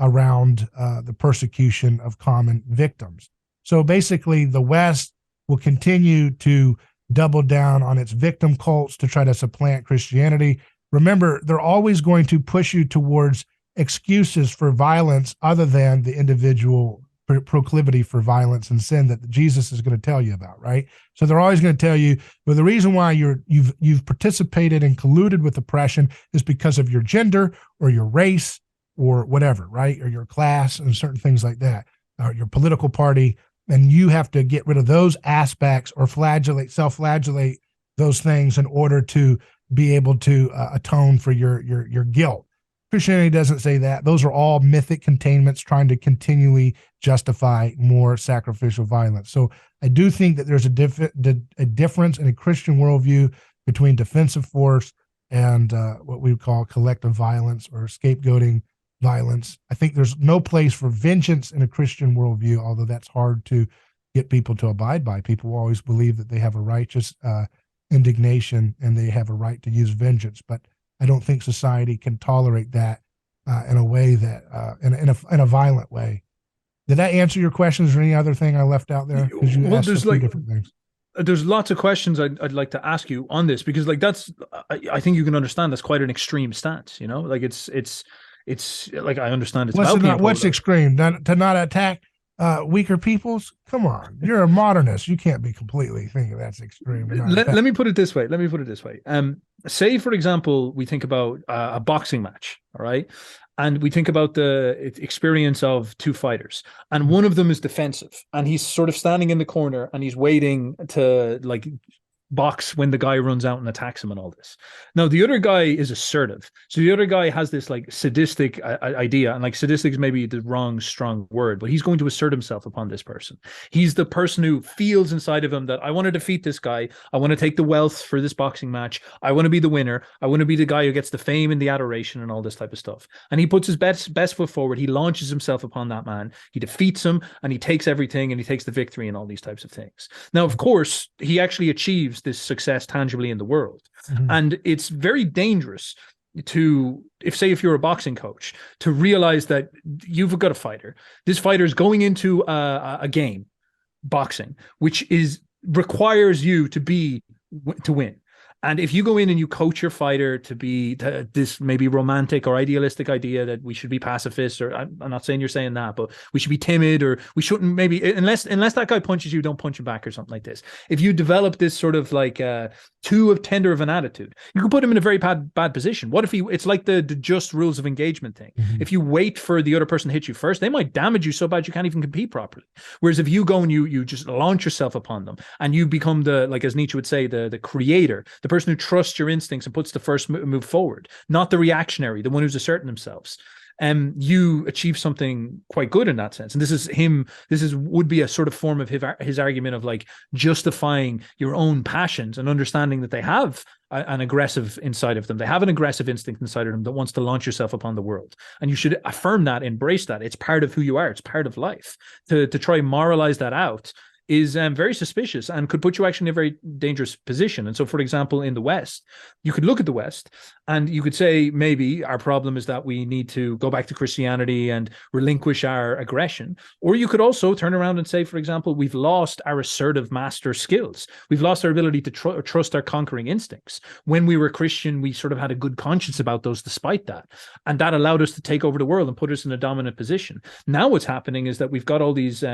around the persecution of common victims. So basically, the West will continue to double down on its victim cults to try to supplant Christianity. Remember, they're always going to push you towards excuses for violence other than the individual proclivity for violence and sin that Jesus is going to tell you about, right? So they're always going to tell you, well, the reason why you've participated and colluded with oppression is because of your gender or your race or whatever, right? Or your class and certain things like that, or your political party. And you have to get rid of those aspects or self-flagellate those things in order to be able to atone for your guilt. Christianity doesn't say that. Those are all mythic containments trying to continually justify more sacrificial violence. So I do think that there's a difference in a Christian worldview between defensive force and what we would call collective violence or scapegoating violence. I think there's no place for vengeance in a Christian worldview, although that's hard to get people to abide by. People always believe that they have a righteous indignation and they have a right to use vengeance, but I don't think society can tolerate that in a way that in a violent way. Did that answer your questions? Is there any other thing I left out there? Because you asked a few different things. There's lots of questions I'd like to ask you on this, because like I think you can understand that's quite an extreme stance. Like it's like, I understand it's what's extreme? To not attack weaker peoples? Come on, you're a modernist. You can't be completely thinking that's extreme. Let me put it this way. Say, for example, we think about a boxing match, all right? And we think about the experience of two fighters, and one of them is defensive, and he's sort of standing in the corner and he's waiting to like box when the guy runs out and attacks him and all this. Now, the other guy is assertive. So the other guy has this like sadistic idea, and like sadistic is maybe the wrong strong word, but he's going to assert himself upon this person. He's the person who feels inside of him that I want to defeat this guy. I want to take the wealth for this boxing match. I want to be the winner. I want to be the guy who gets the fame and the adoration and all this type of stuff. And he puts his best foot forward. He launches himself upon that man. He defeats him and he takes everything and he takes the victory and all these types of things. Now, of course, he actually achieves this success tangibly in the world. Mm-hmm. And it's very dangerous to, if you're a boxing coach, to realize that you've got a fighter. This fighter is going into a game, boxing, which requires you to win. And if you go in and you coach your fighter to be this maybe romantic or idealistic idea that we should be pacifists, or I'm not saying you're saying that, but we should be timid, or we shouldn't maybe, unless that guy punches you, don't punch him back or something like this. If you develop this sort of like too tender of an attitude, you can put him in a very bad position. What if it's like the just rules of engagement thing. Mm-hmm. If you wait for the other person to hit you first, they might damage you so bad you can't even compete properly. Whereas if you go and you just launch yourself upon them and you become the, like as Nietzsche would say, the creator, the person who trusts your instincts and puts the first move forward, not the reactionary, the one who's asserting themselves. you achieve something quite good in that sense. And would be a sort of form of his argument of like justifying your own passions and understanding that they have an aggressive inside of them. They have an aggressive instinct inside of them that wants to launch yourself upon the world. And you should affirm that, embrace that. It's part of who you are. It's part of life. To try and moralize that out is very suspicious and could put you actually in a very dangerous position. And so, for example, in the West, you could look at the West and you could say maybe our problem is that we need to go back to Christianity and relinquish our aggression. Or you could also turn around and say, for example, we've lost our assertive master skills. We've lost our ability to trust our conquering instincts. When we were Christian, we sort of had a good conscience about those despite that. And that allowed us to take over the world and put us in a dominant position. Now what's happening is that we've got all these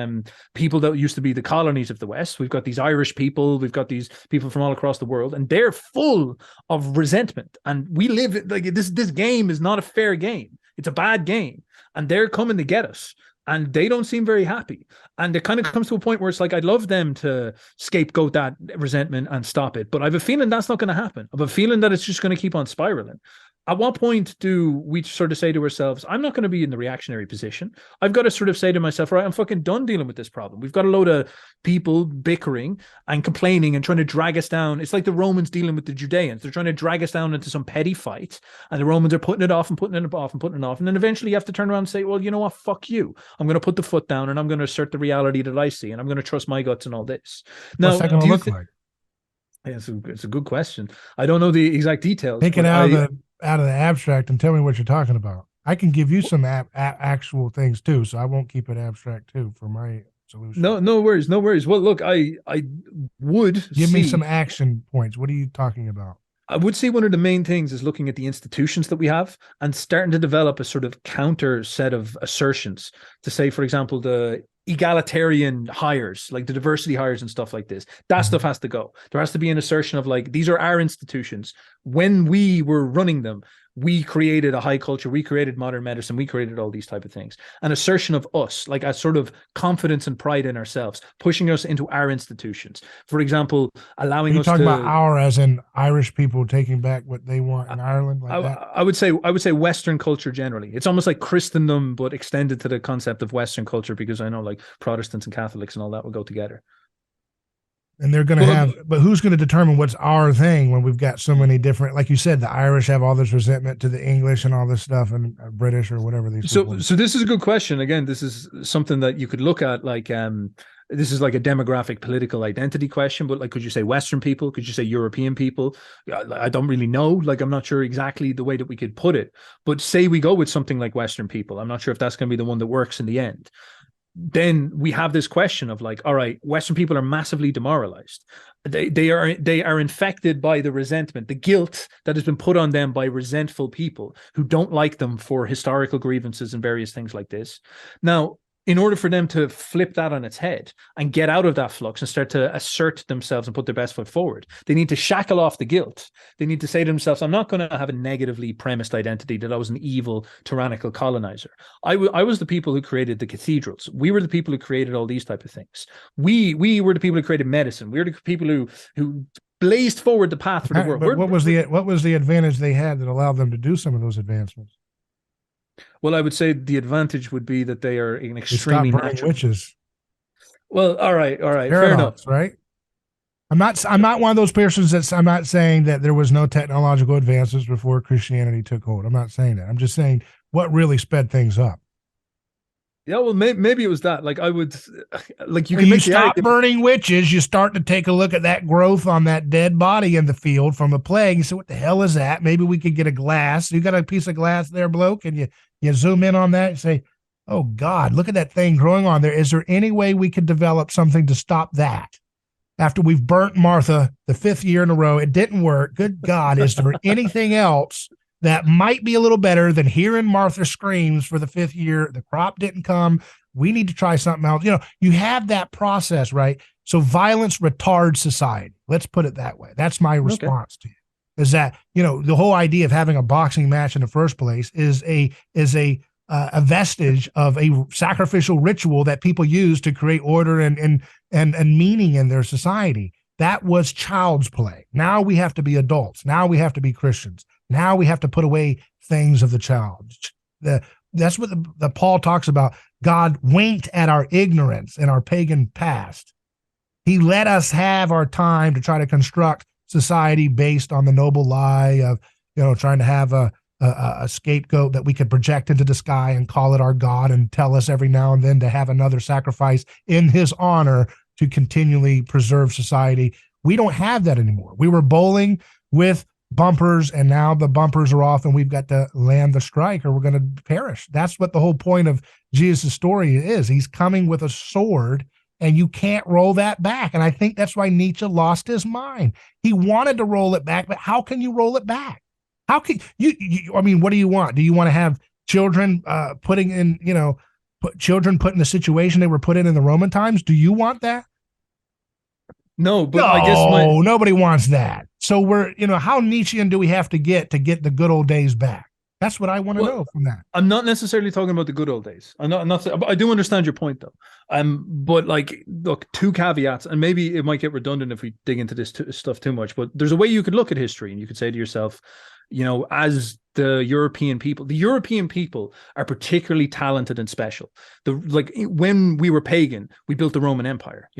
people that used to be the colonies of the West. We've got these Irish people. We've got these people from all across the world, and they're full of resentment. And we live like this game is not a fair game. It's a bad game, and they're coming to get us, and they don't seem very happy. And it kind of comes to a point where it's like, I'd love them to scapegoat that resentment and stop it, but I have a feeling that's not going to happen. I have a feeling that it's just going to keep on spiraling. At what point do we sort of say to ourselves, I'm not going to be in the reactionary position. I've got to sort of say to myself, right, I'm fucking done dealing with this problem. We've got a load of people bickering and complaining and trying to drag us down. It's like the Romans dealing with the Judeans. They're trying to drag us down into some petty fight, and the Romans are putting it off and putting it off and putting it off. And then eventually you have to turn around and say, well, you know what? Fuck you. I'm going to put the foot down and I'm going to assert the reality that I see, and I'm going to trust my guts and all this. Now, what's that going to look like? Yeah, it's a good question. I don't know the exact details. Take it out of the abstract and tell me what you're talking about. I can give you some actual things too, so I won't keep it abstract too for my solution. No worries. Well, look, I would give me some action points. What are you talking about? I would say one of the main things is looking at the institutions that we have and starting to develop a sort of counter set of assertions to say, for example, the egalitarian hires, like the diversity hires and stuff like this. That stuff has to go. There has to be an assertion of like, these are our institutions. When we were running them, we created a high culture, we created modern medicine, we created all these type of things. An assertion of us, like a sort of confidence and pride in ourselves, pushing us into our institutions. For example, allowing us to... You're talking about our as in Irish people taking back what they want in Ireland? Like that? I would say Western culture generally. It's almost like Christendom, but extended to the concept of Western culture, because I know like Protestants and Catholics and all that will go together. And they're going to but who's going to determine what's our thing when we've got so many different, like you said, the Irish have all this resentment to the English and all this stuff, and British or whatever these people. So this is a good question. Again, this is something that you could look at, like, this is like a demographic political identity question, but like, could you say Western people? Could you say European people? I don't really know. Like, I'm not sure exactly the way that we could put it, but say we go with something like Western people. I'm not sure if that's going to be the one that works in the end. Then we have this question of like, all right, Western people are massively demoralized. They are infected by the resentment, the guilt that has been put on them by resentful people who don't like them for historical grievances and various things like this. Now, in order for them to flip that on its head and get out of that flux and start to assert themselves and put their best foot forward, they need to shackle off the guilt. They need to say to themselves, I'm not going to have a negatively premised identity that I was an evil, tyrannical colonizer. I was the people who created the cathedrals. We were the people who created all these type of things. We were the people who created medicine. We were the people who blazed forward the path for the world. But what was the advantage they had that allowed them to do some of those advancements? Well, I would say the advantage would be that they are an extremely natural witches. Well, all right, Paradox, fair enough. Right? I'm not one of those persons I'm not saying that there was no technological advances before Christianity took hold. I'm not saying that. I'm just saying what really sped things up. Yeah, well, maybe it was that. Like, I would, like, when you stop burning witches, you start to take a look at that growth on that dead body in the field from a plague. You say, what the hell is that? Maybe we could get a glass. You got a piece of glass there, bloke, and you zoom in on that and say, oh, God, look at that thing growing on there. Is there any way we could develop something to stop that? After we've burnt Martha the 5th year in a row, it didn't work. Good God, is there anything else that might be a little better than hearing Martha screams for the 5th year? The crop didn't come. We need to try something else. You know, you have that process, right? So violence retards society. Let's put it that way. That's my response to you. Is that, you know, the whole idea of having a boxing match in the first place is a vestige of a sacrificial ritual that people use to create order and meaning in their society. That was child's play. Now we have to be adults. Now we have to be Christians. Now we have to put away things of the child. that's what the Paul talks about. God winked at our ignorance in our pagan past. He let us have our time to try to construct society based on the noble lie of, trying to have a scapegoat that we could project into the sky and call it our God and tell us every now and then to have another sacrifice in his honor to continually preserve society. We don't have that anymore. We were bowling with bumpers, and now the bumpers are off and we've got to land the strike or we're going to perish. That's what the whole point of Jesus' story is. He's coming with a sword, and you can't roll that back. And I think that's why Nietzsche lost his mind. He wanted to roll it back, but how can you roll it back? How can you I mean, what do you want? Do you want to have children children put in the situation they were put in the Roman times? Do you want that? No, but No, I guess nobody wants that. So we're, how Nietzschean do we have to get the good old days back? That's what I want to know from that. I'm not necessarily talking about the good old days. I'm not. I do understand your point, though. But look, two caveats, and maybe it might get redundant if we dig into this stuff too much. But there's a way you could look at history, and you could say to yourself, as the European people are particularly talented and special. When we were pagan, we built the Roman Empire.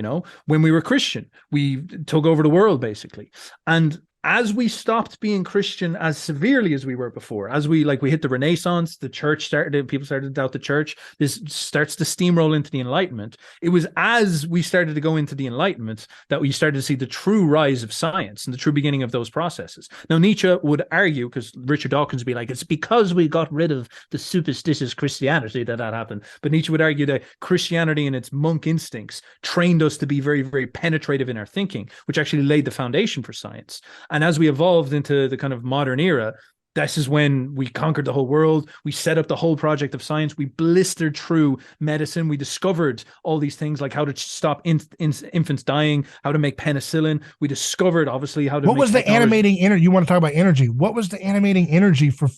When we were Christian, we took over the world, basically. And as we stopped being Christian as severely as we were before, as we hit the Renaissance, the church people started to doubt the church. This starts to steamroll into the Enlightenment. It was as we started to go into the Enlightenment that we started to see the true rise of science and the true beginning of those processes. Now, Nietzsche would argue, because Richard Dawkins would be like, it's because we got rid of the superstitious Christianity that happened. But Nietzsche would argue that Christianity and its monk instincts trained us to be very, very penetrative in our thinking, which actually laid the foundation for science. And as we evolved into the kind of modern era, this is when we conquered the whole world. We set up the whole project of science. We blistered through medicine. We discovered all these things, like how to stop infants dying, how to make penicillin. We discovered, obviously, how to. What was the animating energy? You want to talk about energy? What was the animating energy for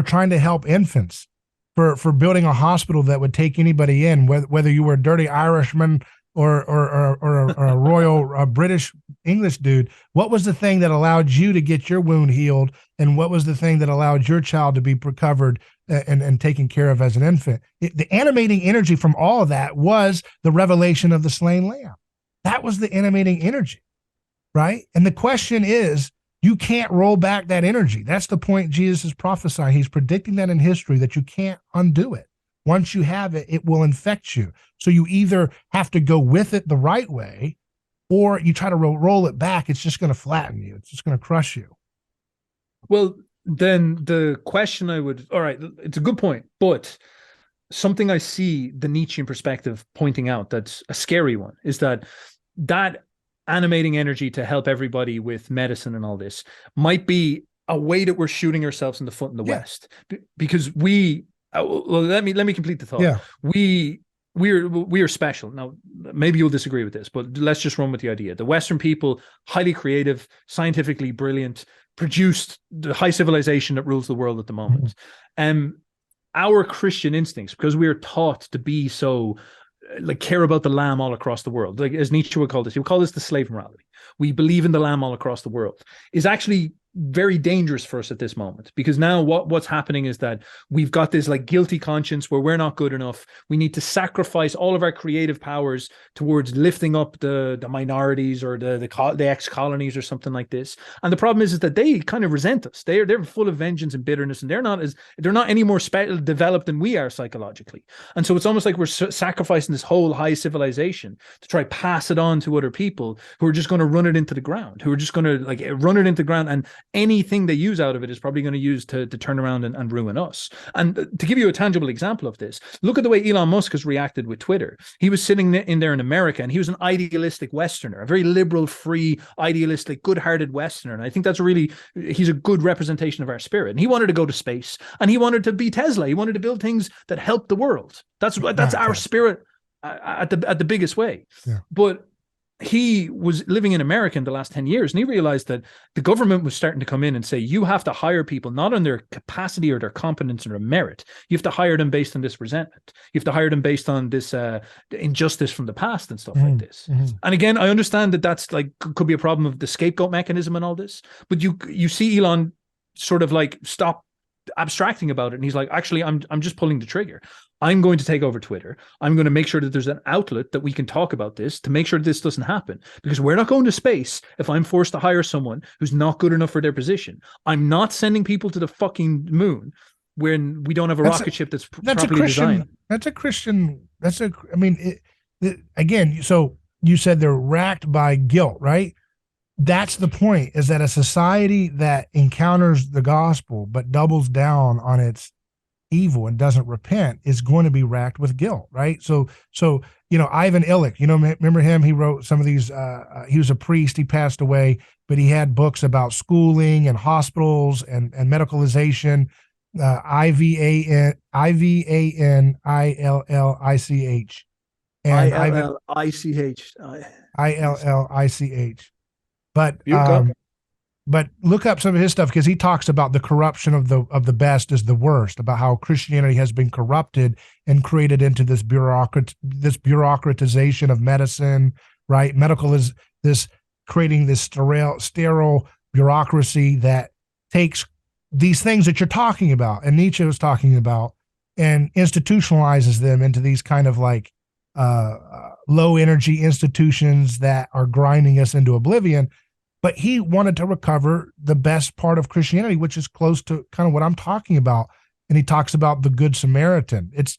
trying to help infants, for building a hospital that would take anybody in, whether you were a dirty Irishman or a royal British English dude? What was the thing that allowed you to get your wound healed, and what was the thing that allowed your child to be recovered and taken care of as an infant? The animating energy from all of that was the revelation of the slain lamb. That was the animating energy, right? And the question is, you can't roll back that energy. That's the point Jesus is prophesying. He's predicting that in history, that you can't undo it. Once you have it, it will infect you. So you either have to go with it the right way, or you try to roll it back. It's just going to flatten you. It's just going to crush you. Well, then the question all right, it's a good point, but something I see the Nietzschean perspective pointing out that's a scary one is that animating energy to help everybody with medicine and all this might be a way that we're shooting ourselves in the foot in the West, because let me complete the thought. Yeah. We are special. Now, maybe you'll disagree with this, but let's just run with the idea. The Western people, highly creative, scientifically brilliant, produced the high civilization that rules the world at the moment. Our Christian instincts, because we are taught to be so care about the lamb all across the world, like as Nietzsche would call this, he would call this the slave morality. We believe in the lamb all across the world, is actually very dangerous for us at this moment, because now what's happening is that we've got this guilty conscience where we're not good enough. We need to sacrifice all of our creative powers towards lifting up the minorities or the ex-colonies or something like this. And the problem is that they kind of resent us. They're full of vengeance and bitterness, and they're not any more developed than we are psychologically. And so it's almost like we're sacrificing this whole high civilization to try pass it on to other people who are just going to run it into the ground, who are just going to run it into the ground, and anything they use out of it is probably going to use to turn around and ruin us. And to give you a tangible example of this, look at the way Elon Musk has reacted with Twitter. He was sitting in there in America, and he was an idealistic Westerner, a very liberal, free, idealistic, good-hearted Westerner. And I think he's a good representation of our spirit. And he wanted to go to space, and he wanted to be Tesla. He wanted to build things that help the world. That's our spirit at the biggest way. Yeah. But he was living in America in the last 10 years, and he realized that the government was starting to come in and say, you have to hire people not on their capacity or their competence or their merit. You have to hire them based on this resentment. You have to hire them based on this injustice from the past and stuff like this. And again, I understand that that's could be a problem of the scapegoat mechanism and all this, but you see Elon sort of stop abstracting about it. And he's like, actually, I'm just pulling the trigger. I'm going to take over Twitter. I'm going to make sure that there's an outlet that we can talk about this to make sure this doesn't happen, because we're not going to space if I'm forced to hire someone who's not good enough for their position. I'm not sending people to the fucking moon when we don't have a rocket ship that's properly designed. That's a Christian. I mean, again, so you said they're racked by guilt, right? That's the point, is that a society that encounters the gospel but doubles down on its evil and doesn't repent is going to be racked with guilt, right? So Ivan Illich, remember him? He wrote some of these. He was a priest. He passed away, but he had books about schooling and hospitals and medicalization. IVANILLICH and ILLICH. But look up some of his stuff, because he talks about the corruption of the best is the worst, about how Christianity has been corrupted and created into this bureaucratization of medicine, right? Medical is this creating this sterile bureaucracy that takes these things that you're talking about and Nietzsche was talking about and institutionalizes them into these kind of like low energy institutions that are grinding us into oblivion. But he wanted to recover the best part of Christianity, which is close to kind of what I'm talking about. And he talks about the Good Samaritan. It's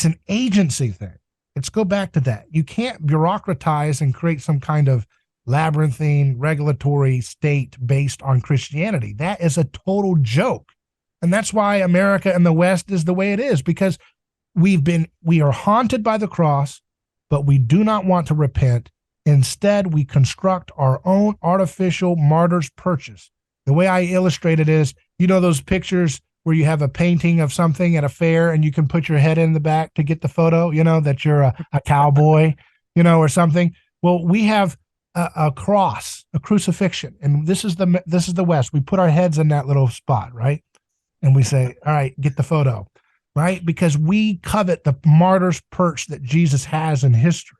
an agency thing. Let's go back to that. You can't bureaucratize and create some kind of labyrinthine regulatory state based on Christianity. That is a total joke. And that's why America and the West is the way it is, because we are haunted by the cross, but we do not want to repent. Instead, we construct our own artificial martyr's purchase. The way I illustrate it is, those pictures where you have a painting of something at a fair and you can put your head in the back to get the photo, that you're a cowboy, or something. Well, we have a cross, a crucifixion, and this is the West. We put our heads in that little spot, right? And we say, all right, get the photo, right? Because we covet the martyr's perch that Jesus has in history.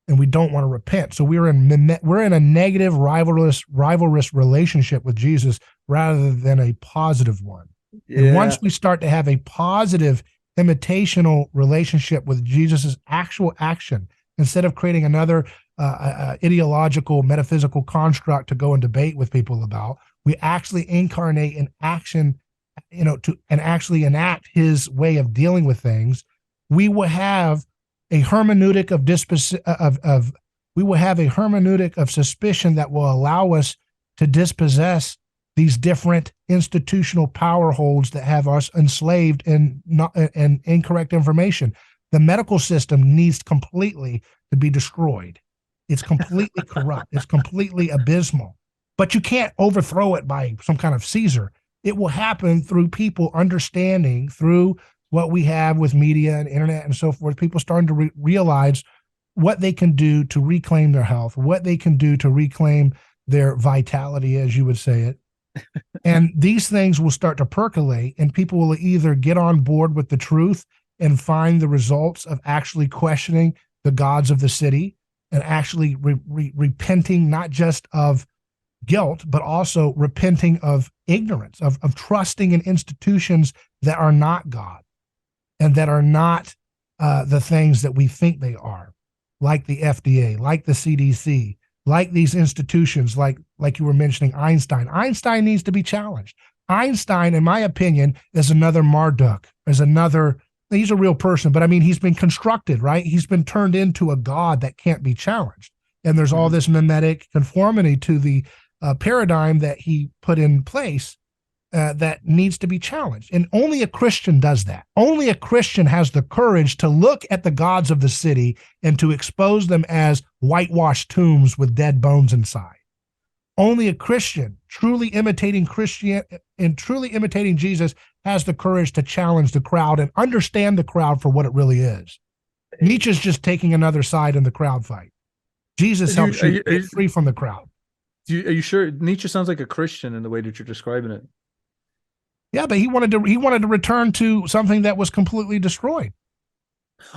And we don't want to repent. So we're in a negative, rivalrous relationship with Jesus rather than a positive one. Yeah. And once we start to have a positive, imitational relationship with Jesus's actual action, instead of creating another ideological, metaphysical construct to go and debate with people about, we actually incarnate an action, and actually enact his way of dealing with things. We will have a hermeneutic of suspicion that will allow us to dispossess these different institutional power holds that have us enslaved in incorrect information. The medical system needs completely to be destroyed. It's completely corrupt. It's completely abysmal. But you can't overthrow it by some kind of Caesar. It will happen through people understanding, through what we have with media and internet and so forth, people starting to realize what they can do to reclaim their health, what they can do to reclaim their vitality, as you would say it. And these things will start to percolate, and people will either get on board with the truth and find the results of actually questioning the gods of the city and actually repenting, not just of guilt, but also repenting of ignorance, of trusting in institutions that are not God. And that are not the things that we think they are, like the FDA, like the CDC, like these institutions, like you were mentioning Einstein. Einstein needs to be challenged. Einstein, in my opinion, is another Marduk, he's a real person, but I mean, he's been constructed, right? He's been turned into a god that can't be challenged. And there's all this mimetic conformity to the paradigm that he put in place that needs to be challenged. And only a Christian does that. Only a Christian has the courage to look at the gods of the city and to expose them as whitewashed tombs with dead bones inside. Only a Christian, truly imitating Jesus, has the courage to challenge the crowd and understand the crowd for what it really is. Nietzsche's just taking another side in the crowd fight. Jesus helps you get free from the crowd. Are you sure Nietzsche sounds like a Christian in the way that you're describing it? Yeah, but he wanted to return to something that was completely destroyed.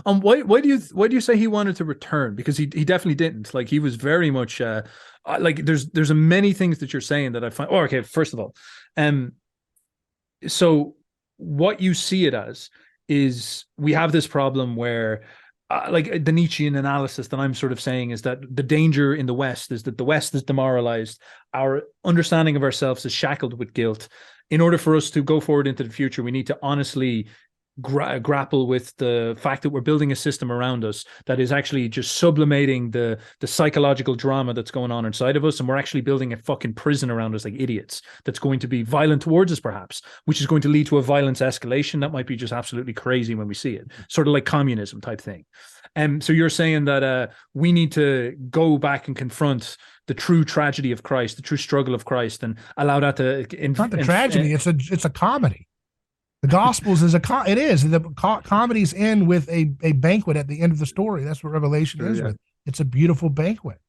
Why do you say he wanted to return? Because he definitely didn't. Like, he was very much like there's many things that you're saying that I find. Oh, okay. First of all, so what you see it as is we have this problem where like the Nietzschean analysis that I'm sort of saying is that the danger in the West is that the West is demoralized. Our understanding of ourselves is shackled with guilt. In order for us to go forward into the future, we need to honestly grapple with the fact that we're building a system around us that is actually just sublimating the psychological drama that's going on inside of us, and we're actually building a fucking prison around us like idiots that's going to be violent towards us, perhaps, which is going to lead to a violence escalation that might be just absolutely crazy when we see it, sort of like communism type thing. So you're saying that we need to go back and confront the true tragedy of Christ, the true struggle of Christ, and allow that to not the tragedy. It's a comedy. The Gospels is it is. The comedies end with a banquet at the end of the story. That's what Revelation is with. It's a beautiful banquet.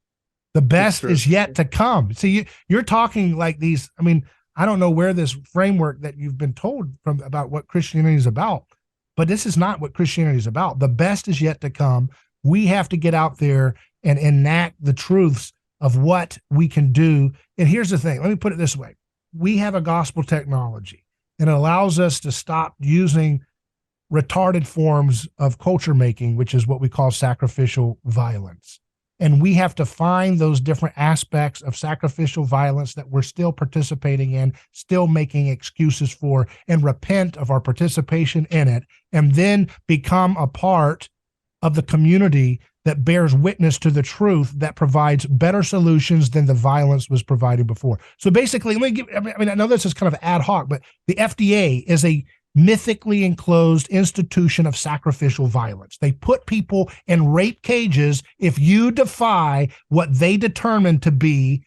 The best is yet to come. See, you're talking like these. I mean, I don't know where this framework that you've been told from about what Christianity is about, but this is not what Christianity is about. The best is yet to come. We have to get out there and enact the truths of what we can do. And here's the thing. Let me put it this way. We have a gospel technology. And it allows us to stop using retarded forms of culture making, which is what we call sacrificial violence. And we have to find those different aspects of sacrificial violence that we're still participating in, still making excuses for, and repent of our participation in it, and then become a part of the community that bears witness to the truth that provides better solutions than the violence was provided before. So basically, I know this is kind of ad hoc, but the FDA is a mythically enclosed institution of sacrificial violence. They put people in rape cages if you defy what they determine to be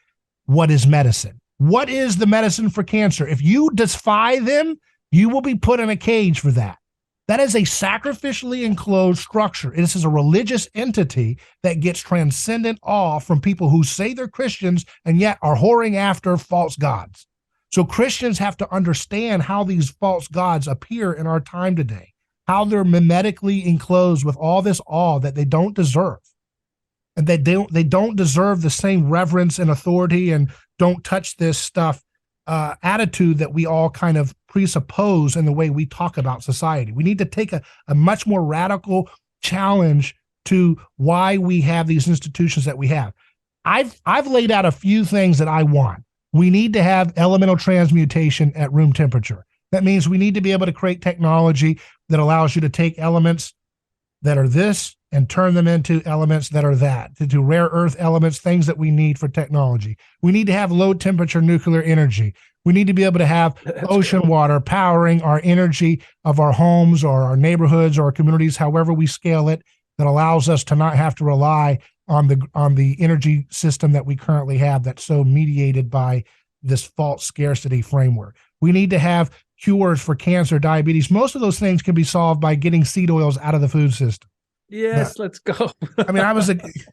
what is medicine. What is the medicine for cancer? If you defy them, you will be put in a cage for that. That is a sacrificially enclosed structure. This is a religious entity that gets transcendent awe from people who say they're Christians and yet are whoring after false gods. So Christians have to understand how these false gods appear in our time today, how they're mimetically enclosed with all this awe that they don't deserve. And they don't deserve the same reverence and authority and don't touch this stuff attitude that we all kind of presuppose in the way we talk about society. We need to take a much more radical challenge to why we have these institutions that we have. I've laid out a few things that I want. We need to have elemental transmutation at room temperature. That means we need to be able to create technology that allows you to take elements that are this and turn them into elements that are that, to rare earth elements, things that we need for technology. We need to have low temperature nuclear energy. We need to be able to have ocean water powering our energy of our homes or our neighborhoods or our communities, however we scale it, that allows us to not have to rely on the energy system that we currently have that's so mediated by this false scarcity framework. We need to have cures for cancer, diabetes. Most of those things can be solved by getting seed oils out of the food system. Yes, let's go. I've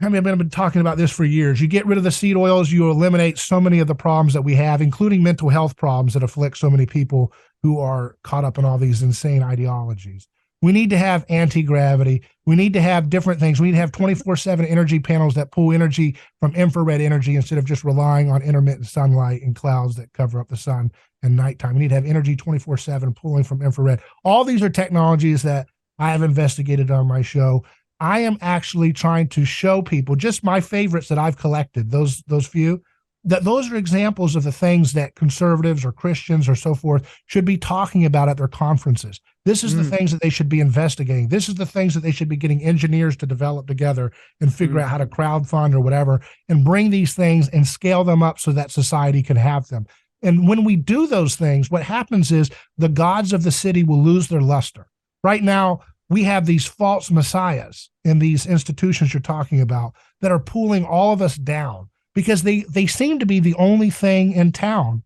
been talking about this for years. You get rid of the seed oils, you eliminate so many of the problems that we have, including mental health problems that afflict so many people who are caught up in all these insane ideologies. We need to have anti-gravity. We need to have different things. We need to have 24/7 energy panels that pull energy from infrared energy instead of just relying on intermittent sunlight and clouds that cover up the sun and nighttime. We need to have energy 24/7 pulling from infrared. All these are technologies that I have investigated on my show. I am actually trying to show people just my favorites that I've collected, those few, that those are examples of the things that conservatives or Christians or so forth should be talking about at their conferences. This is the things that they should be investigating. This is the things that they should be getting engineers to develop together and figure out how to crowdfund or whatever and bring these things and scale them up so that society can have them. And when we do those things, what happens is the gods of the city will lose their luster. Right now, we have these false messiahs in these institutions you're talking about that are pulling all of us down because they seem to be the only thing in town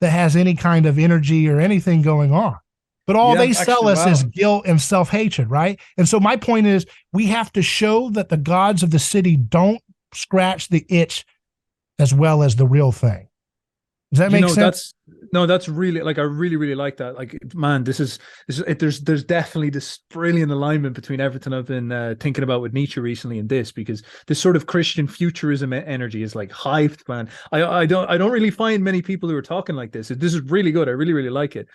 that has any kind of energy or anything going on. But all they sell us is guilt and self-hatred, right? And so my point is we have to show that the gods of the city don't scratch the itch as well as the real thing. Does that make sense? That's really, like, I really, really like that. Like, man, there's definitely this brilliant alignment between everything I've been thinking about with Nietzsche recently and this, because this sort of Christian futurism energy is like hyped, man. I don't really find many people who are talking like this. This is really good. I really, really like it.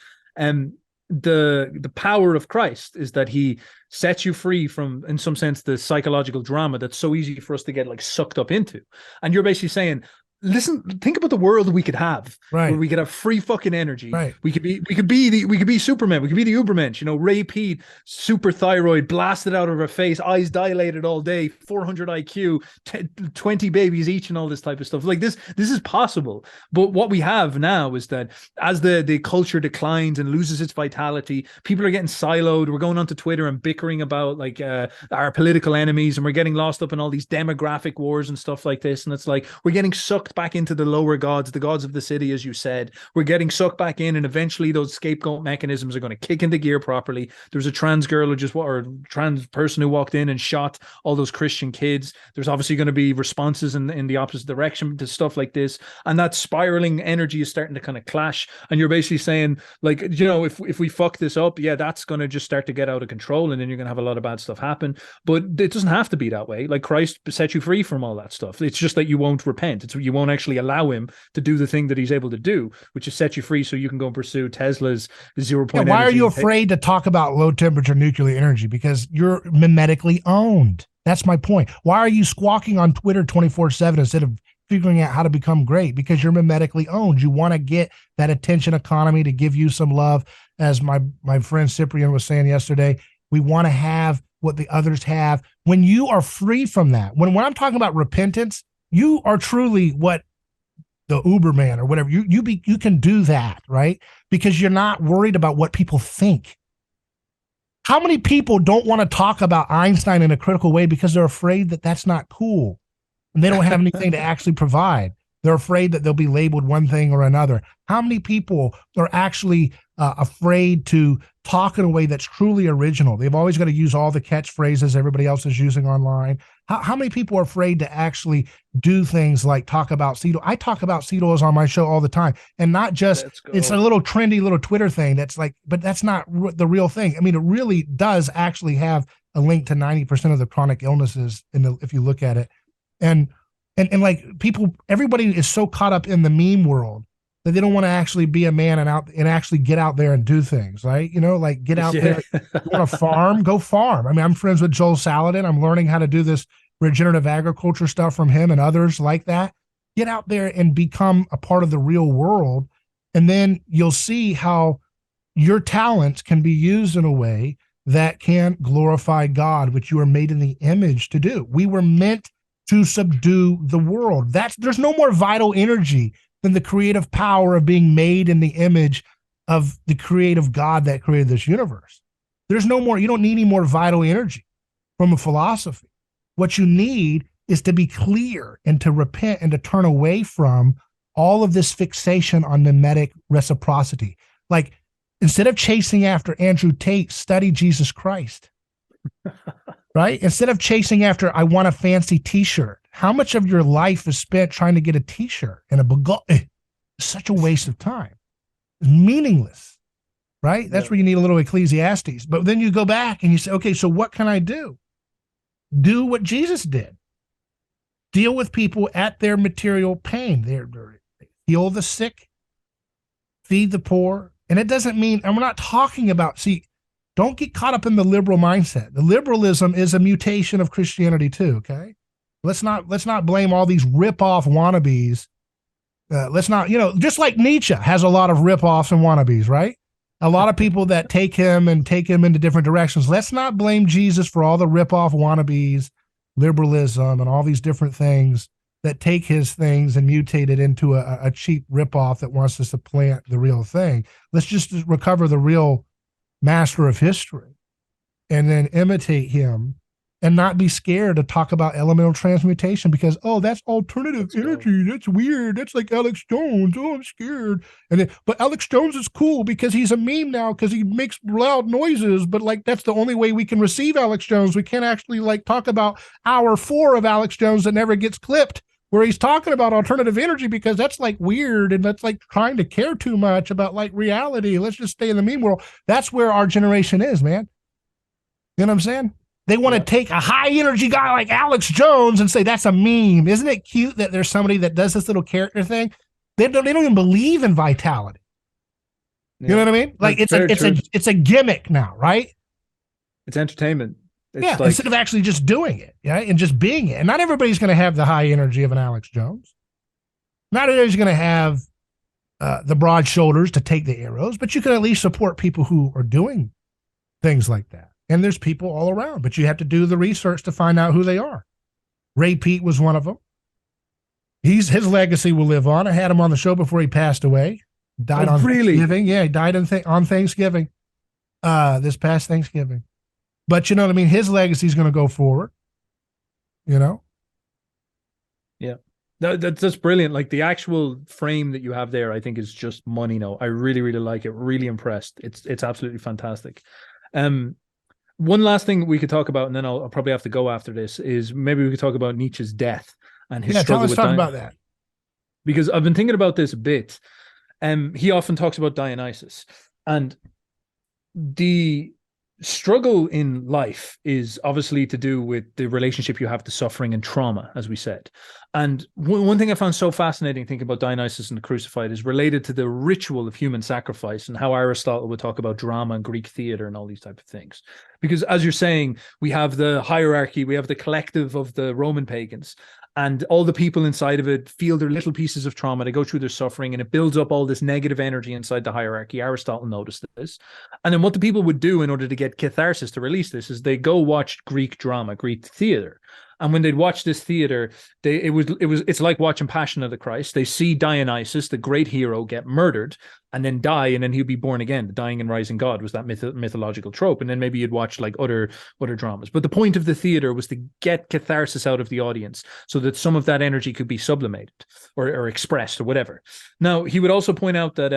the power of Christ is that he sets you free from, in some sense, the psychological drama that's so easy for us to get like sucked up into. And you're basically saying, listen, think about the world we could have, Right. where we could have free fucking energy. Right. We could be Superman. We could be the Ubermensch, Ray Peat, super thyroid, blasted out of our face, eyes dilated all day, 400 IQ, 20 babies each, and all this type of stuff. Like this is possible. But what we have now is that as the culture declines and loses its vitality, people are getting siloed. We're going onto Twitter and bickering about like our political enemies, and we're getting lost up in all these demographic wars and stuff like this. And it's like we're getting sucked back into the lower gods, the gods of the city, as you said. We're getting sucked back in, and eventually those scapegoat mechanisms are going to kick into gear properly. There's a trans girl or trans person who walked in and shot all those Christian kids. There's obviously going to be responses in the opposite direction to stuff like this, and that spiraling energy is starting to kind of clash. And you're basically saying, like, if we fuck this up, yeah, that's going to just start to get out of control, and then you're going to have a lot of bad stuff happen. But it doesn't have to be that way. Like, Christ set you free from all that stuff. It's just that you won't repent. You won't actually allow him to do the thing that he's able to do, which is set you free so you can go and pursue Tesla's 0 point. Why are you afraid to talk about low temperature nuclear energy? Because you're mimetically owned. That's my point. Why are you squawking on Twitter 24/7 instead of figuring out how to become great? Because you're mimetically owned. You want to get that attention economy to give you some love. As my friend Cyprian was saying yesterday, we want to have what the others have. When you are free from that, when I'm talking about repentance, you are truly what the Uberman or whatever. You can do that, right? Because you're not worried about what people think. How many people don't want to talk about Einstein in a critical way because they're afraid that that's not cool, and they don't have anything to actually provide? They're afraid that they'll be labeled one thing or another. How many people are actually afraid to talk in a way that's truly original? They've always got to use all the catchphrases everybody else is using online. How many people are afraid to actually do things like talk about seed? I talk about seed oils on my show all the time, and not just, it's a little trendy little Twitter thing that's like, but that's not the real thing. I mean, it really does actually have a link to 90% of the chronic illnesses if you look at it. And like people, everybody is so caught up in the meme world that they don't want to actually be a man and actually get out there and do things, right? Like get out there. You want to farm? Go farm. I mean, I'm friends with Joel Salatin. I'm learning how to do this regenerative agriculture stuff from him and others like that. Get out there and become a part of the real world. And then you'll see how your talents can be used in a way that can glorify God, which you are made in the image to do. We were meant to subdue the world. There's no more vital energy than the creative power of being made in the image of the creative God that created this universe. There's no more, you don't need any more vital energy from a philosophy. What you need is to be clear and to repent and to turn away from all of this fixation on mimetic reciprocity. Like, instead of chasing after Andrew Tate, study Jesus Christ. Right? Instead of chasing after, I want a fancy t-shirt. How much of your life is spent trying to get a t-shirt and a baguette? It's such a waste of time. It's meaningless, right? That's where you need a little Ecclesiastes. But then you go back and you say, okay, so what can I do? Do what Jesus did. Deal with people at their material pain. They heal the sick, feed the poor. And it doesn't mean, and we're not talking about, don't get caught up in the liberal mindset. The liberalism is a mutation of Christianity too, okay? Let's not blame all these rip-off wannabes. Let's not, just like Nietzsche has a lot of rip-offs and wannabes, right? A lot of people that take him into different directions. Let's not blame Jesus for all the rip-off wannabes, liberalism, and all these different things that take his things and mutate it into a cheap rip-off that wants to supplant the real thing. Let's just recover the real master of history and then imitate him and not be scared to talk about elemental transmutation because, that's alternative energy. That's weird. That's like Alex Jones. Oh, I'm scared. But Alex Jones is cool because he's a meme now because he makes loud noises. But like, that's the only way we can receive Alex Jones. We can't actually like talk about hour 4 of Alex Jones that never gets clipped where he's talking about alternative energy because that's like weird and that's like trying to care too much about like reality. Let's just stay in the meme world. That's where our generation is, man. You know what I'm saying? They want to take a high energy guy like Alex Jones and say that's a meme. Isn't it cute that there's somebody that does this little character thing? They don't even believe in vitality. You know Yeah. what I mean? Like That's very true. it's a gimmick now, right? It's entertainment. Yeah, It's like, instead of actually just doing it, yeah, and just being it. And not everybody's going to have the high energy of an Alex Jones. Not everybody's going to have the broad shoulders to take the arrows, but you can at least support people who are doing things like that. And there's people all around, but you have to do the research to find out who they are. Ray Pete was one of them. His legacy will live on. I had him on the show before he passed away. Died on Thanksgiving. Yeah, he died on Thanksgiving. This past Thanksgiving. But you know what I mean? His legacy is going to go forward. You know? Yeah. That's brilliant. Like the actual frame that you have there, I think is just money now. I really, really like it. Really impressed. It's absolutely fantastic. One last thing we could talk about, and then I'll probably have to go after this, is maybe we could talk about Nietzsche's death and his struggle with talk about that. Because I've been thinking about this a bit. He often talks about Dionysus, and the struggle in life is obviously to do with the relationship you have to suffering and trauma, as we said. And one thing I found so fascinating thinking about Dionysus and the Crucified is related to the ritual of human sacrifice and how Aristotle would talk about drama and Greek theater and all these type of things. Because as you're saying, we have the hierarchy, we have the collective of the Roman pagans, and all the people inside of it feel their little pieces of trauma. They go through their suffering, and it builds up all this negative energy inside the hierarchy. Aristotle noticed this. And then what the people would do in order to get catharsis, to release this, is they go watch Greek drama, Greek theater. And when they'd watch this theater, it's like watching Passion of the Christ. They see Dionysus, the great hero, get murdered and then die, and then he'll be born again. The dying and rising god was that mythological trope. And then maybe you'd watch like other dramas. But the point of the theater was to get catharsis out of the audience so that some of that energy could be sublimated or expressed or whatever. Now, he would also point out that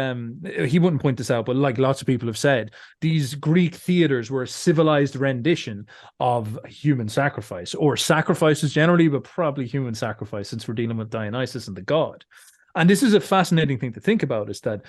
he wouldn't point this out, but like lots of people have said, these Greek theaters were a civilized rendition of human sacrifice, or sacrifices generally, but probably human sacrifice, since we're dealing with Dionysus and the god. And this is a fascinating thing to think about, is that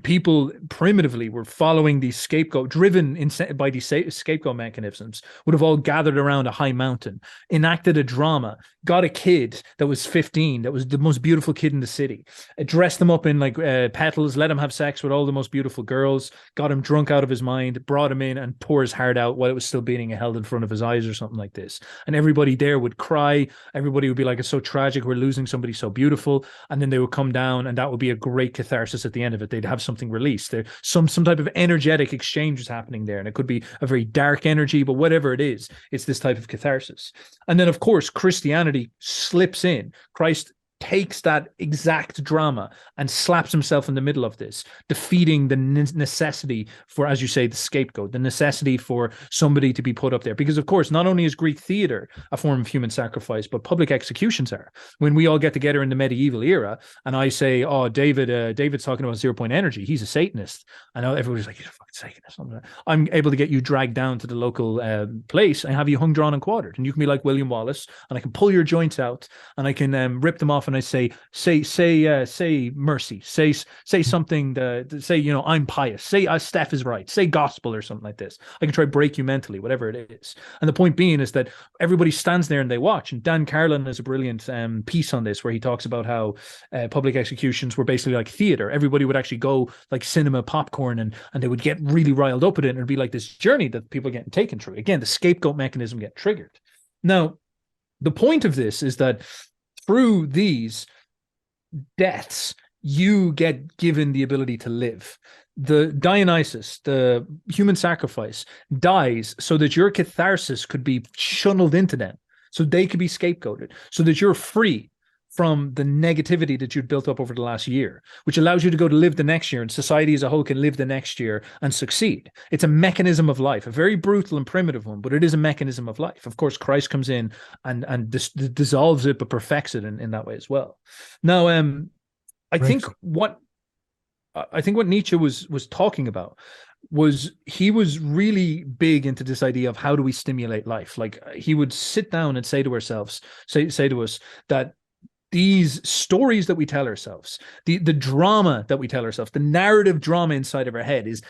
people primitively were following these scapegoat, driven by these scapegoat mechanisms, would have all gathered around a high mountain, enacted a drama, got a kid that was 15, that was the most beautiful kid in the city, dressed him up in like petals, let him have sex with all the most beautiful girls, got him drunk out of his mind, brought him in and tore his heart out while it was still beating and held in front of his eyes or something like this. And everybody there would cry. Everybody would be like, it's so tragic, we're losing somebody so beautiful. And then they would come down, and that would be a great catharsis at the end of it. They'd have something released. There, some type of energetic exchange is happening there, and it could be a very dark energy, but whatever it is, it's this type of catharsis. And then, of course, Christianity slips in. Christ takes that exact drama and slaps himself in the middle of this, defeating the necessity for, as you say, the scapegoat, the necessity for somebody to be put up there. Because, of course, not only is Greek theater a form of human sacrifice, but public executions are. When we all get together in the medieval era, and I say, oh, David's talking about 0 point energy, he's a Satanist. I know everybody's like, you're a fucking Satanist. I'm able to get you dragged down to the local place and have you hung, drawn, and quartered. And you can be like William Wallace, and I can pull your joints out, and I can rip them off, and I say mercy, say something, say, you know, I'm pious, say Steph is right, say gospel or something like this. I can try to break you mentally, whatever it is. And the point being is that everybody stands there and they watch. And Dan Carlin has a brilliant piece on this where he talks about how public executions were basically like theater. Everybody would actually go like cinema popcorn, and they would get really riled up at it, and it'd be like this journey that people are getting taken through. Again, the scapegoat mechanism get triggered. Now, the point of this is that through these deaths, you get given the ability to live. The Dionysus, the human sacrifice, dies so that your catharsis could be channeled into them, so they could be scapegoated, so that you're free from the negativity that you'd built up over the last year, which allows you to go to live the next year, and society as a whole can live the next year and succeed. It's a mechanism of life, a very brutal and primitive one, but it is a mechanism of life. Of course, Christ comes in and dissolves it, but perfects it in that way as well. Now, I think what Nietzsche was talking about was, he was really big into this idea of how do we stimulate life. Like, he would sit down and say to ourselves, say to us that these stories that we tell ourselves, the drama that we tell ourselves, the narrative drama inside of our head is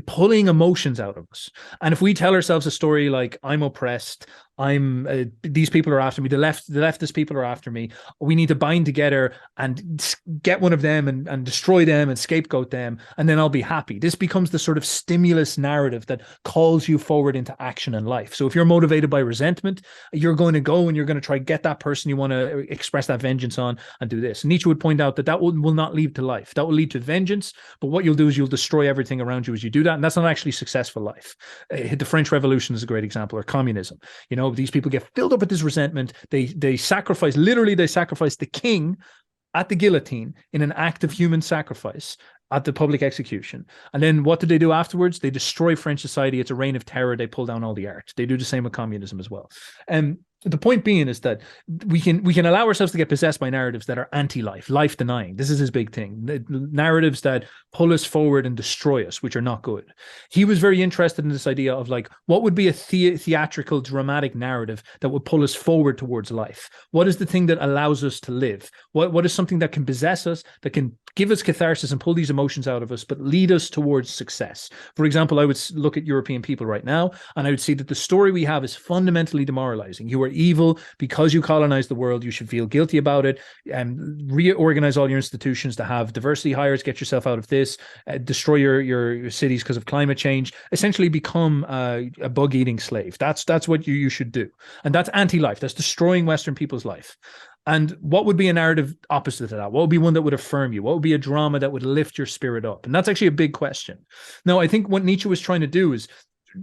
pulling emotions out of us. And if we tell ourselves a story like, I'm oppressed, these people are after me. The leftist people are after me. We need to bind together and get one of them and destroy them and scapegoat them, and then I'll be happy. This becomes the sort of stimulus narrative that calls you forward into action in life. So if you're motivated by resentment, you're going to go and you're going to try get that person you want to express that vengeance on and do this. Nietzsche would point out that will not lead to life. That will lead to vengeance, but what you'll do is you'll destroy everything around you as you do that, and that's not actually successful life. The French Revolution is a great example, or communism. These people get filled up with this resentment. They sacrifice the king at the guillotine in an act of human sacrifice at the public execution. And then what do they do afterwards? They destroy French society. It's a reign of terror. They pull down all the art. They do the same with communism as well. The point being is that we can allow ourselves to get possessed by narratives that are anti-life, life denying. This is his big thing. Narratives that pull us forward and destroy us, which are not good. He was very interested in this idea of like, what would be a theatrical, dramatic narrative that would pull us forward towards life? What is the thing that allows us to live? What is something that can possess us, that can give us catharsis and pull these emotions out of us, but lead us towards success? For example, I would look at European people right now, and I would see that the story we have is fundamentally demoralizing. You are evil because you colonize the world. You should feel guilty about it, and reorganize all your institutions to have diversity hires, get yourself out of this, destroy your cities because of climate change, essentially become a bug-eating slave. That's what you should do. And that's anti-life. That's destroying Western people's life. And what would be a narrative opposite to that? What would be one that would affirm you? What would be a drama that would lift your spirit up? And that's actually a big question. Now, I think what Nietzsche was trying to do is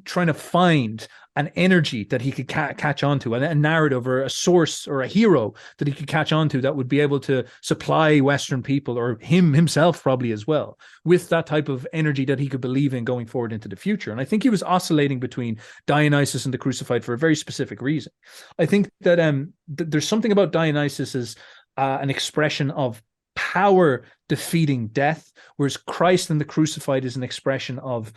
trying to find an energy that he could catch onto, a narrative or a source or a hero that he could catch onto that would be able to supply Western people, or himself probably as well, with that type of energy that he could believe in going forward into the future. And I think he was oscillating between Dionysus and the Crucified for a very specific reason. I think that there's something about Dionysus as an expression of power defeating death, whereas Christ and the Crucified is an expression of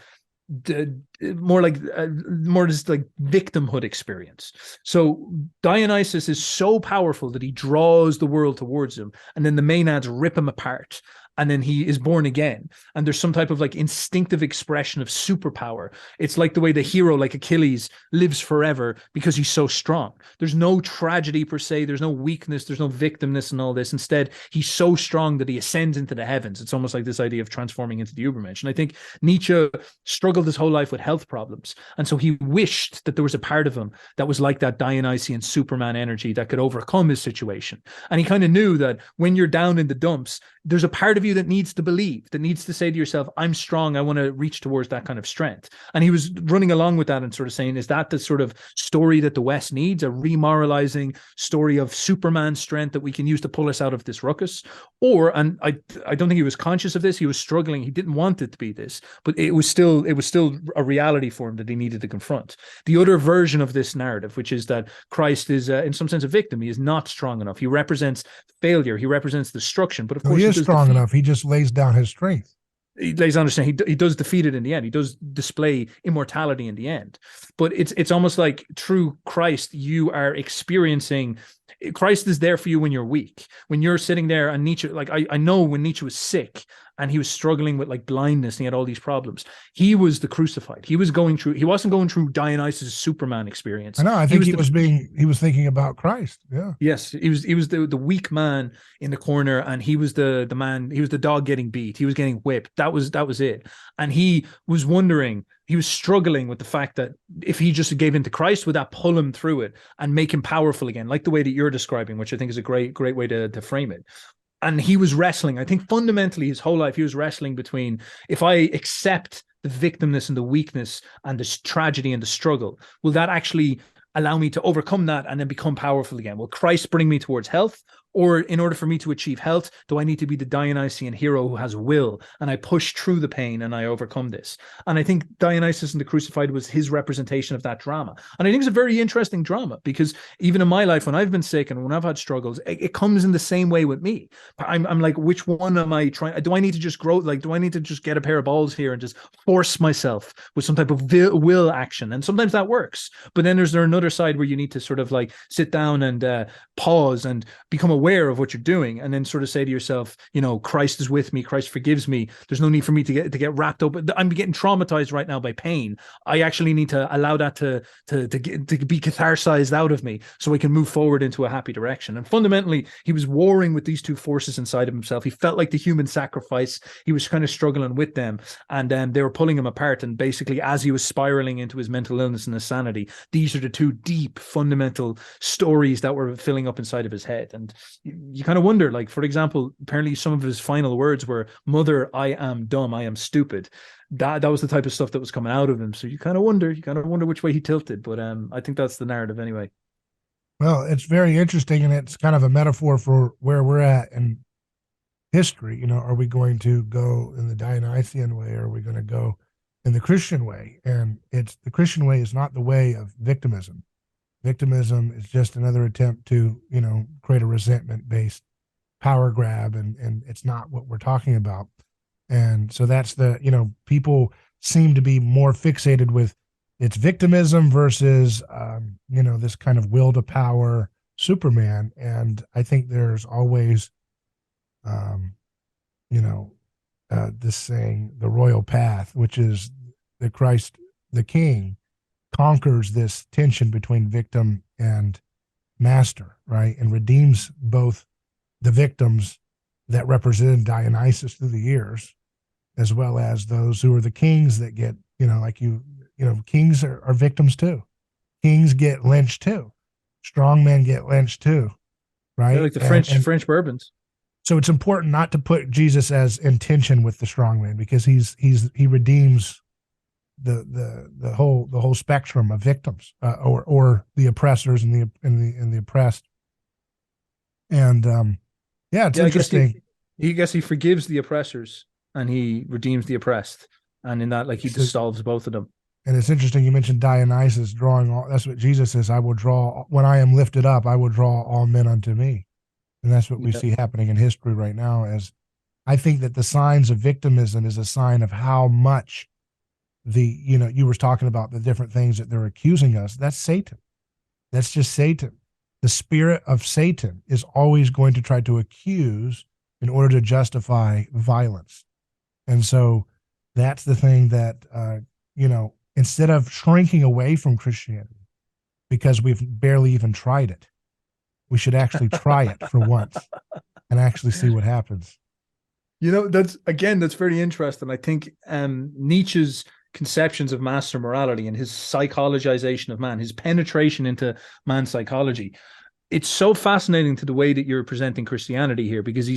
more this like victimhood experience. So Dionysus is so powerful that he draws the world towards him, and then the Maenads rip him apart, and then he is born again. And there's some type of like instinctive expression of superpower. It's like the way the hero, like Achilles, lives forever because he's so strong. There's no tragedy per se. There's no weakness. There's no victimness and all this. Instead, he's so strong that he ascends into the heavens. It's almost like this idea of transforming into the Übermensch. And I think Nietzsche struggled his whole life with health problems. And so he wished that there was a part of him that was like that Dionysian Superman energy that could overcome his situation. And he kind of knew that when you're down in the dumps, there's a part of you that needs to believe, that needs to say to yourself, I'm strong. I want to reach towards that kind of strength. And he was running along with that and sort of saying, is that the sort of story that the West needs? A remoralizing story of Superman strength that we can use to pull us out of this ruckus? Or, and I don't think he was conscious of this. He was struggling. He didn't want it to be this, but it was still a reality for him that he needed to confront. The other version of this narrative, which is that Christ is in some sense a victim. He is not strong enough. He represents failure. He represents destruction. But of course, he is strong enough. He just lays down his strength. He lays down his strength. He does defeat it in the end. He does display immortality in the end. But it's almost like through Christ, you are experiencing. Christ is there for you when you're weak, when you're sitting there. And Nietzsche, like I know when Nietzsche was sick and he was struggling with like blindness and he had all these problems, he was the Crucified. He wasn't going through Dionysus' Superman experience. I know. I think he was thinking about Christ. Yeah. Yes. He was the weak man in the corner, and he was the man, he was the dog getting beat. He was getting whipped. That was it. And he was wondering, he was struggling with the fact that if he just gave in to Christ, would that pull him through it and make him powerful again, like the way that you're describing, which I think is a great way to frame it. And he was wrestling. I think fundamentally his whole life, he was wrestling between, if I accept the victimness and the weakness and this tragedy and the struggle, will that actually allow me to overcome that and then become powerful again? Will Christ bring me towards health? Or in order for me to achieve health, do I need to be the Dionysian hero who has will, and I push through the pain and I overcome this? And I think Dionysus and the Crucified was his representation of that drama. And I think it's a very interesting drama, because even in my life, when I've been sick and when I've had struggles, it comes in the same way with me. I'm like, which one am I trying? Do I need to just grow? Like, do I need to just get a pair of balls here and just force myself with some type of will action? And sometimes that works. But then there's another side where you need to sort of like sit down and pause and become aware aware of what you're doing, and then sort of say to yourself, you know, Christ is with me, Christ forgives me. There's no need for me to get wrapped up. I'm getting traumatized right now by pain. I actually need to allow that to be catharsized out of me so I can move forward into a happy direction. And fundamentally, he was warring with these two forces inside of himself. He felt like the human sacrifice. He was kind of struggling with them, and they were pulling him apart. And basically, as he was spiraling into his mental illness and insanity, these are the two deep fundamental stories that were filling up inside of his head. And you kind of wonder, like, for example, apparently some of his final words were, "Mother, I am dumb, I am stupid." That was the type of stuff that was coming out of him. So you kind of wonder which way he tilted. But I think that's the narrative anyway. Well, it's very interesting, and it's kind of a metaphor for where we're at in history. You know, are we going to go in the Dionysian way, or are we going to go in the Christian way? And it's the Christian way is not the way of victimism. Victimism is just another attempt to, you know, create a resentment-based power grab, and it's not what we're talking about. And so that's the, you know, people seem to be more fixated with it's victimism versus, you know, this kind of will to power Superman. And I think there's always, you know, this saying, the royal path, which is the Christ, the King, conquers this tension between victim and master, right? And redeems both the victims that represented Dionysus through the years, as well as those who are the kings that get, you know, like you know, kings are victims too. Kings get lynched too. Strong men get lynched too, right? They're like the French bourbons. So it's important not to put Jesus as in tension with the strong man, because he redeems the whole spectrum of victims, or the oppressors and the oppressed. And yeah, it's interesting. I guess he forgives the oppressors and he redeems the oppressed, and in that, like, he dissolves both of them. And it's interesting you mentioned Dionysus drawing all. That's what Jesus says. I will draw, when I am lifted up, I will draw all men unto me. And that's what we see happening in history right now. As I think that the signs of victimism is a sign of how much you know, you were talking about the different things that they're accusing us. That's Satan. That's just Satan. The spirit of Satan is always going to try to accuse in order to justify violence. And so that's the thing that, you know, instead of shrinking away from Christianity because we've barely even tried it, we should actually try it for once and actually see what happens. You know, that's very interesting. I think Nietzsche's conceptions of master morality and his psychologization of man, his penetration into man's psychology, it's so fascinating to the way that you're presenting Christianity here, because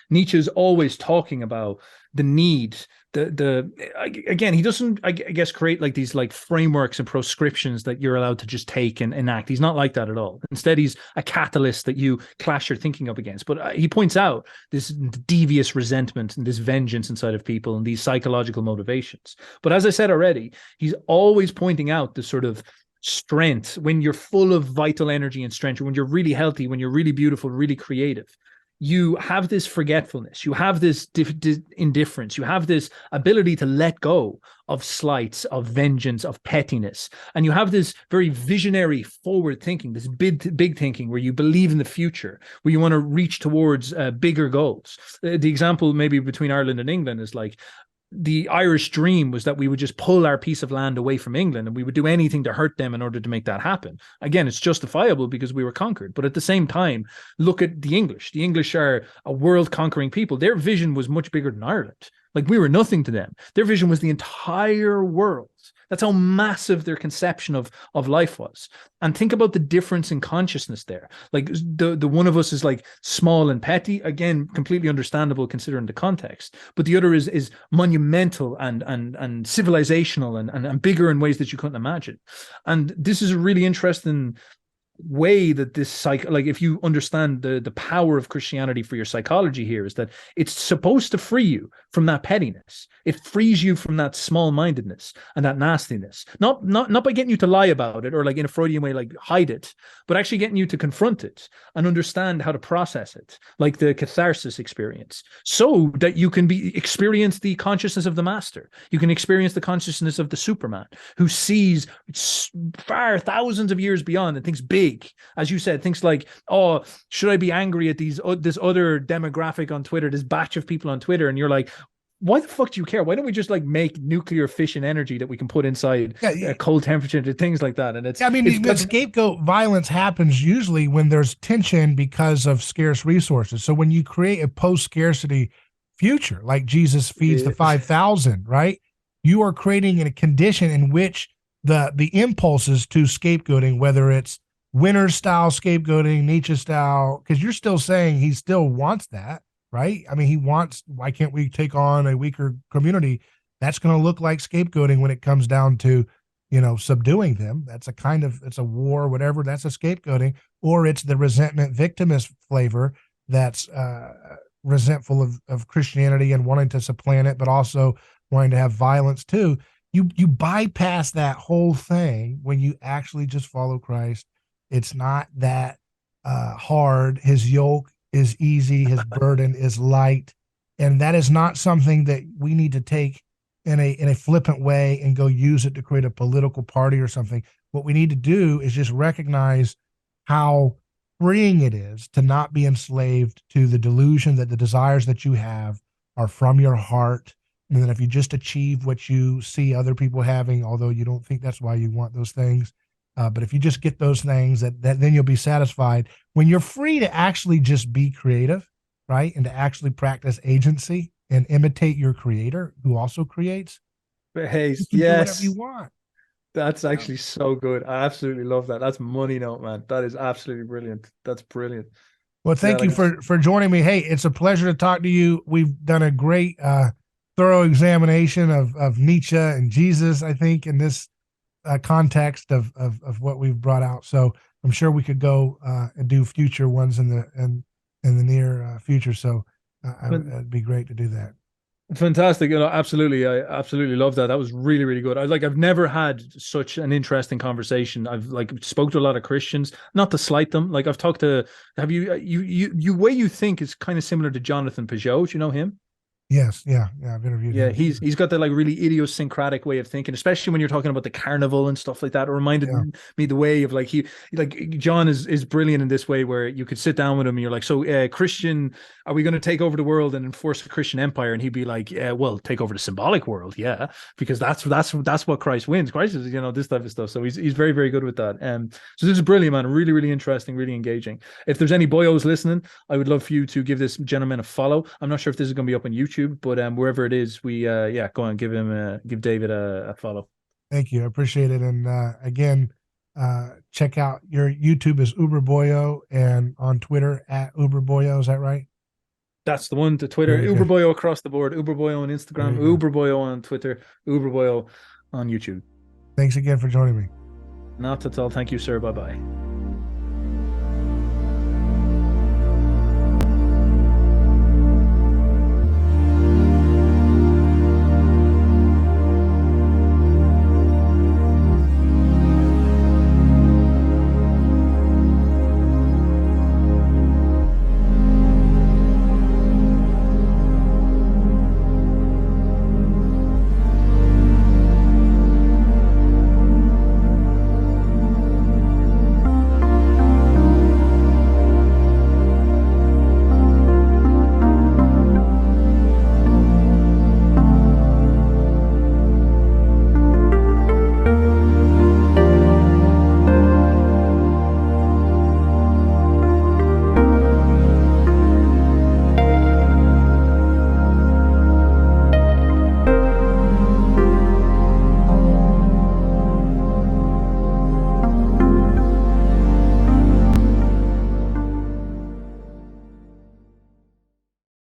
Nietzsche's always talking about the need, again, he doesn't, I guess, create like these like frameworks and proscriptions that you're allowed to just take and enact. He's not like that at all. Instead, he's a catalyst that you clash your thinking up against. But he points out this devious resentment and this vengeance inside of people and these psychological motivations. But as I said already, he's always pointing out the sort of strength when you're full of vital energy and strength, when you're really healthy, when you're really beautiful, really creative. You have this forgetfulness, you have this indifference, you have this ability to let go of slights, of vengeance, of pettiness. And you have this very visionary forward thinking, this big thinking where you believe in the future, where you want to reach towards bigger goals. The example maybe between Ireland and England is like, the Irish dream was that we would just pull our piece of land away from England and we would do anything to hurt them in order to make that happen. Again, it's justifiable because we were conquered. But at the same time, look at the English. The English are a world-conquering people. Their vision was much bigger than Ireland. Like, we were nothing to them. Their vision was the entire world. That's how massive their conception of life was. And think about the difference in consciousness there. Like, the one of us is like small and petty, again, completely understandable considering the context. But the other is monumental and civilizational and bigger in ways that you couldn't imagine. And this is a really interesting way that this like, if you understand the power of Christianity for your psychology here, is that it's supposed to free you from that pettiness. It frees you from that small-mindedness and that nastiness, not by getting you to lie about it or like in a Freudian way, like hide it, but actually getting you to confront it and understand how to process it, like the catharsis experience, so that you can experience the consciousness of the master. You can experience the consciousness of the Superman, who sees far thousands of years beyond and thinks big big, as you said, things like, oh, should I be angry at this other demographic on Twitter, this batch of people on Twitter? And you're like, why the fuck do you care? Why don't we just like make nuclear fission energy that we can put inside Yeah, cold temperature to things like that? And I mean, the scapegoat violence happens usually when there's tension because of scarce resources. So when you create a post-scarcity future, like Jesus feeds the 5,000, right? You are creating a condition in which the impulses to scapegoating, whether it's winner style scapegoating, Nietzsche style, because you're still saying he still wants that, right? I mean, he wants, why can't we take on a weaker community? That's going to look like scapegoating when it comes down to, subduing them. That's a kind of, it's a war, whatever. That's a scapegoating, or it's the resentment victimist flavor that's resentful of Christianity and wanting to supplant it, but also wanting to have violence too. You bypass that whole thing when you actually just follow Christ. It's not that hard. His yoke is easy. His burden is light. And that is not something that we need to take in a flippant way and go use it to create a political party or something. What we need to do is just recognize how freeing it is to not be enslaved to the delusion that the desires that you have are from your heart. And then if you just achieve what you see other people having, although you don't think that's why you want those things, but if you just get those things, that then you'll be satisfied. When you're free to actually just be creative, right, and to actually practice agency and imitate your creator who also creates, hey, you can do whatever you want. That's actually so good. I absolutely love that. That's money note, man. That is absolutely brilliant. That's brilliant. Well, thank you for joining me. Hey, it's a pleasure to talk to you. We've done a great thorough examination of Nietzsche and Jesus, I think, in this context of what we've brought out. So I'm sure we could go and do future ones in the near future. So it'd be great to do that. Fantastic. Absolutely. I absolutely love that. That was really, really good. I've never had such an interesting conversation. I've spoke to a lot of Christians, not to slight them. I've talked to, have you way you think is kind of similar to Jonathan Peugeot. Do you know him? Yes. Yeah. I've interviewed him. He's got that really idiosyncratic way of thinking, especially when you're talking about the carnival and stuff like that. It reminded me the way of John is brilliant in this way where you could sit down with him and you're like, so Christian, are we going to take over the world and enforce a Christian empire? And he'd be like, yeah, well, take over the symbolic world, yeah, because that's what Christ wins. Christ is this type of stuff. So he's very, very good with that. So this is brilliant, man. Really, really interesting, really engaging. If there's any boyos listening, I would love for you to give this gentleman a follow. I'm not sure if this is going to be up on YouTube, but wherever it is, we go and give David a follow. Thank you, I appreciate it. And again, check out your YouTube is Uber Boyo, and on Twitter at Uber Boyo. Is that right? That's the one. To Twitter, Uber Boyo across the board. Uber Boyo on Instagram, Uber Boyo on Twitter, Uber Boyo on YouTube. Thanks again for joining me. Not at all. Thank you, sir. Bye bye.